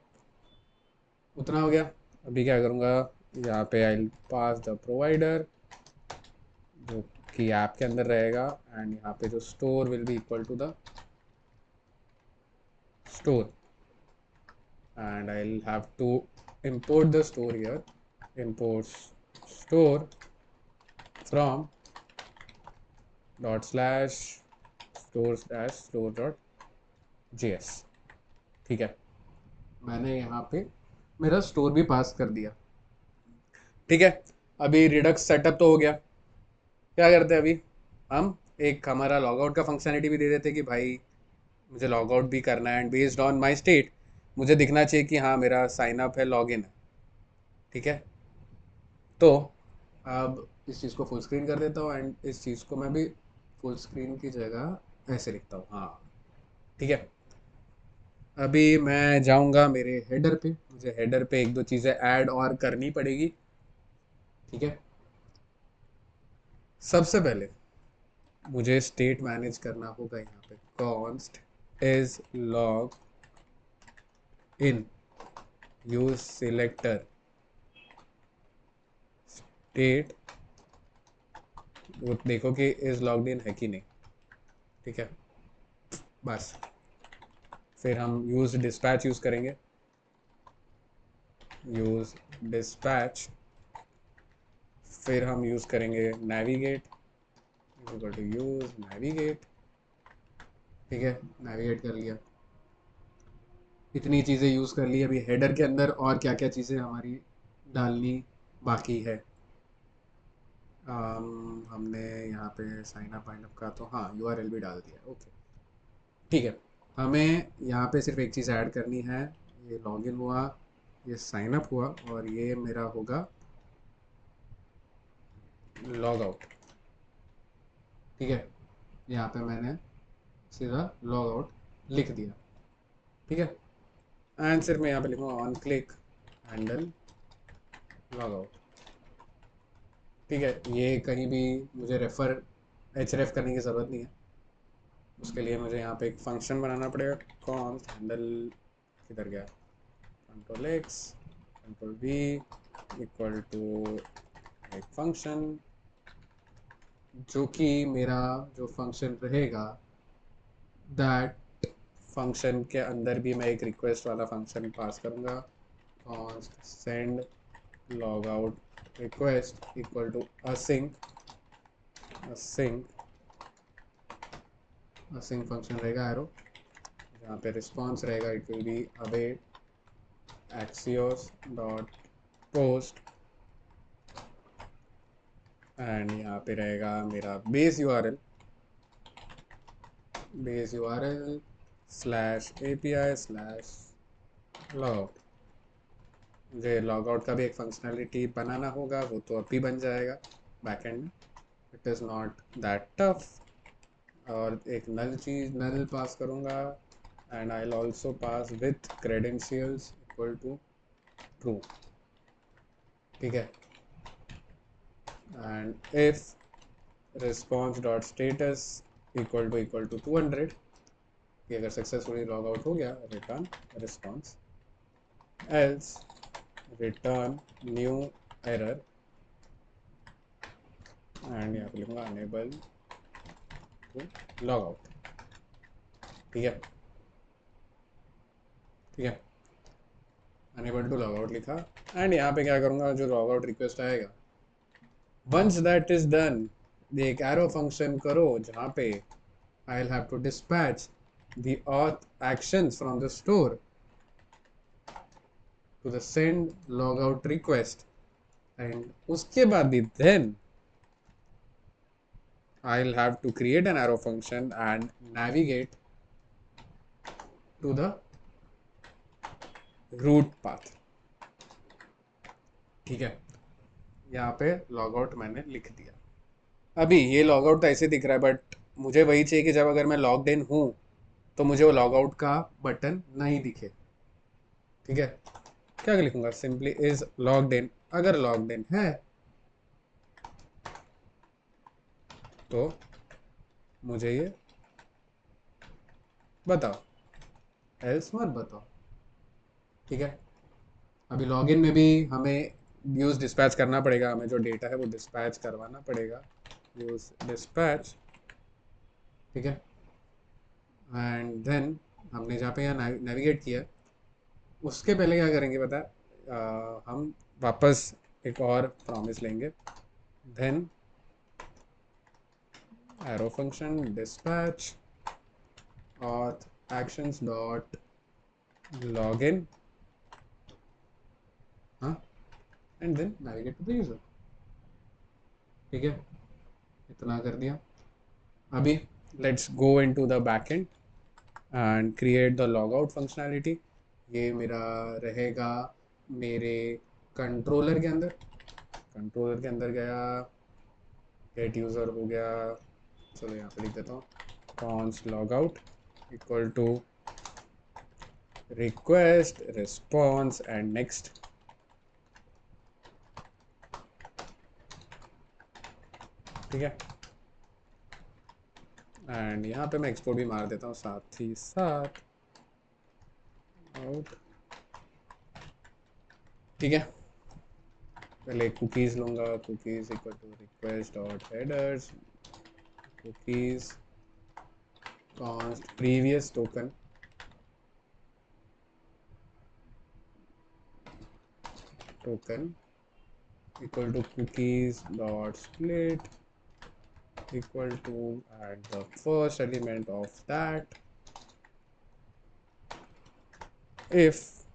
उतना हो गया। अभी क्या करूँगा, यहाँ पे आई पास द प्रोवाइडर जो कि ऐप के अंदर रहेगा, एंड यहाँ पे जो store will be equal to the store, and I'll have to import the store here. Import store from dot slash store dash store dot js. ठीक है, मैंने यहाँ पे मेरा स्टोर भी पास कर दिया। ठीक है, अभी रिडक्स सेटअप तो हो गया। क्या करते हैं अभी हम, एक हमारा लॉगआउट का फंक्शनलिटी भी दे देते कि भाई मुझे लॉग आउट भी करना है, and based on my state मुझे दिखना चाहिए कि हाँ मेरा साइन अप है, लॉग इन है। ठीक है, तो अब इस चीज़ को फुल स्क्रीन कर देता हूँ, एंड इस चीज़ को मैं भी फुल स्क्रीन की जगह ऐसे लिखता हूँ। हाँ ठीक है, अभी मैं जाऊँगा मेरे हेडर पे, मुझे हेडर पे एक दो चीज़ें ऐड और करनी पड़ेगी। ठीक है, सबसे पहले मुझे स्टेट मैनेज करना होगा। यहाँ पे const is log in use selector state, वो देखो कि इज लॉग्ड इन है कि नहीं। ठीक है, बस फिर हम यूज डिस्पैच यूज़ करेंगे। यूज़ डिस्पैच, फिर हम यूज़ करेंगे navigate, equal to use navigate. ठीक है, नेविगेट कर लिया, इतनी चीज़ें यूज़ कर ली। अभी हेडर के अंदर और क्या क्या चीज़ें हमारी डालनी बाकी है। हमने यहाँ पे साइन अप वाइन अप का तो हाँ यूआरएल भी डाल दिया। ओके ठीक है, हमें यहाँ पे सिर्फ एक चीज़ ऐड करनी है। ये लॉगिन हुआ, ये साइन अप हुआ, और ये मेरा होगा लॉग आउट। ठीक है, यहाँ पे मैंने सीधा लॉग आउट लिख दिया। ठीक है, एंड सिर्फ मैं यहाँ पे लिखूँगा on click handle log out. ठीक है, ये कहीं भी मुझे रेफर एच करने की ज़रूरत नहीं है। उसके लिए मुझे यहाँ पे एक फंक्शन बनाना पड़ेगा। कॉन हैंडल किधर गया, control X control V equal to एक फंक्शन, जो कि मेरा जो फंक्शन रहेगा दैट फंक्शन के अंदर भी मैं एक रिक्वेस्ट वाला फंक्शन पास करूँगा। Const send log out request equal to async function रहेगा एरो, जहाँ पे रिस्पॉन्स रहेगा it will be await axios dot post, and यहाँ पे रहेगा मेरा base URL slash API slash logout. मुझे लॉगआउट का भी एक फंक्शनलिटी बनाना होगा, वो तो अभी बन जाएगा बैकएंड में, it is not that tough. और एक नल पास करूँगा, and I will also pass with credentials equal to true. ठीक है, and if response dot status equal to 200, कि अगर सक्सेसफुली लॉग आउट हो गया return response, else return new error, and यहाँ पे लिखूँगा अनेबल टू लॉग आउट। ठीक है, ठीक है, अनेबल टू लॉग आउट लिखा, एंड यहाँ पे क्या करूँगा, जो लॉग आउट रिक्वेस्ट आएगा वंस दैट इज डन, एक एरो फंक्शन करो जहाँ पे I will have to dispatch the auth actions from the store to the send log out request, and उसके बाद भी then I'll have to create an arrow function and navigate to the root path. ठीक है, यहाँ पे log out मैंने लिख दिया। अभी ये लॉग आउट तो ऐसे दिख रहा है, बट मुझे वही चाहिए कि जब अगर मैं लॉग्ड इन हूँ तो मुझे वो लॉग आउट का बटन नहीं दिखे। ठीक है, क्या लिखूंगा, सिंपली इज लॉग्ड इन। अगर लॉग्ड इन है तो मुझे ये बताओ, एल्स मत बताओ। ठीक है, अभी लॉगिन में भी हमें यूज़ डिस्पैच करना पड़ेगा, हमें जो डेटा है वो डिस्पैच करवाना पड़ेगा, यूज़ डिस्पैच। ठीक है, एंड देन हमने जहाँ पे यहाँ नेविगेट किया उसके पहले क्या करेंगे पता है, हम वापस एक और प्रॉमिस लेंगे, then arrow function dispatch auth actions dot login, हाँ, and then navigate to the user। ठीक है, इतना कर दिया। अभी let's go into the backend and create the logout functionality. ये मेरा रहेगा मेरे कंट्रोलर के अंदर। कंट्रोलर के अंदर गया, गेट यूज़र हो गया, चलो यहाँ पे लिख देता हूँ const logout equal to request response and next. ठीक है, एंड यहाँ पे मैं एक्सपोर्ट भी मार देता हूँ साथ ही साथ आउट। ठीक है, पहले कुकीज़ लूँगा, cookies equal to request dot headers cookies const previous token equal to cookies dot split equal to at the first element of that if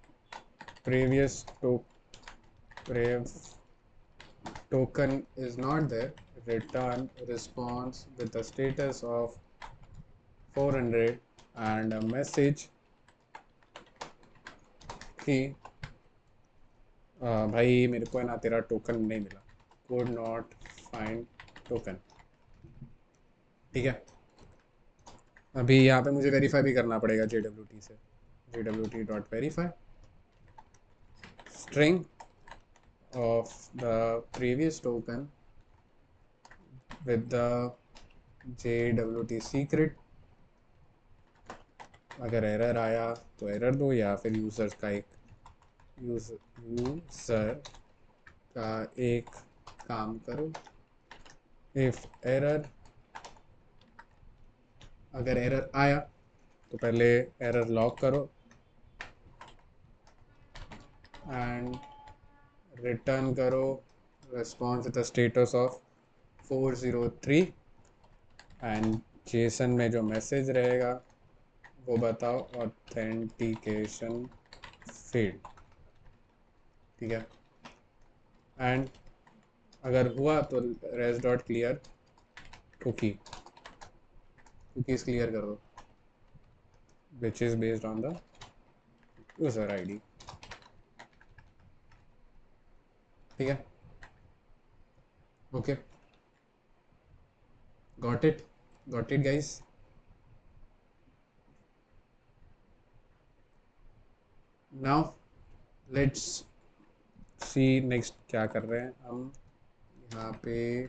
previous token is not there, return response with the status of 400 and a message कि भाई मेरे को है ना तेरा token नहीं मिला, could not find token। ठीक है, अभी यहाँ पे मुझे वेरीफाई भी करना पड़ेगा JWT से, JWT.verify string of the previous token with the JWT secret। अगर एरर आया तो एरर दो, या फिर यूज़र का एक काम करो, इफ एरर, अगर एरर आया तो पहले एरर लॉग करो एंड रिटर्न करो response with the status of 403 and Jason में जो मैसेज रहेगा वो बताओ ऑथेंटिकेशन फेल्ड। ठीक है, एंड अगर हुआ तो res dot clear cookies clear कर दो which is based on the user ID। ठीक है, okay, got it guys. Now let's see next क्या कर रहे हैं हम। यहाँ पे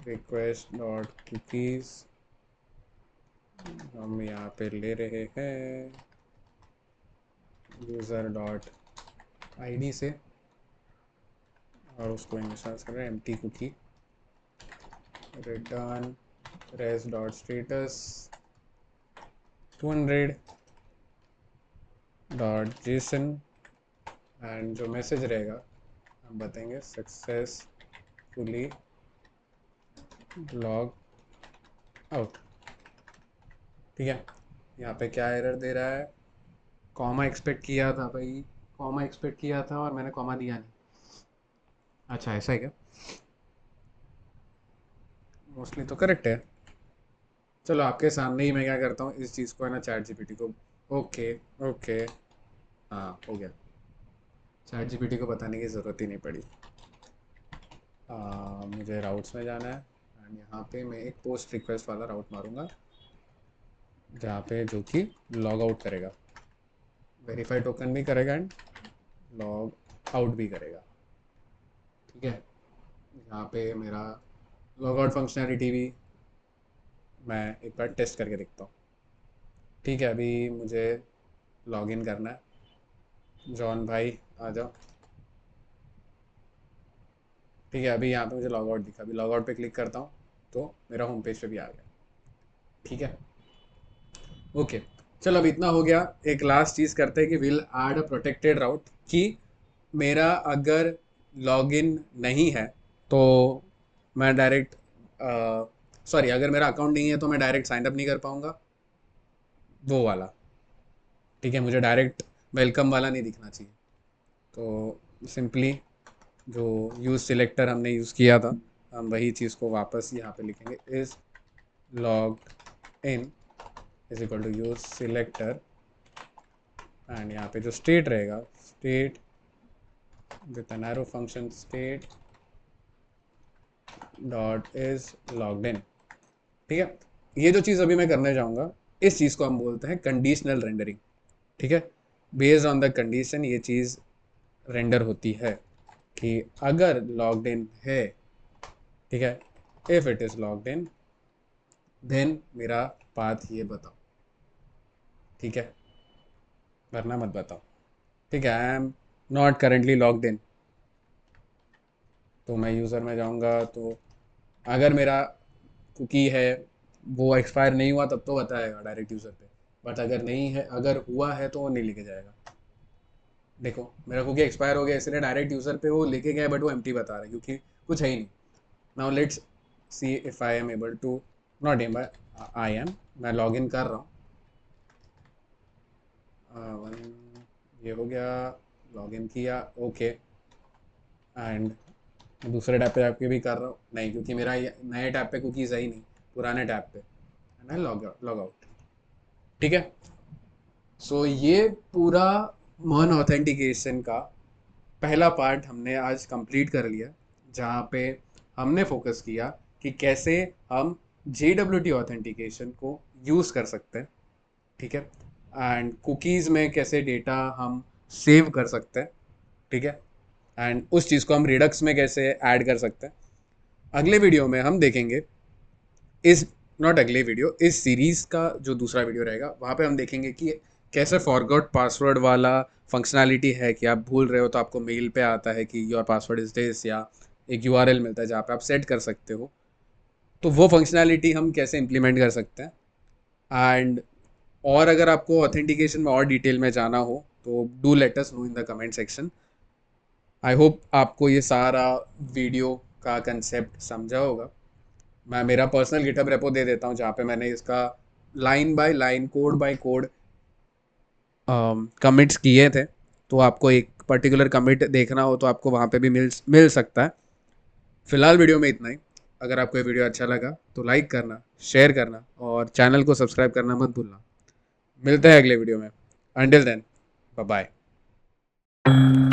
रिक्वेस्ट डॉट कुकीज़ हम यहाँ पे ले रहे हैं यूज़र डॉट ID से और उसको इनिशियलाइज कर रहे हैं empty cookie, return res dot status 200 dot JSON and जो मैसेज रहेगा हम बताएंगे सक्सेसफुली लॉग आउट। ठीक है, यहाँ पे क्या एरर दे रहा है, कॉमा एक्सपेक्ट किया था भाई, कॉमा एक्सपेक्ट किया था और मैंने कॉमा दिया नहीं। अच्छा ऐसा है क्या, मोस्टली तो करेक्ट है। चलो आपके सामने ही मैं क्या करता हूँ, इस चीज़ को है ना ChatGPT को, ओके ओके हाँ हो गया, ChatGPT को बताने की ज़रूरत ही नहीं पड़ी। मुझे राउट्स में जाना है एंड यहाँ पे मैं एक पोस्ट रिक्वेस्ट वाला राउट मारूंगा जहाँ पे जो कि लॉग आउट करेगा, वेरीफाई टोकन भी करेगा एंड लॉग आउट भी करेगा। ठीक है, यहाँ पे मेरा लॉग आउट फंक्शनैलिटी भी मैं एक बार टेस्ट करके देखता हूँ। ठीक है, अभी मुझे लॉगिन करना है, जॉन भाई आ जाओ। ठीक है, अभी यहाँ पे मुझे लॉग आउट दिखा, अभी लॉग आउट पे क्लिक करता हूँ तो मेरा होम पेज पे भी आ गया। ठीक है, ओके, चलो अब इतना हो गया। एक लास्ट चीज़ करते हैं कि विल ऐड अ प्रोटेक्टेड राउट, कि मेरा अगर लॉगिन नहीं है तो मैं डायरेक्ट, सॉरी, अगर मेरा अकाउंट नहीं है तो मैं डायरेक्ट साइन अप नहीं कर पाऊँगा, वो वाला। ठीक है, मुझे डायरेक्ट वेलकम वाला नहीं दिखना चाहिए। तो सिंपली जो यूज़ सिलेक्टर हमने यूज़ किया था, हम वही चीज़ को वापस यहाँ पे लिखेंगे, is logged in is equal to use selector, and यहाँ पे जो स्टेट रहेगा, state with an arrow function, state dot is logged in. ठीक है, ये जो चीज़ अभी मैं करने जाऊँगा, इस चीज़ को हम बोलते हैं कंडीशनल रेंडरिंग। ठीक है, बेस्ड ऑन द कंडीशन ये चीज़ रेंडर होती है कि अगर लॉग्ड इन है, ठीक है, if it is logged in then मेरा पाथ ये बताओ। ठीक है, वरना मत बताओ। ठीक है, I am not currently logged in, तो मैं यूज़र में जाऊँगा, तो अगर मेरा कुकी है वो एक्सपायर नहीं हुआ तब तो बताएगा डायरेक्ट यूज़र पे, बट अगर नहीं है, अगर हुआ है तो वो नहीं लेके जाएगा। देखो मेरा कुकी एक्सपायर हो गया इसलिए डायरेक्ट यूज़र पे वो लेके गया, बट वो एम्प्टी बता रहा है क्योंकि कुछ है ही नहीं। Now let's see if I am able to, not am, I am, मैं लॉग इन कर रहा हूँ। ये हो गया, लॉग इन किया, ओके, एंड दूसरे टैब पे जाके भी कर रहा हूँ, नहीं क्योंकि मेरा नए टैब पे कुकीज़ है ही नहीं, पुराने टैब पे, एंड आई लॉग आउट। ठीक है, सो ये पूरा मन ऑथेंटिकेशन का पहला पार्ट हमने आज कंप्लीट कर लिया, जहाँ पे हमने फोकस किया कि कैसे हम JWT ऑथेंटिकेशन को यूज़ कर सकते हैं। ठीक है, एंड कुकीज़ में कैसे डेटा हम सेव कर सकते हैं। ठीक है, एंड उस चीज़ को हम रिडक्स में कैसे ऐड कर सकते हैं। अगले वीडियो में हम देखेंगे, इस नॉट अगले वीडियो, इस सीरीज़ का जो दूसरा वीडियो रहेगा वहाँ पे हम देखेंगे कि कैसे फॉरगॉट पासवर्ड वाला फंक्शनैलिटी है कि आप भूल रहे हो तो आपको मेल पे आता है कि योर पासवर्ड इज दिस, या एक यूआरएल मिलता है जहाँ पे आप सेट कर सकते हो, तो वो फंक्शनैलिटी हम कैसे इम्प्लीमेंट कर सकते हैं। एंड और अगर आपको ऑथेंटिकेशन में और डिटेल में जाना हो तो do let us know in the comment section. I hope आपको ये सारा वीडियो का कंसेप्ट समझा होगा। मैं मेरा पर्सनल गिटहब रेपो दे देता हूँ जहाँ पे मैंने इसका line by line, code bye code commits किए थे, तो आपको एक पर्टिकुलर कमिट देखना हो तो आपको वहाँ पे भी मिल सकता है। फिलहाल वीडियो में इतना ही। अगर आपको ये वीडियो अच्छा लगा तो लाइक करना, शेयर करना और चैनल को सब्सक्राइब करना मत भूलना। मिलते हैं अगले वीडियो में। Until then, bye bye.